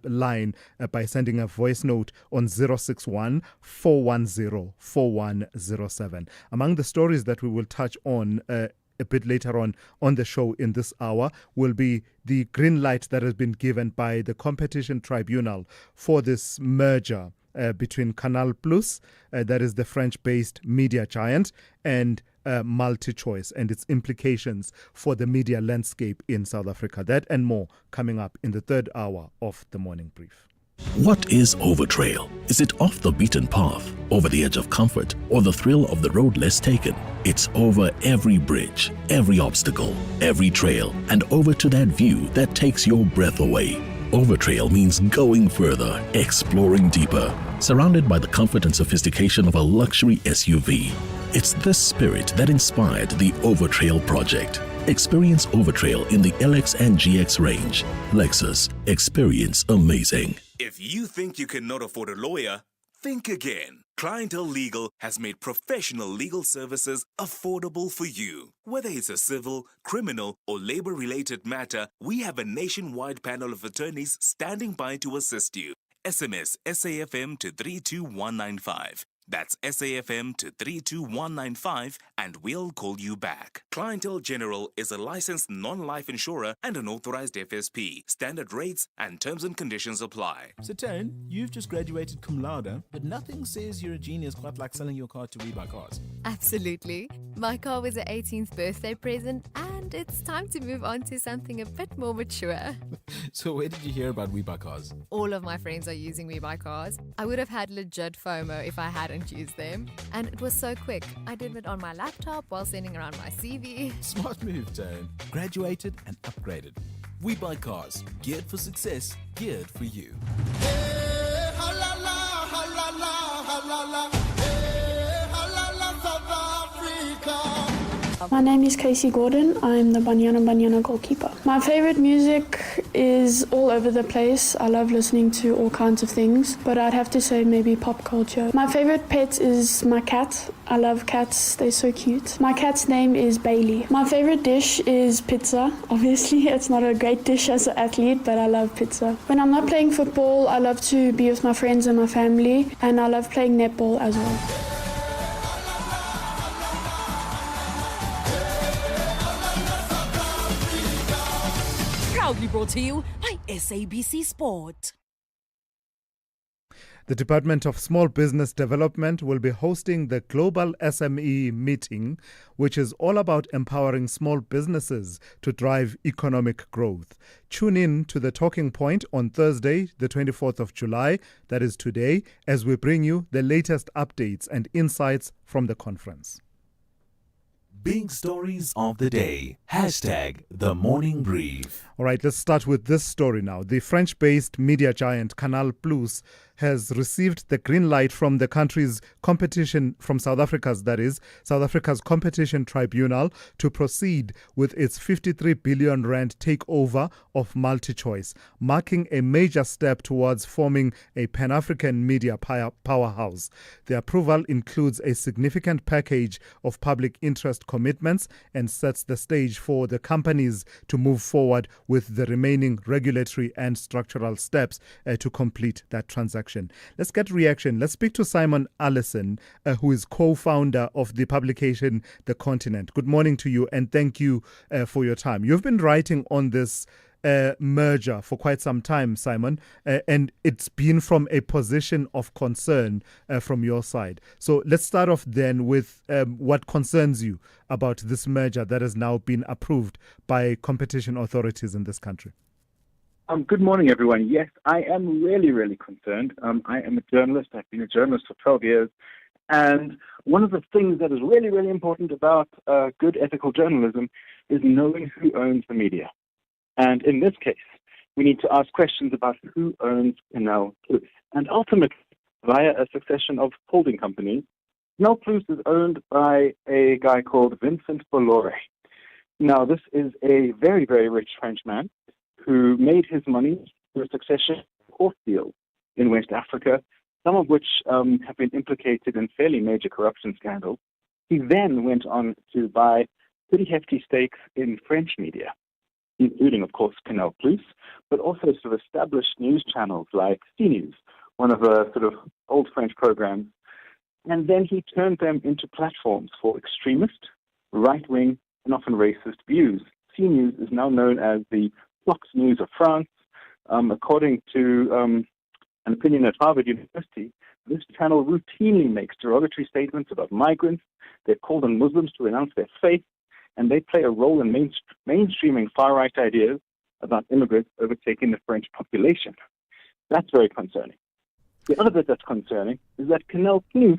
line by sending a voice note on 061 410 4107. Among the stories that we will touch on a bit later on the show in this hour will be the green light that has been given by the Competition Tribunal for this merger between Canal Plus, that is the French-based media giant, and MultiChoice and its implications for the media landscape in South Africa. That and more coming up in the third hour of the Morning Brief. What is Overtrail? Is it off the beaten path, over the edge of comfort, or the thrill of the road less taken? It's over every bridge, every obstacle, every trail, and over to that view that takes your breath away. Overtrail means going further, exploring deeper, surrounded by the comfort and sophistication of a luxury SUV. It's this spirit that inspired the Overtrail project. Experience Overtrail in the LX and GX range. Lexus. Experience amazing. If you think you cannot afford a lawyer, think again. Clientele Legal has made professional legal services affordable for you. Whether it's a civil, criminal, or labor-related matter, we have a nationwide panel of attorneys standing by to assist you. SMS SAFM to 32195. That's SAFM to 32195 and we'll call you back. Clientele General is a licensed non-life insurer and an authorized FSP. Standard rates and terms and conditions apply. Satone, you've just graduated cum laude, but nothing says you're a genius quite like selling your car to We Buy Cars. Absolutely. My car was an 18th birthday present and it's time to move on to something a bit more mature. So where did you hear about We Buy Cars? All of my friends are using We Buy Cars. I would have had legit FOMO if I hadn't used them. And it was so quick. I did it on my laptop while sending around my CV. Smart move, Tone. Graduated and upgraded. We Buy Cars. Geared for success. Geared for you. My name is Casey Gordon. I'm the Banyana goalkeeper. My favorite music is all over the place. I love listening to all kinds of things, but I'd have to say maybe pop culture. My favorite pet is my cat. I love cats. They're so cute. My cat's name is Bailey. My favorite dish is pizza. Obviously, it's not a great dish as an athlete, but I love pizza. When I'm not playing football, I love to be with my friends and my family, and I love playing netball as well. Proudly brought to you by SABC Sport. The Department of Small Business Development will be hosting the Global SME Meeting, which is all about empowering small businesses to drive economic growth. Tune in to the Talking Point on Thursday, the 24th of July, that is today, as we bring you the latest updates and insights from the conference. Big stories of the day. Hashtag the morning brief. All right, let's start with this story now. The French-based media giant Canal Plus has received the green light from the country's competition, from South Africa's competition tribunal to proceed with its 53 billion rand takeover of MultiChoice, marking a major step towards forming a Pan-African media powerhouse. The approval includes a significant package of public interest commitments and sets the stage for the companies to move forward with the remaining regulatory and structural steps to complete that transaction. Let's get reaction. Let's speak to Simon Allison, who is co-founder of the publication The Continent. Good morning to you and thank you for your time. You've been writing on this merger for quite some time, Simon, and it's been from a position of concern from your side. So let's start off then with what concerns you about this merger that has now been approved by competition authorities in this country. Good morning, everyone. Yes, I am really, really concerned. I am a journalist. I've been a journalist for 12 years. And one of the things that is really, really important about good ethical journalism is knowing who owns the media. And in this case, we need to ask questions about who owns Canal Plus. And ultimately, via a succession of holding companies, Canal Plus is owned by a guy called Vincent Bolloré. Now, this is a very, very rich French man who made his money through a succession of horse deals in West Africa, some of which have been implicated in fairly major corruption scandals. He then went on to buy pretty hefty stakes in French media, including, of course, Canal Plus, but also sort of established news channels like CNews, one of the sort of old French programs. And then he turned them into platforms for extremist, right-wing, and often racist views. CNews is now known as the Fox News of France. According to an opinion at Harvard University, this channel routinely makes derogatory statements about migrants. They're called on Muslims to renounce their faith, and they play a role in mainstreaming far-right ideas about immigrants overtaking the French population. That's very concerning. The other bit that's concerning is that Canal Plus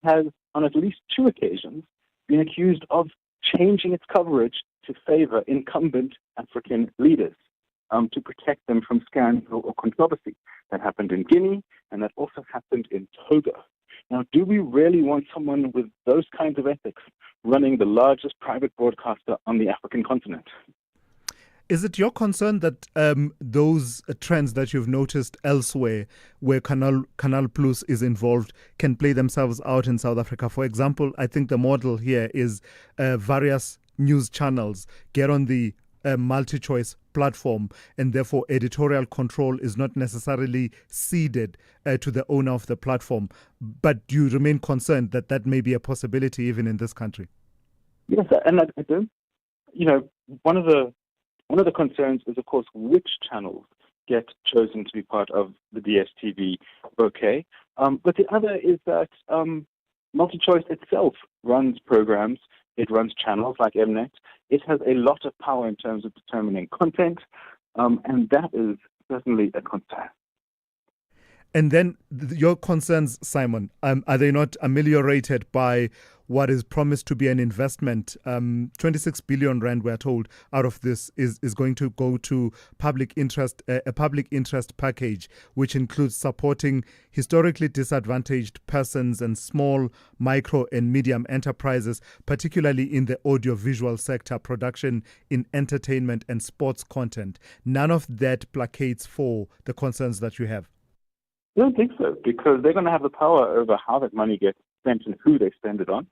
has, on at least 2 occasions, been accused of changing its coverage to favor incumbent African leaders. to protect them from scandal or controversy. That happened in Guinea, and that also happened in Togo. Now, do we really want someone with those kinds of ethics running the largest private broadcaster on the African continent? Is it your concern that those trends that you've noticed elsewhere where Canal Plus is involved can play themselves out in South Africa? For example, I think the model here is various news channels get on the multi-choice platform, and therefore editorial control is not necessarily ceded to the owner of the platform. But you remain concerned that that may be a possibility even in this country? Yes, and I don't. One of the concerns is, of course, which channels get chosen to be part of the DSTV bouquet. But the other is that MultiChoice itself runs programs. It runs channels like Mnet. It has a lot of power in terms of determining content, and that is certainly a concern. And then your concerns, Simon, are they not ameliorated by what is promised to be an investment? 26 billion rand, we're told, out of this is going to go to public interest, a public interest package, which includes supporting historically disadvantaged persons and small, micro and medium enterprises, particularly in the audiovisual sector, production in entertainment and sports content. None of that placates for the concerns that you have. I don't think so, because they're going to have the power over how that money gets spent and who they spend it on.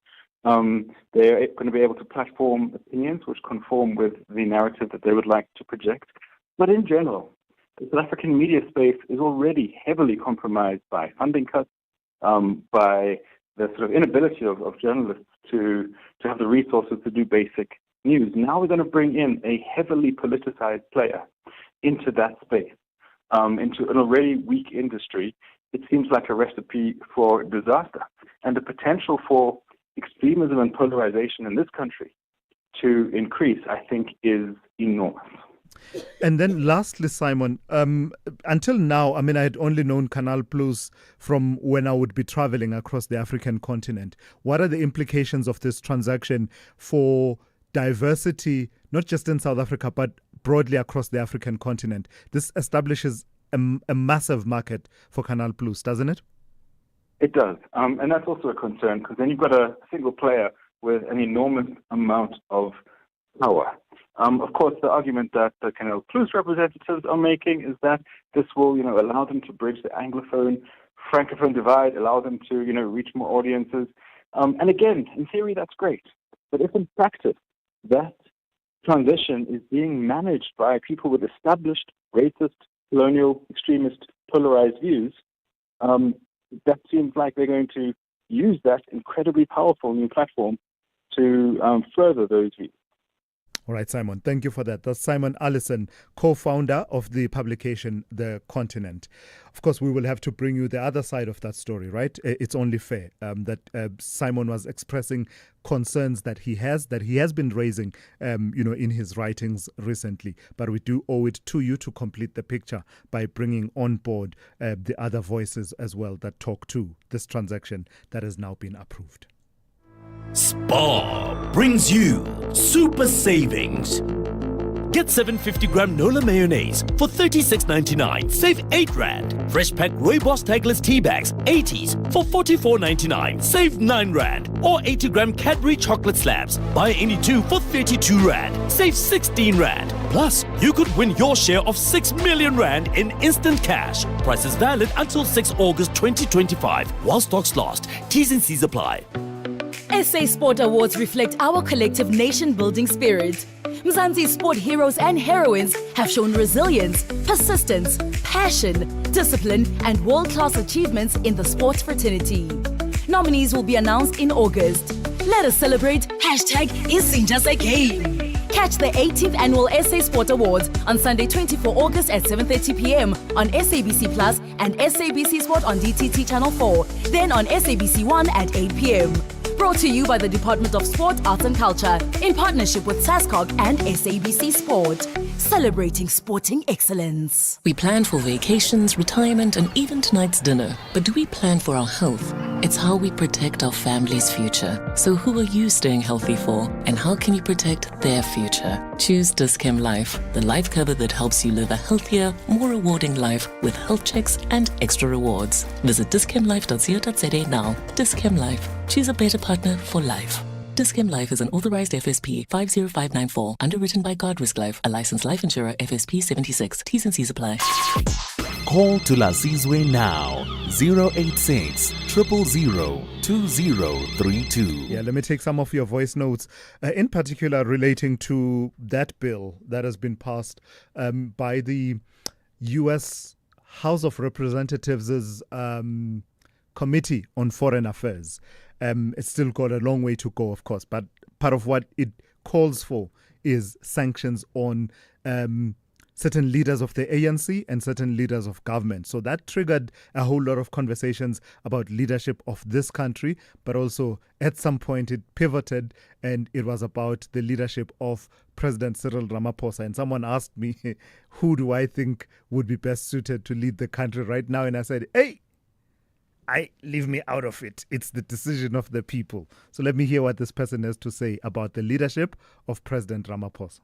They're going to be able to platform opinions which conform with the narrative that they would like to project. But in general, the South African media space is already heavily compromised by funding cuts, by the sort of inability of journalists to have the resources to do basic news. Now we're going to bring in a heavily politicized player into that space. Into an already weak industry. It seems like a recipe for disaster. And the potential for extremism and polarization in this country to increase, I think, is enormous. And then lastly, Simon, until now, I had only known Canal Plus from when I would be traveling across the African continent. What are the implications of this transaction for diversity, not just in South Africa, but broadly across the African continent? This establishes a massive market for Canal Plus, doesn't it? It does. And that's also a concern, because then you've got a single player with an enormous amount of power. Of course, the argument that the Canal Plus representatives are making is that this will, allow them to bridge the Anglophone, Francophone divide, allow them to, reach more audiences. And again, in theory, that's great. But if in practice that transition is being managed by people with established racist, colonial, extremist, polarized views, that seems like they're going to use that incredibly powerful new platform to further those views. All right, Simon, thank you for that. That's Simon Allison, co-founder of the publication The Continent. Of course, we will have to bring you the other side of that story, right? It's only fair that Simon was expressing concerns that he has been raising, in his writings recently. But we do owe it to you to complete the picture by bringing on board the other voices as well that talk to this transaction that has now been approved. Spar brings you super savings. Get 750-gram Nola mayonnaise for $36.99. Save 8 Rand. Fresh pack Rooibos Tagless tea bags, 80s for $44.99. Save 9 Rand. Or 80-gram Cadbury chocolate slabs. Buy any 2 for 32 Rand. Save 16 Rand. Plus, you could win your share of 6 million Rand in instant cash. Prices valid until 6 August 2025. While stocks last. T's and C's apply. SA Sport Awards reflect our collective nation-building spirit. Mzansi's sport heroes and heroines have shown resilience, persistence, passion, discipline, and world-class achievements in the sports fraternity. Nominees will be announced in August. Let us celebrate #IsInJustAGame. Catch the 18th Annual SA Sport Awards on Sunday 24 August at 7:30 p.m. on SABC Plus and SABC Sport on DTT Channel 4, then on SABC 1 at 8 p.m. Brought to you by the Department of Sport, Arts and Culture in partnership with SASCOG and SABC Sport. Celebrating sporting excellence. We plan for vacations, retirement, and even tonight's dinner. But do we plan for our health? It's how we protect our family's future. So who are you staying healthy for? And how can you protect their future? Choose Dis-Chem Life, the life cover that helps you live a healthier, more rewarding life with health checks and extra rewards. Visit dischemlife.co.za now. Dis-Chem Life. Choose a better partner for life. Dis-Chem Life is an authorized FSP 50594, underwritten by Guard Risk Life, a licensed life insurer FSP 76. T's and C's apply. Call Thulasizwe now, 086 000 2032. Yeah, let me take some of your voice notes, in particular relating to that bill that has been passed by the U.S. House of Representatives' Committee on Foreign Affairs. It's still got a long way to go, of course, but part of what it calls for is sanctions on certain leaders of the ANC and certain leaders of government. So that triggered a whole lot of conversations about leadership of this country, but also at some point it pivoted and it was about the leadership of President Cyril Ramaphosa. And someone asked me, who do I think would be best suited to lead the country right now? And I said, hey, leave me out of it. It's the decision of the people. So let me hear what this person has to say about the leadership of President Ramaphosa.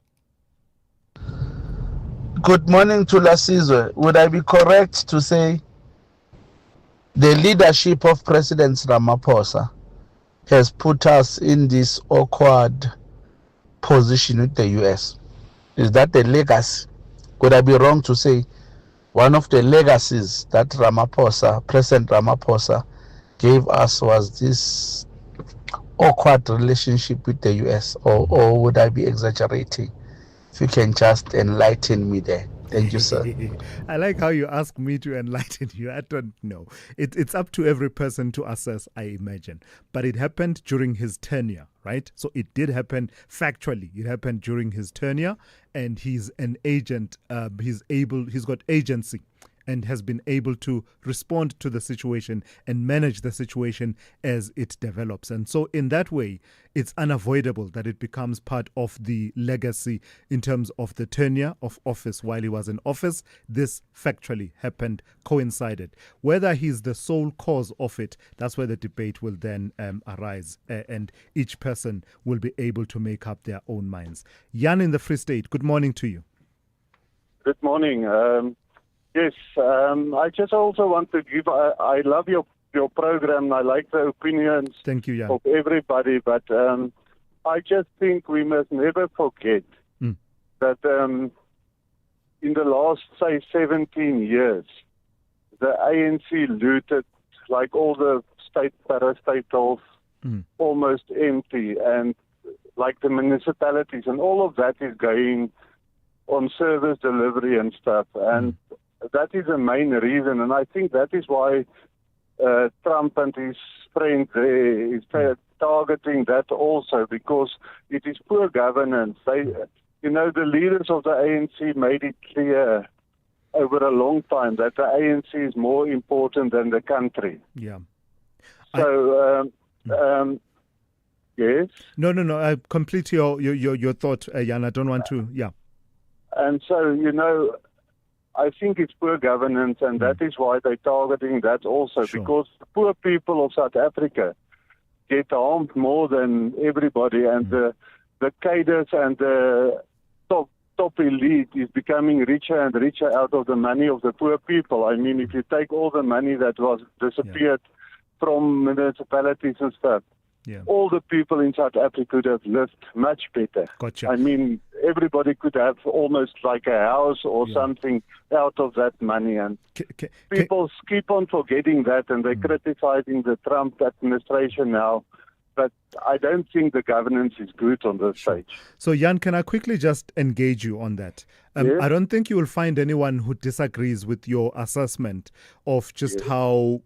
Good morning, Thulasizwe. Would I be correct to say the leadership of President Ramaphosa has put us in this awkward position with the US? Is that the legacy? Could I be wrong to say one of the legacies that President Ramaphosa gave us was this awkward relationship with the US, or would I be exaggerating? If you can just enlighten me there. Thank you, sir. I like how you ask me to enlighten you. I don't know. It's up to every person to assess, I imagine. But it happened during his tenure, right? So it did happen factually. It happened during his tenure, and he's an agent. He's got agency and has been able to respond to the situation and manage the situation as it develops. And so in that way, it's unavoidable that it becomes part of the legacy in terms of the tenure of office. While he was in office, this factually happened, coincided. Whether he's the sole cause of it, that's where the debate will then arise, and each person will be able to make up their own minds. Jan in the Free State, good morning to you. Good morning. Yes, I just also want to give, I love your program. I like the opinions Thank you, Jan. of everybody, but I just think we must never forget that in the last, say, 17 years, the ANC looted like all the state parastatals, almost empty, and like the municipalities, and all of that is going on service delivery and stuff. And that is the main reason, and I think that is why Trump and his friends is targeting that also, because it is poor governance. The leaders of the ANC made it clear over a long time that the ANC is more important than the country. Yeah. So, yes? No. I complete your thought, Jan. I don't want to, yeah. And so, I think it's poor governance, and that is why they're targeting that also, because the poor people of South Africa get harmed more than everybody, and the cadres and the top elite is becoming richer and richer out of the money of the poor people. I mean, if you take all the money that was disappeared from municipalities and stuff, all the people in South Africa could have lived much better. Gotcha. I mean, everybody could have almost like a house or something out of that money. And people keep on forgetting that, and they're criticizing the Trump administration now. But I don't think the governance is good on this stage. So, Jan, can I quickly just engage you on that? Yes. I don't think you will find anyone who disagrees with your assessment of just how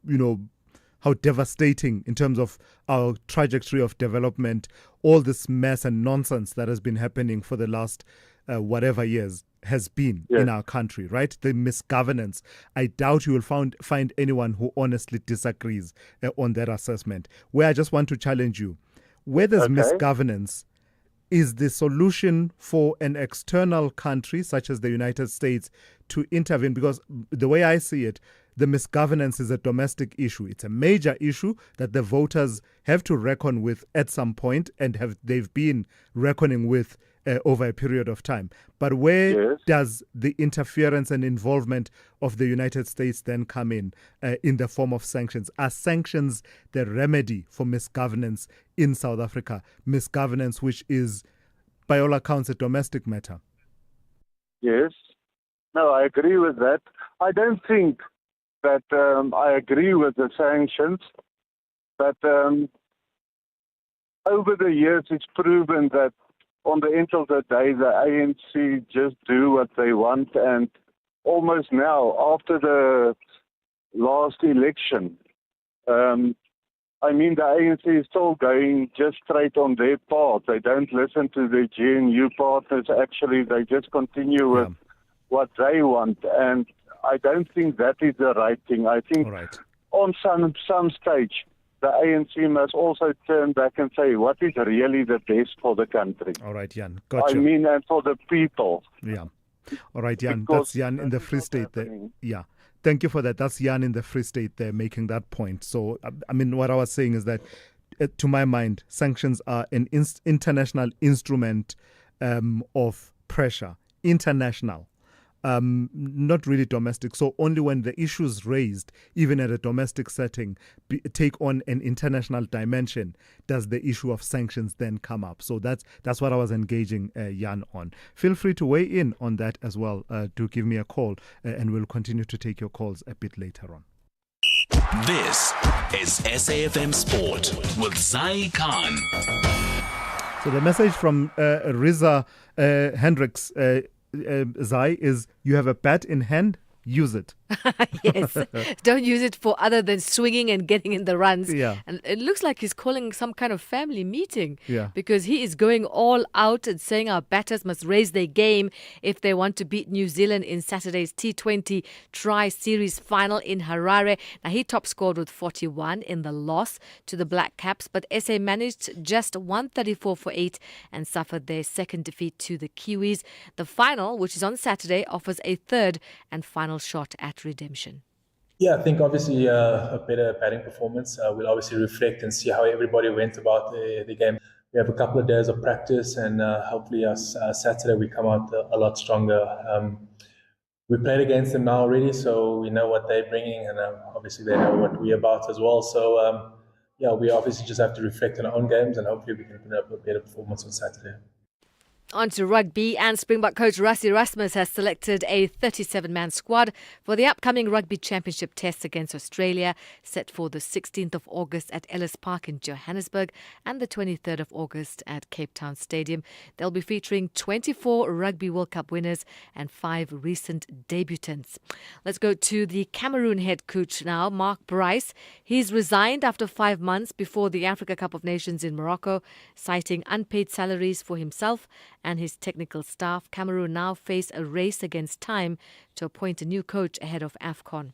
devastating in terms of our trajectory of development, all this mess and nonsense that has been happening for the last whatever years has been in our country, right? The misgovernance. I doubt you will find anyone who honestly disagrees on that assessment. Where I just want to challenge you, where there's misgovernance, is the solution for an external country such as the United States to intervene? Because the way I see it, the misgovernance is a domestic issue. It's a major issue that the voters have to reckon with at some point, and they've been reckoning with over a period of time. But where does the interference and involvement of the United States then come in the form of sanctions? Are sanctions the remedy for misgovernance in South Africa? Misgovernance which is, by all accounts, a domestic matter. Yes. No, I agree with that. I don't think that I agree with the sanctions, but over the years it's proven that on the end of the day, the ANC just do what they want, and almost now, after the last election, the ANC is still going just straight on their path. They don't listen to the GNU partners. Actually, they just continue with what they want, and I don't think that is the right thing. I think on some stage, the ANC must also turn back and say what is really the best for the country. All right, Jan. Gotcha. And for the people. Yeah. All right, Jan. That's Jan in the Free State there. Yeah. Thank you for that. That's Jan in the Free State there making that point. So, what I was saying is that, to my mind, sanctions are an international instrument of pressure. International. Not really domestic. So only when the issues raised, even at a domestic setting, take on an international dimension, does the issue of sanctions then come up. So that's what I was engaging Jan on. Feel free to weigh in on that as well. Do give me a call, and we'll continue to take your calls a bit later on. This is SAFM Sport with Zai Khan. So the message from Riza Hendricks, Zai, is you have a bat in hand, use it. Yes. Don't use it for other than swinging and getting in the runs. Yeah. And it looks like he's calling some kind of family meeting. Yeah. Because he is going all out and saying our batters must raise their game if they want to beat New Zealand in Saturday's T20 Tri-Series final in Harare. Now, he top scored with 41 in the loss to the Black Caps, but SA managed just 134 for 8 and suffered their second defeat to the Kiwis. The final, which is on Saturday, offers a third and final shot at redemption. Yeah, I think obviously a better batting performance. We'll obviously reflect and see how everybody went about the game. We have a couple of days of practice, and hopefully Saturday we come out a lot stronger. We played against them now already, so we know what they're bringing, and obviously they know what we're about as well. So we obviously just have to reflect on our own games, and hopefully we can put up a better performance on Saturday. On to rugby, and Springbok coach Rassie Erasmus has selected a 37-man squad for the upcoming Rugby Championship test against Australia, set for the 16th of August at Ellis Park in Johannesburg and the 23rd of August at Cape Town Stadium. They'll be featuring 24 Rugby World Cup winners and 5 recent debutants. Let's go to the Cameroon head coach now, Mark Bryce. He's resigned after 5 months before the Africa Cup of Nations in Morocco, citing unpaid salaries for himself and his technical staff. Cameroon now face a race against time to appoint a new coach ahead of AFCON.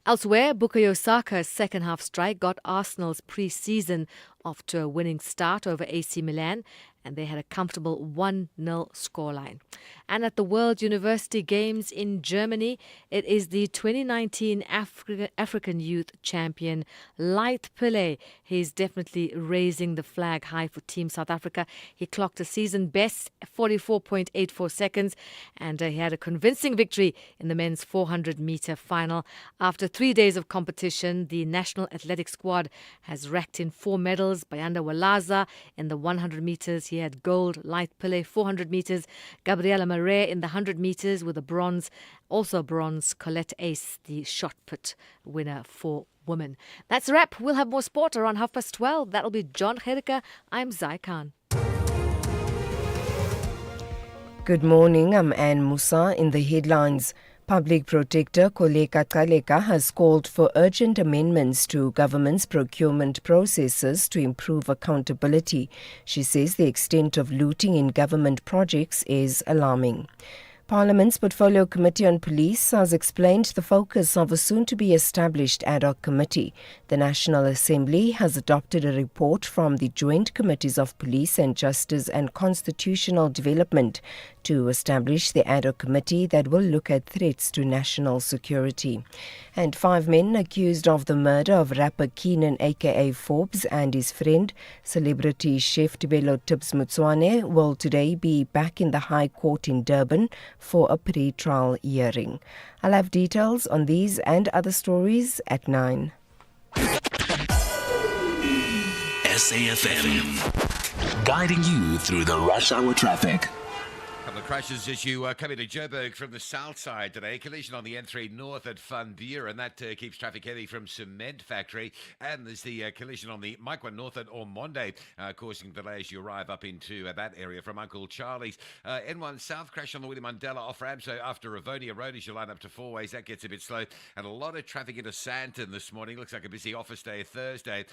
Elsewhere, Bukayo Saka's second-half strike got Arsenal's pre-season off to a winning start over AC Milan, and they had a comfortable 1-0 scoreline. And at the World University Games in Germany, it is the 2019 African Youth Champion, Light Pillay. He's definitely raising the flag high for Team South Africa. He clocked a season best 44.84 seconds, and he had a convincing victory in the men's 400-meter final. After 3 days of competition, the national athletic squad has racked in 4 medals. Bayanda Walaza in the 100 meters, he had gold. Light Pillay 400 meters. Gabriela Marais in the 100 meters with a bronze. Also bronze, Colette Ace, the shot put winner for women. That's a wrap. We'll have more sport around 12:30. That'll be John Gericke. I'm Zai Khan. Good morning. I'm Anne Musa in the headlines. Public Protector Koleka Kaleka has called for urgent amendments to government's procurement processes to improve accountability. She says the extent of looting in government projects is alarming. Parliament's Portfolio Committee on Police has explained the focus of a soon-to-be-established ad hoc committee. The National Assembly has adopted a report from the Joint Committees of Police and Justice and Constitutional Development to establish the ad hoc committee that will look at threats to national security. And 5 men accused of the murder of rapper Keenan aka Forbes and his friend, celebrity chef Tebelo Tips Mutswane, will today be back in the High Court in Durban for a pre-trial hearing. I'll have details on these and other stories at 9. SAFM, guiding you through the rush hour traffic. Couple of crashes as you come into Joburg from the south side today. Collision on the N3 north at Van Buren. That keeps traffic heavy from Cement Factory. And there's the collision on the Mike 1 north at Ormonde, causing delay as you arrive up into that area from Uncle Charlie's. N1 south crash on the William Mandela off-ramp. So after Ravonia Road, as you line up to four ways, that gets a bit slow. And a lot of traffic into Santon this morning. Looks like a busy office day Thursday.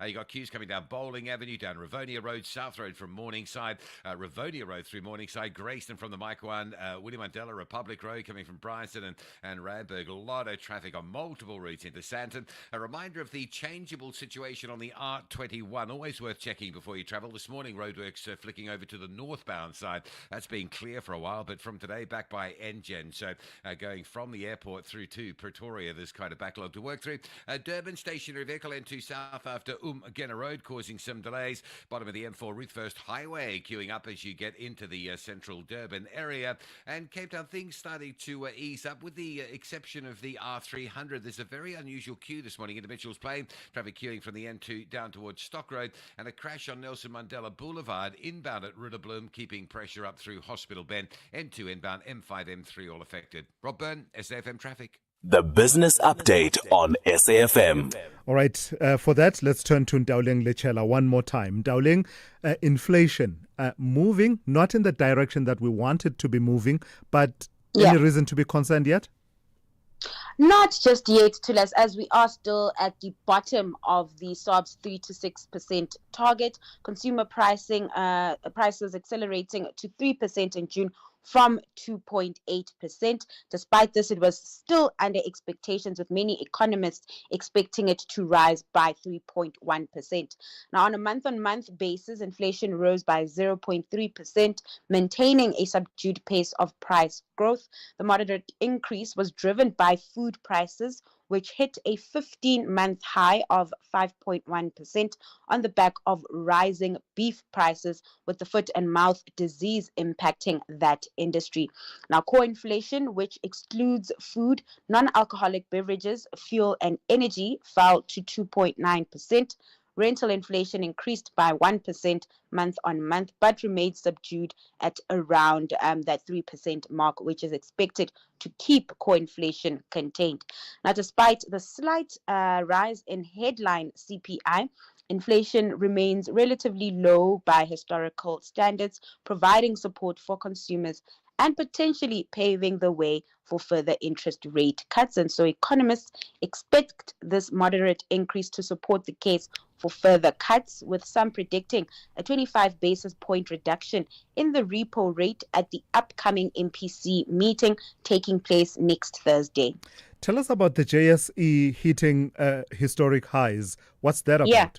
You got queues coming down Bowling Avenue, down Ravonia Road, South Road from Morningside, Ravonia Road through Morningside, Grayston from the Mike 1, William Mandela, Republic Road coming from Bryanston and Randburg. A lot of traffic on multiple routes into Santon. A reminder of the changeable situation on the R21. Always worth checking before you travel. This morning, roadworks flicking over to the northbound side. That's been clear for a while, but from today, back by Engen. So going from the airport through to Pretoria, there's quite a backlog to work through. Durban stationary vehicle N2 south after Genna Road causing some delays. Bottom of the M4 Ruthfirst Highway queuing up as you get into the central Durban area. And Cape Town, things starting to ease up with the exception of the R300. There's a very unusual queue this morning into Mitchell's Plain. Traffic queuing from the N2 down towards Stock Road. And a crash on Nelson Mandela Boulevard inbound at Ridderbloom, keeping pressure up through Hospital Bend. N2 inbound, M5, M3 all affected. Rob Byrne, SAFM Traffic. The business update on SAFM. All right, for that, let's turn to Ndauling Lechela one more time. Ndauling, inflation moving, not in the direction that we want it to be moving, but any reason to be concerned yet? Not just yet, Tulas, as we are still at the bottom of the SARB's 3 to 6% target. Consumer prices accelerating to 3% in June from 2.8%. Despite this, it was still under expectations, with many economists expecting it to rise by 3.1%. Now, on a month-on-month basis, inflation rose by 0.3%, maintaining a subdued pace of price growth. The moderate increase was driven by food prices, which hit a 15-month high of 5.1% on the back of rising beef prices, with the foot and mouth disease impacting that industry. Now, core inflation, which excludes food, non-alcoholic beverages, fuel, and energy, fell to 2.9%. Rental inflation increased by 1% month on month, but remained subdued at around that 3% mark, which is expected to keep core inflation contained. Now, despite the slight rise in headline CPI, inflation remains relatively low by historical standards, providing support for consumers and potentially paving the way for further interest rate cuts. And so economists expect this moderate increase to support the case for further cuts, with some predicting a 25 basis point reduction in the repo rate at the upcoming MPC meeting taking place next Thursday. Tell us about the JSE hitting historic highs. What's that about? Yeah.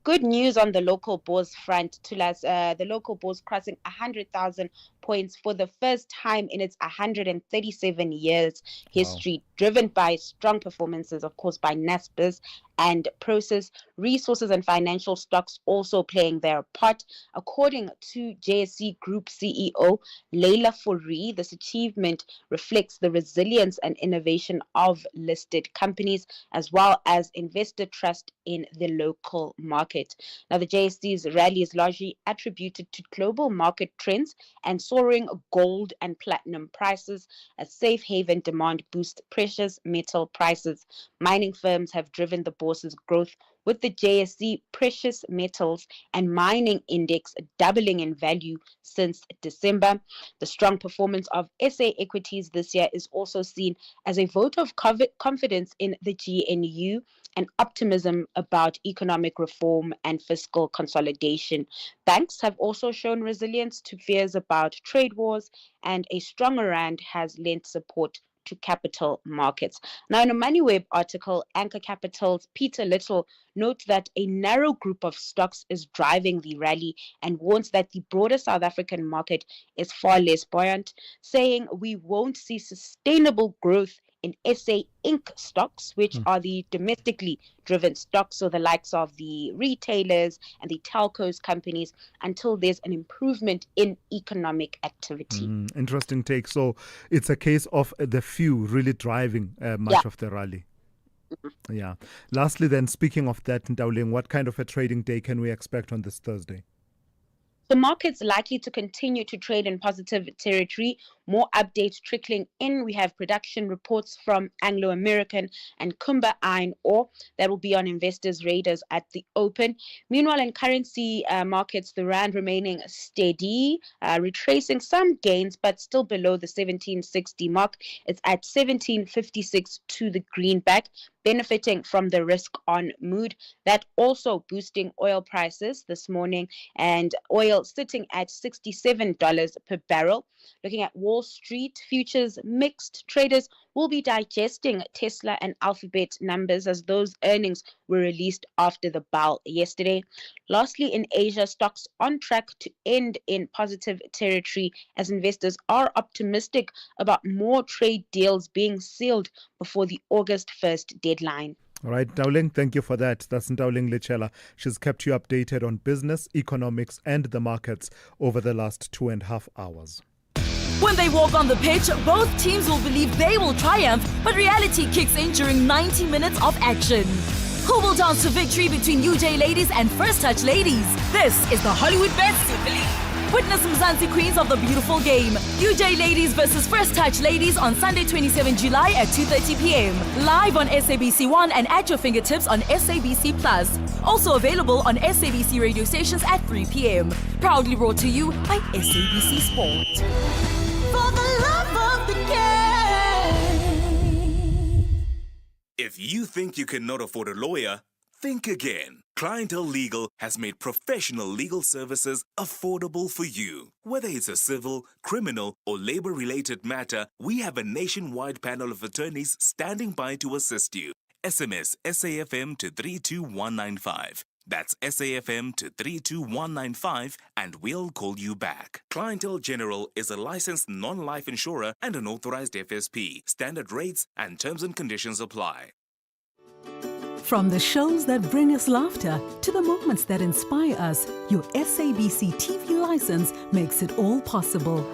Good news on the local bourse front, Tulas. The local bourse crossing 100,000 points for the first time in its 137 years history, driven by strong performances, of course, by Naspers and Prosus. Resources and financial stocks also playing their part. According to JSE Group CEO Leila Fourie, this achievement reflects the resilience and innovation of listed companies, as well as investor trust in the local market. Now, the JSE's rally is largely attributed to global market trends and soaring gold and platinum prices, as safe haven demand boosts precious metal prices. Mining firms have driven the bourse's growth, with the JSE Precious Metals and Mining Index doubling in value since December. The strong performance of SA equities this year is also seen as a vote of confidence in the GNU and optimism about economic reform and fiscal consolidation. Banks have also shown resilience to fears about trade wars, and a stronger rand has lent support to capital markets. Now, in a MoneyWeb article, Anchor Capital's Peter Little notes that a narrow group of stocks is driving the rally and warns that the broader South African market is far less buoyant, saying we won't see sustainable growth in SA Inc. stocks, which are the domestically driven stocks, so the likes of the retailers and the telcos companies, until there's an improvement in economic activity. Interesting take. So it's a case of the few really driving much of the rally. Yeah. Lastly, then, speaking of that, Ndauling, what kind of a trading day can we expect on this Thursday? The market's likely to continue to trade in positive territory. More updates trickling in. We have production reports from Anglo American and Kumba Iron Ore that will be on investors' radars at the open. Meanwhile, in currency markets, the rand remaining steady, retracing some gains, but still below the 1760 mark. It's at 1756 to the greenback, benefiting from the risk-on mood. That also boosting oil prices this morning, and oil sitting at $67 per barrel. Looking at Wall Street, futures mixed. Traders will be digesting Tesla and Alphabet numbers as those earnings were released after the bell yesterday. Lastly, in Asia, stocks on track to end in positive territory as investors are optimistic about more trade deals being sealed before the August 1st deadline. All right, Ndauling, thank you for that. That's Ndauling Lichela. She's kept you updated on business, economics, and the markets over the last 2.5 hours. When they walk on the pitch, both teams will believe they will triumph, but reality kicks in during 90 minutes of action. Who will dance to victory between UJ ladies and First Touch ladies? This is the Hollywood Bet Super League. Witness Mzansi Queens of the beautiful game. UJ ladies versus First Touch ladies on Sunday 27 July at 2:30 p.m. Live on SABC1 and at your fingertips on SABC+. Also available on SABC radio stations at 3 p.m. Proudly brought to you by SABC Sport. For the love of the game. If you think you cannot afford a lawyer, think again. Clientele Legal has made professional legal services affordable for you. Whether it's a civil, criminal, or labor-related matter, we have a nationwide panel of attorneys standing by to assist you. SMS SAFM to 32195. That's SAFM to 32195 and we'll call you back. Clientele General is a licensed non-life insurer and an authorized FSP. Standard rates and terms and conditions apply. From the shows that bring us laughter to the moments that inspire us, your SABC TV license makes it all possible.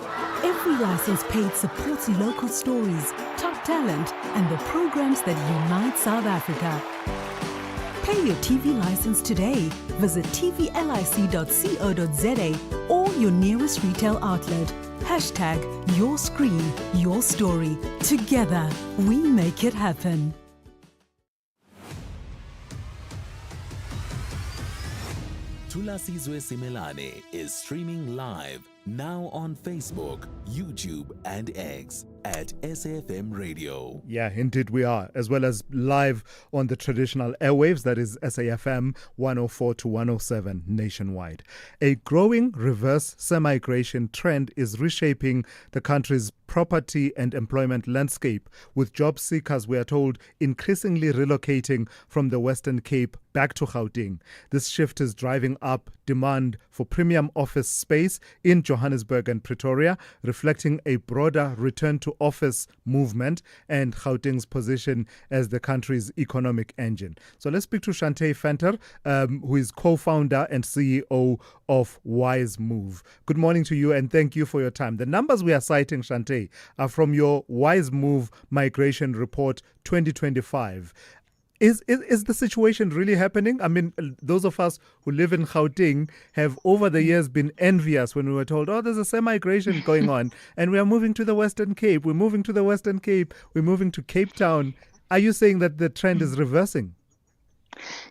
Every license paid supports local stories, top talent, and the programs that unite South Africa. Pay your TV license today. Visit tvlic.co.za or your nearest retail outlet. Hashtag your screen, your story. Together, we make it happen. Thulasizwe Simelane is streaming live now on Facebook, YouTube, and X at SAFM Radio. Yeah, indeed we are, as well as live on the traditional airwaves, that is SAFM 104 to 107 nationwide. A growing reverse semigration trend is reshaping the country's property and employment landscape, with job seekers, we are told, increasingly relocating from the Western Cape back to Gauteng. This shift is driving up demand for premium office space in Johannesburg and Pretoria, reflecting a broader return to office movement and Gauteng's position as the country's economic engine. So let's speak to Shante Venter, who is co-founder and CEO of Wise Move. Good morning to you and thank you for your time. The numbers we are citing, Shante, are from your Wise Move Migration Report 2025. Is the situation really happening? I mean, those of us who live in Gauteng have over the years been envious when we were told, oh, there's a semigration going on and we are moving to the Western Cape. We're moving to the Western Cape. We're moving to Cape Town. Are you saying that the trend is reversing?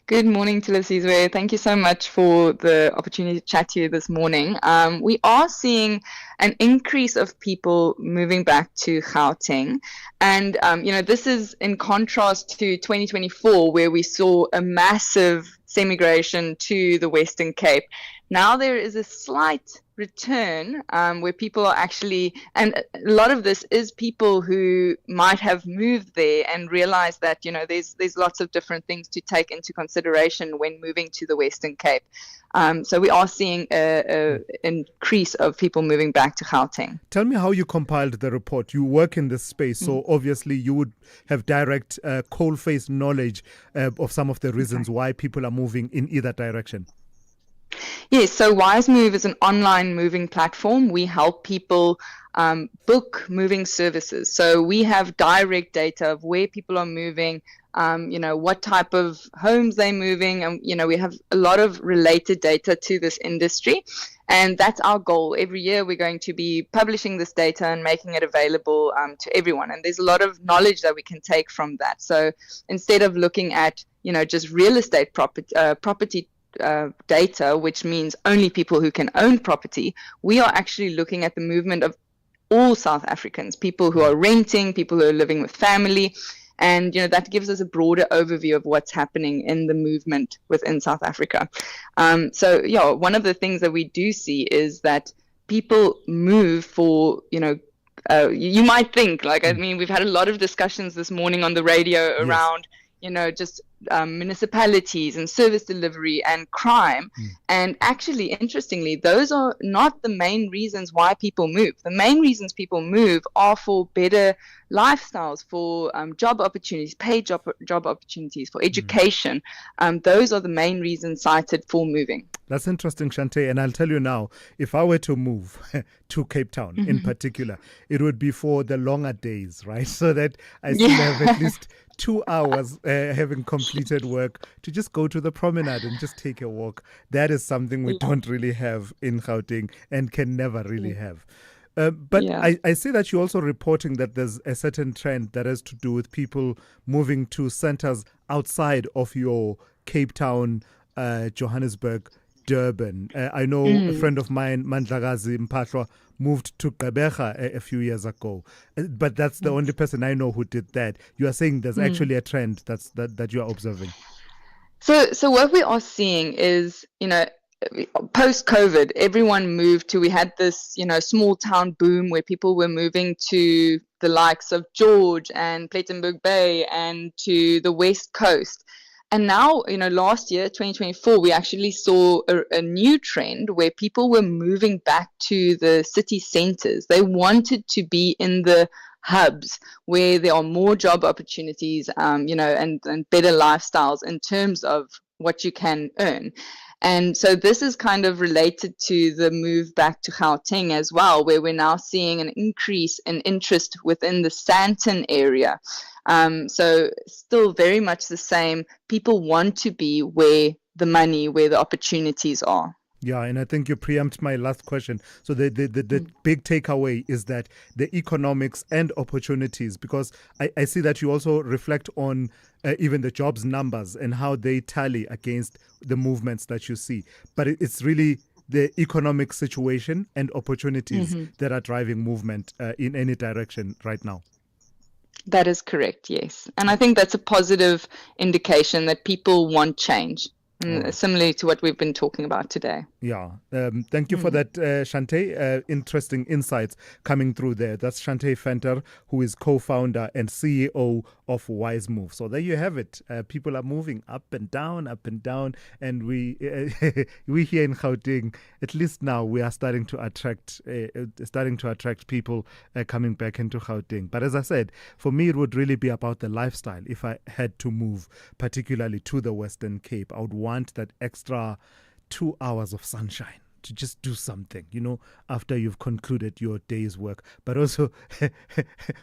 Good morning, Thulasizwe. Thank you so much for the opportunity to chat to you this morning. We are seeing an increase of people moving back to Gauteng. And, this is in contrast to 2024, where we saw a massive semigration to the Western Cape. Now there is a slight return where people are actually, and a lot of this is people who might have moved there and realized that, there's lots of different things to take into consideration when moving to the Western Cape. So we are seeing an increase of people moving back to Gauteng. Tell me how you compiled the report. You work in this space, so obviously you would have direct coal-face knowledge of some of the reasons why people are moving in either direction. Yes, so Wise Move is an online moving platform. We help people book moving services. So we have direct data of where people are moving, what type of homes they're moving. And, we have a lot of related data to this industry. And that's our goal. Every year we're going to be publishing this data and making it available to everyone. And there's a lot of knowledge that we can take from that. So instead of looking at, just real estate property data, which means only people who can own property, we are actually looking at the movement of all South Africans, people who are renting, people who are living with family. And, that gives us a broader overview of what's happening in the movement within South Africa. One of the things that we do see is that people move for, you might think, we've had a lot of discussions this morning on the radio around, just municipalities and service delivery and crime. And actually, interestingly, those are not the main reasons why people move. The main reasons people move are for better lifestyles, for job opportunities, paid job opportunities, for education. Those are the main reasons cited for moving. That's interesting, Shante. And I'll tell you now, if I were to move to Cape Town in particular, it would be for the longer days, right? So that I still have at least 2 hours having completed work to just go to the promenade and just take a walk. That is something we don't really have in Gauteng and can never really have. But I see that you're also reporting that there's a certain trend that has to do with people moving to centers outside of your Cape Town, Johannesburg, Durban. I know a friend of mine, Mandlagazi Mpahlwa, moved to Gqeberha a few years ago. But that's the only person I know who did that. You are saying there's actually a trend that you are observing. So what we are seeing is, post-COVID, everyone moved to, we had this, small town boom where people were moving to the likes of George and Plettenberg Bay and to the West Coast. And now, last year, 2024, we actually saw a new trend where people were moving back to the city centers. They wanted to be in the hubs where there are more job opportunities, and better lifestyles in terms of what you can earn. And so this is kind of related to the move back to Gauteng as well, where we're now seeing an increase in interest within the Sandton area. So still very much the same. People want to be where the money, where the opportunities are. Yeah, and I think you preempt my last question. So the big takeaway is that the economics and opportunities, because I see that you also reflect on even the jobs numbers and how they tally against the movements that you see. But it's really the economic situation and opportunities that are driving movement in any direction right now. That is correct, yes. And I think that's a positive indication that people want change. Similarly to what we've been talking about today. Yeah. Thank you for that, Shante. Interesting insights coming through there. That's Shante Venter, who is co-founder and CEO of Wise Move. So there you have it. People are moving up and down. And we here in Gauteng, at least now, we are starting to attract people coming back into Gauteng. But as I said, for me, it would really be about the lifestyle. If I had to move, particularly to the Western Cape, I would want that extra 2 hours of sunshine to just do something, after you've concluded your day's work. But also,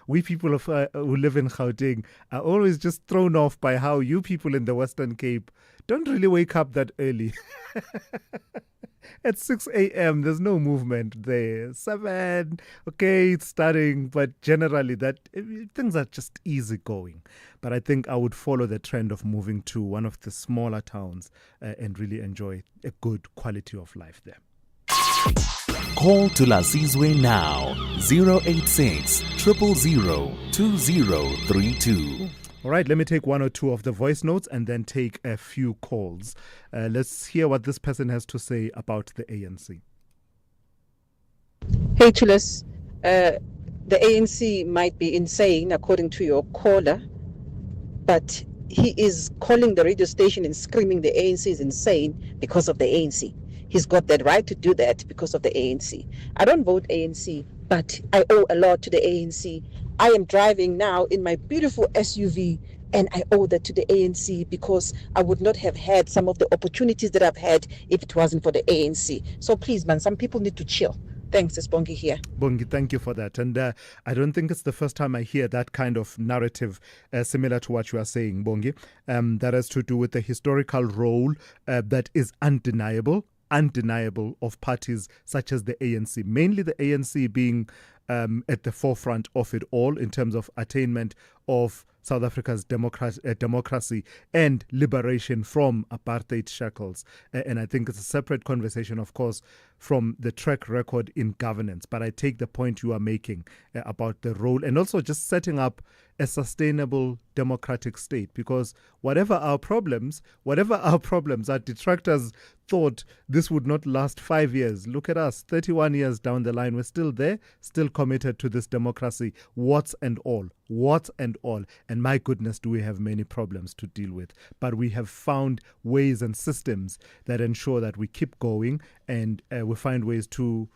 we people who live in Gauteng are always just thrown off by how you people in the Western Cape don't really wake up that early. At 6 a.m., there's no movement there. 7, okay, it's starting, but generally things are just easy going. But I think I would follow the trend of moving to one of the smaller towns and really enjoy a good quality of life there. Call Thulasizwe now, 086 000 2032. All right, let me take one or two of the voice notes and then take a few calls. Let's hear what this person has to say about the ANC. Hey, Thulas. The ANC might be insane, according to your caller, but he is calling the radio station and screaming the ANC is insane because of the ANC. He's got that right to do that because of the ANC. I don't vote ANC, but I owe a lot to the ANC. I am driving now in my beautiful SUV, and I owe that to the ANC because I would not have had some of the opportunities that I've had if it wasn't for the ANC. So please, man, some people need to chill. Thanks, it's Bongi here. Bongi, thank you for that. And I don't think it's the first time I hear that kind of narrative similar to what you are saying, Bongi. That has to do with the historical role that is undeniable of parties such as the ANC, mainly the ANC being at the forefront of it all in terms of attainment of South Africa's democracy and liberation from apartheid shackles. And I think it's a separate conversation, of course, from the track record in governance. But I take the point you are making about the role and also just setting up a sustainable democratic state, because whatever our problems, our detractors thought this would not last 5 years. Look at us, 31 years down the line, we're still there, still committed to this democracy, warts and all. And my goodness, do we have many problems to deal with. But we have found ways and systems that ensure that we keep going and we find ways to,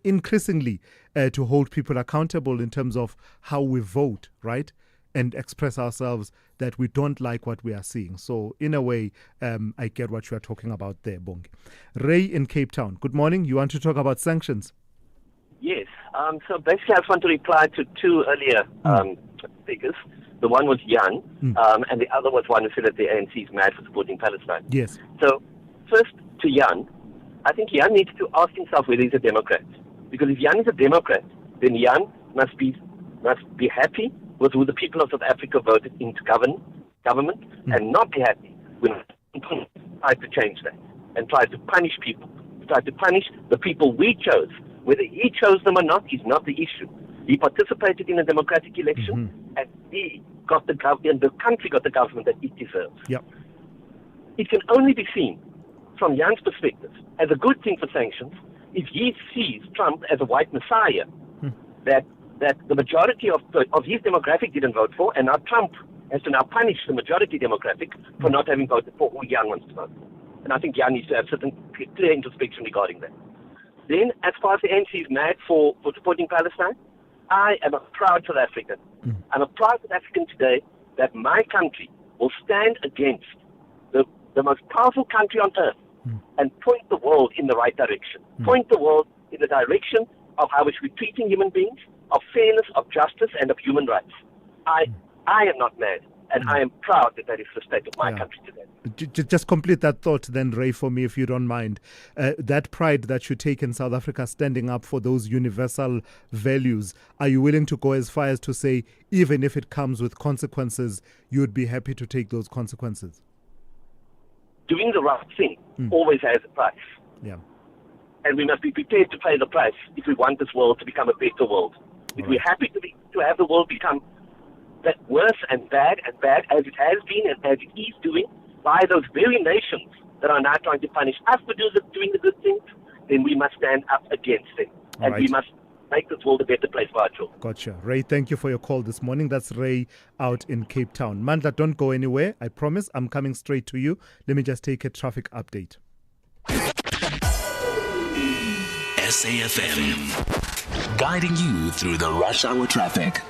increasingly to hold people accountable in terms of how we vote, right? And express ourselves that we don't like what we are seeing. So in a way, I get what you are talking about there, Bongi. Ray in Cape Town, good morning. You want to talk about sanctions? Yes. So basically I just want to reply to two earlier speakers. The one was Jan, and the other was one who said that the ANC is mad for supporting Palestine. Yes. So first to Jan, I think Jan needs to ask himself whether he's a Democrat. Because if Jan is a Democrat, then Jan must be happy with who the people of South Africa voted into government and not be happy when people try to change that and try to punish people, try to punish the people we chose. Whether he chose them or not is not the issue. He participated in a democratic election and he got the government, the country got the government that it deserves. Yep. It can only be seen from Jan's perspective as a good thing for sanctions if he sees Trump as a white messiah that the majority of his demographic didn't vote for, and now Trump has to now punish the majority demographic for not having voted for who Jan wants to vote for. And I think Jan needs to have certain clear introspection regarding that. Then, as far as the ANC is mad for supporting Palestine, I am a proud South African. I'm a proud South African today that my country will stand against the most powerful country on earth and point the world in the right direction. Point the world in the direction of how we should be treating human beings, of fairness, of justice, and of human rights. I am not mad, and I am proud that is the state of my country today. Just complete that thought then, Ray, for me, if you don't mind. That pride that you take in South Africa standing up for those universal values, are you willing to go as far as to say, even if it comes with consequences, you'd be happy to take those consequences? Doing the right thing always has a price. Yeah. And we must be prepared to pay the price if we want this world to become a better world. If we're happy to have the world become that worse and bad as it has been and as it is doing by those very nations that are now trying to punish us for doing the good things, then we must stand up against them. And we must make this world a better place for our children. Gotcha. Ray, thank you for your call this morning. That's Ray out in Cape Town. Mandla, don't go anywhere. I promise I'm coming straight to you. Let me just take a traffic update. SAFM, guiding you through the rush hour traffic.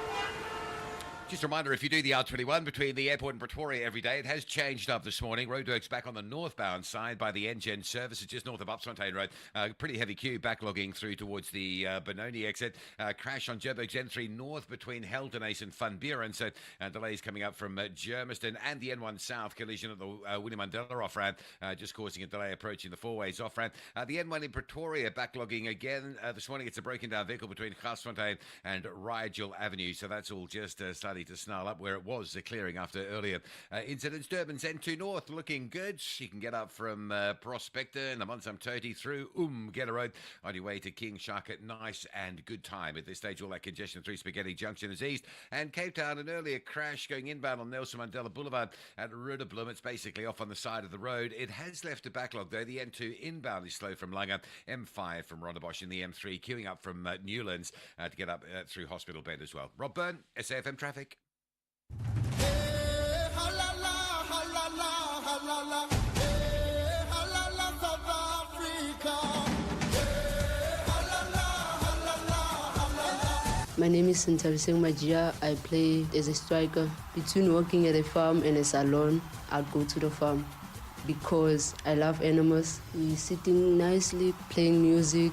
Just a reminder, if you do the R21 between the airport and Pretoria every day, it has changed up this morning. Roadworks back on the northbound side by the Engen services just north of Upsfontein Road. Pretty heavy queue backlogging through towards the Benoni exit. Crash on Joburg's N3 north between Heldenace and Van Buren. So delays coming up from Germiston, and the N1 south collision at the Winnie Mandela off-ramp, just causing a delay approaching the four-ways off-ramp. The N1 in Pretoria backlogging again this morning. It's a broken down vehicle between Garsfontein and Rigel Avenue. So that's all just starting to snarl up where it was clearing after earlier incidents. Durban's N2 North looking good. You can get up from Prospector and the Monsam Toti through Geta Road on your way to King Shark. Nice and good time at this stage. All that congestion through Spaghetti Junction is eased. And Cape Town, an earlier crash going inbound on Nelson Mandela Boulevard at Rudderblom. It's basically off on the side of the road. It has left a backlog though. The N2 inbound is slow from Langa, M5 from Rondebosch, and the M3 queuing up from Newlands to get up through Hospital Bend as well. Rob Byrne, SAFM Traffic. My name is Thulasizwe Simelane. I play as a striker. Between working at a farm and a salon, I'd go to the farm because I love animals. We're sitting nicely, playing music,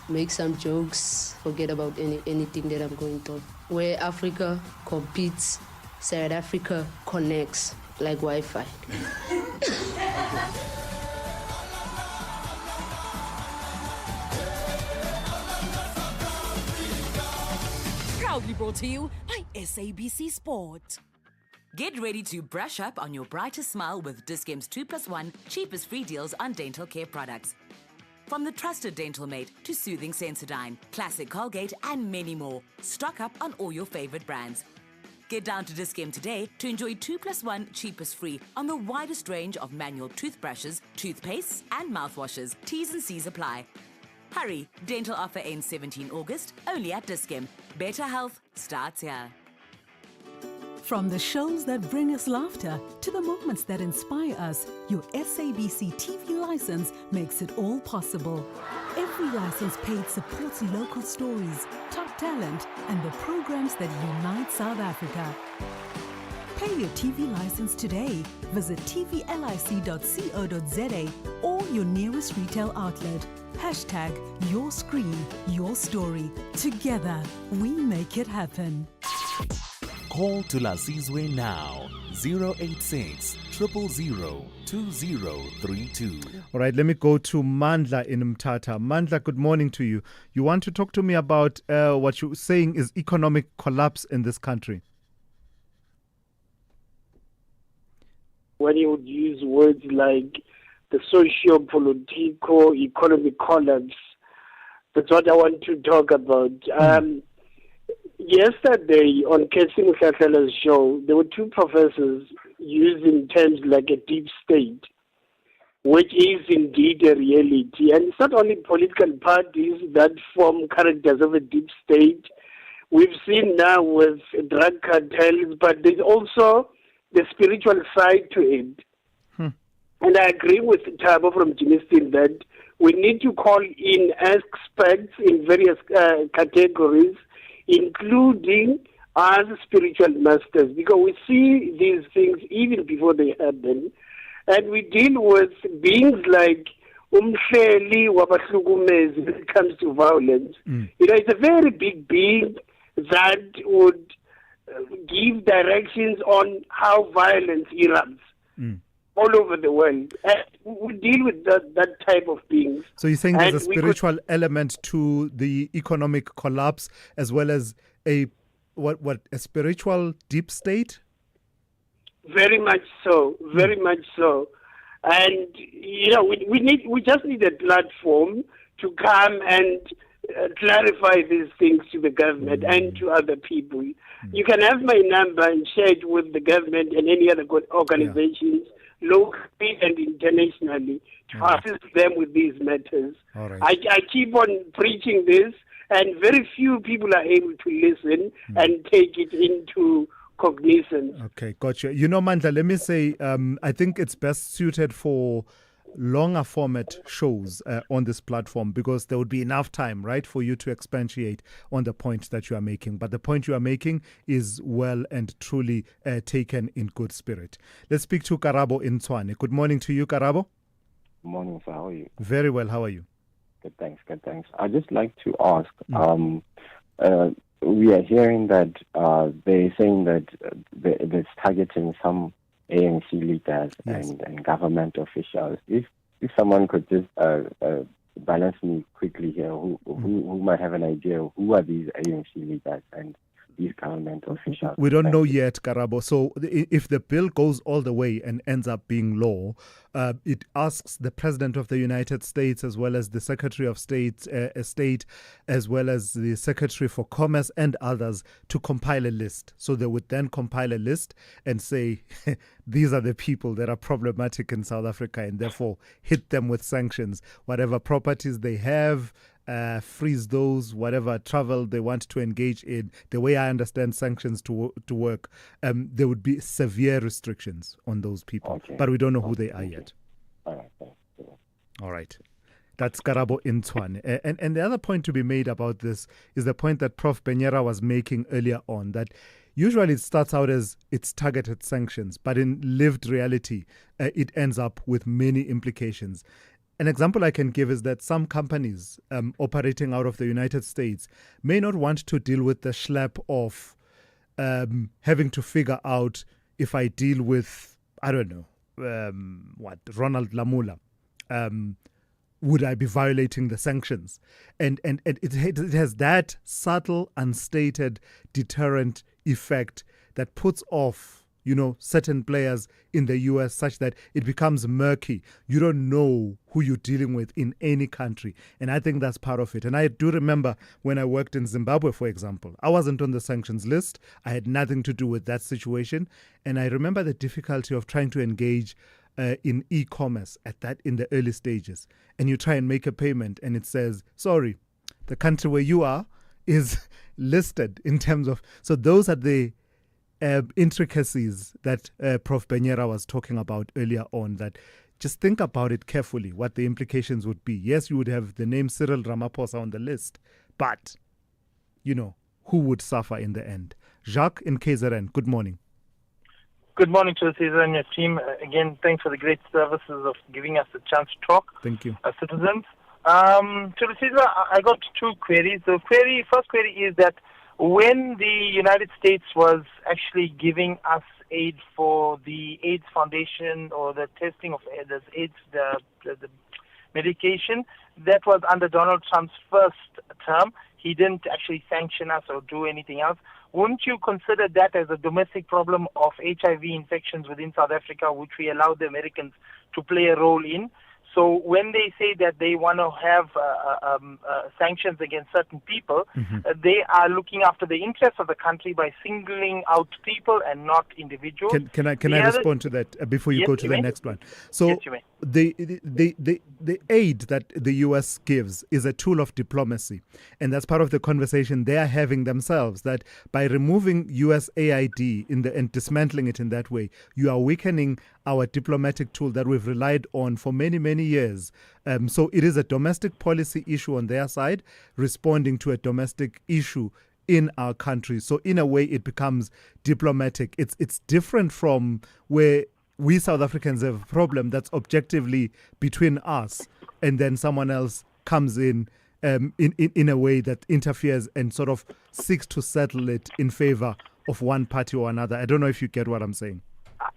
make some jokes, forget about anything that I'm going through. Where Africa competes, South Africa connects like Wi-Fi. Proudly brought to you by SABC Sport. Get ready to brush up on your brightest smile with Dis-Chem's 2+1 cheapest free deals on dental care products. From the trusted Dental Mate to soothing Sensodyne, classic Colgate, and many more. Stock up on all your favorite brands. Get down to Dis-Chem today to enjoy 2+1 cheapest free on the widest range of manual toothbrushes, toothpastes, and mouthwashes. T's and C's apply. Hurry, dental offer ends 17 August, only at Dis-Chem. Better health starts here. From the shows that bring us laughter to the moments that inspire us, your SABC TV license makes it all possible. Every license paid supports local stories, top talent, and the programs that unite South Africa. Pay your TV license today. Visit tvlic.co.za or your nearest retail outlet. Hashtag your screen, your story. Together, we make it happen. Call Thulasizwe now, 086 000 2032. All right, let me go to Mandla in Mthatha. Mandla, good morning to you. You want to talk to me about what you're saying is economic collapse in this country. When you would use words like the socio-political economic collapse, that's what I want to talk about. Yesterday on Casey Mukhatela's show, there were two professors using terms like a deep state, which is indeed a reality. And it's not only political parties that form characters of a deep state. We've seen now with drug cartels, but there's also the spiritual side to it. And I agree with Thabo from Jimistin that we need to call in experts in various categories, including as spiritual masters, because we see these things even before they happen. And we deal with beings like Umhleli Wabahlukumezi when it comes to violence. You know, it's a very big being that would give directions on how violence erupts all over the world. And we deal with that type of beings. So you're saying there's a spiritual element to the economic collapse as well as a spiritual deep state? Very much so, very much so. And, you know, we just need a platform to come and clarify these things to the government and to other people. You can have my number and share it with the government and any other organizations, locally and internationally, to assist them with these matters. I keep on preaching this, and very few people are able to listen and take it into cognizance. Okay, gotcha. You know, Mandla, let me say, I think it's best suited for longer format shows on this platform, because there would be enough time, right, for you to expatiate on the point that you are making. But the point you are making is well and truly taken in good spirit. Let's speak to Karabo in Tshwane. Good morning to you, Karabo. Good morning, sir. How are you? Very well. How are you? Good, thanks. I'd just like to ask, we are hearing that they're saying that it's targeting some ANC leaders and government officials. If someone could just balance me quickly here, who might have an idea of who are these ANC leaders and these government officials? We don't know yet, Karabo. So if the bill goes all the way and ends up being law, it asks the President of the United States, as well as the Secretary of State, as well as the Secretary for Commerce and others, to compile a list. So they would then compile a list and say, these are the people that are problematic in South Africa, and therefore hit them with sanctions. Whatever properties they have, freeze those, whatever travel they want to engage in. The way I understand sanctions to work, there would be severe restrictions on those people. But we don't know who they are yet. All right. That's Karabo in Tshwane. And the other point to be made about this is the point that Prof. Benyera was making earlier on, that usually it starts out as it's targeted sanctions, but in lived reality, it ends up with many implications. An example I can give is that some companies operating out of the United States may not want to deal with the schlep of having to figure out, if I deal with, I don't know, Ronald Lamula, would I be violating the sanctions? And it has that subtle, unstated deterrent effect that puts off, certain players in the US, such that it becomes murky. You don't know who you're dealing with in any country. And I think that's part of it. And I do remember when I worked in Zimbabwe, for example, I wasn't on the sanctions list. I had nothing to do with that situation. And I remember the difficulty of trying to engage in e-commerce in the early stages. And you try and make a payment and it says, sorry, the country where you are is listed in terms of... So those are the intricacies that Prof. Benyera was talking about earlier on, that just think about it carefully, what the implications would be. Yes, you would have the name Cyril Ramaphosa on the list, but, who would suffer in the end? Jacques in KZN, good morning. Good morning to Thulasizwe and your team. Again, thanks for the great services of giving us a chance to talk. Thank you. As citizens. Thulasizwe, I got two queries. The first query is that when the United States was actually giving us aid for the AIDS Foundation, or the testing of the AIDS, the medication, that was under Donald Trump's first term. He didn't actually sanction us or do anything else. Wouldn't you consider that as a domestic problem of HIV infections within South Africa, which we allowed the Americans to play a role in? So when they say that they want to have sanctions against certain people, they are looking after the interests of the country by singling out people and not individuals. Can I respond to that before you go to the next one? So yes, you may. The aid that the U.S. gives is a tool of diplomacy, and that's part of the conversation they are having themselves, that by removing U.S. AID and dismantling it in that way, you are weakening our diplomatic tool that we've relied on for many, many years. So it is a domestic policy issue on their side, responding to a domestic issue in our country. So in a way, it becomes diplomatic. It's different from where we South Africans have a problem that's objectively between us, and then someone else comes in a way that interferes and sort of seeks to settle it in favor of one party or another. I don't know if you get what I'm saying.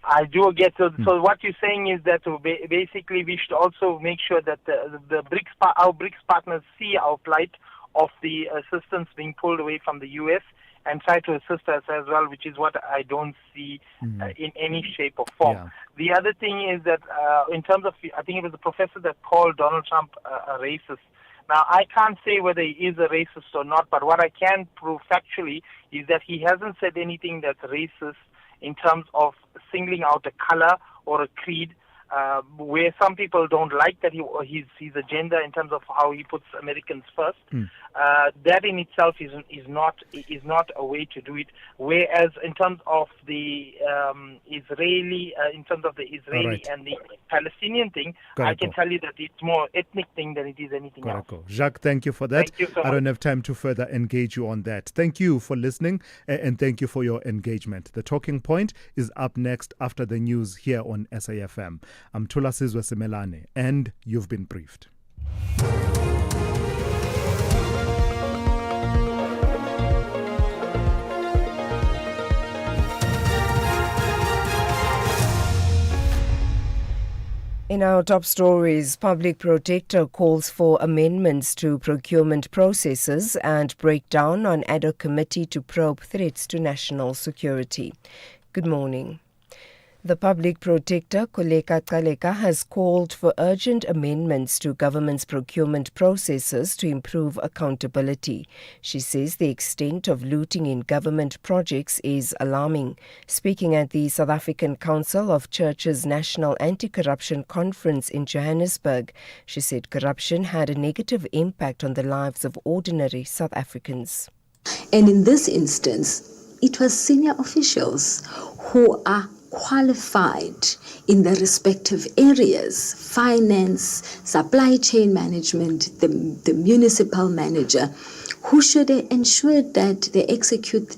I do get so. So what you're saying is that basically we should also make sure that our BRICS partners see our plight of the assistance being pulled away from the U.S. and try to assist us as well, which is what I don't see in any shape or form. Yeah. The other thing is that in terms of, I think it was the professor that called Donald Trump a racist. Now, I can't say whether he is a racist or not, but what I can prove factually is that he hasn't said anything that's racist in terms of singling out a color or a creed. where some people don't like that his agenda in terms of how he puts Americans first. That in itself is not a way to do it. Whereas in terms of the Israeli and the Palestinian thing, I can tell you that it's more ethnic thing than it is anything else. Jacques, thank you for that. Thank you so much. I don't have time to further engage you on that. Thank you for listening and thank you for your engagement. The Talking Point is up next after the news here on SAFM. I'm Thulasizwe Simelane and you've been briefed. In our top stories, Public Protector calls for amendments to procurement processes and breakdown on ad hoc committee to probe threats to national security. Good morning. The Public Protector, Koleka Kaleka, has called for urgent amendments to government's procurement processes to improve accountability. She says the extent of looting in government projects is alarming. Speaking at the South African Council of Churches National Anti-Corruption Conference in Johannesburg, she said corruption had a negative impact on the lives of ordinary South Africans. And in this instance, it was senior officials who are qualified in the respective areas, finance, supply chain management, the municipal manager, who should ensure that they execute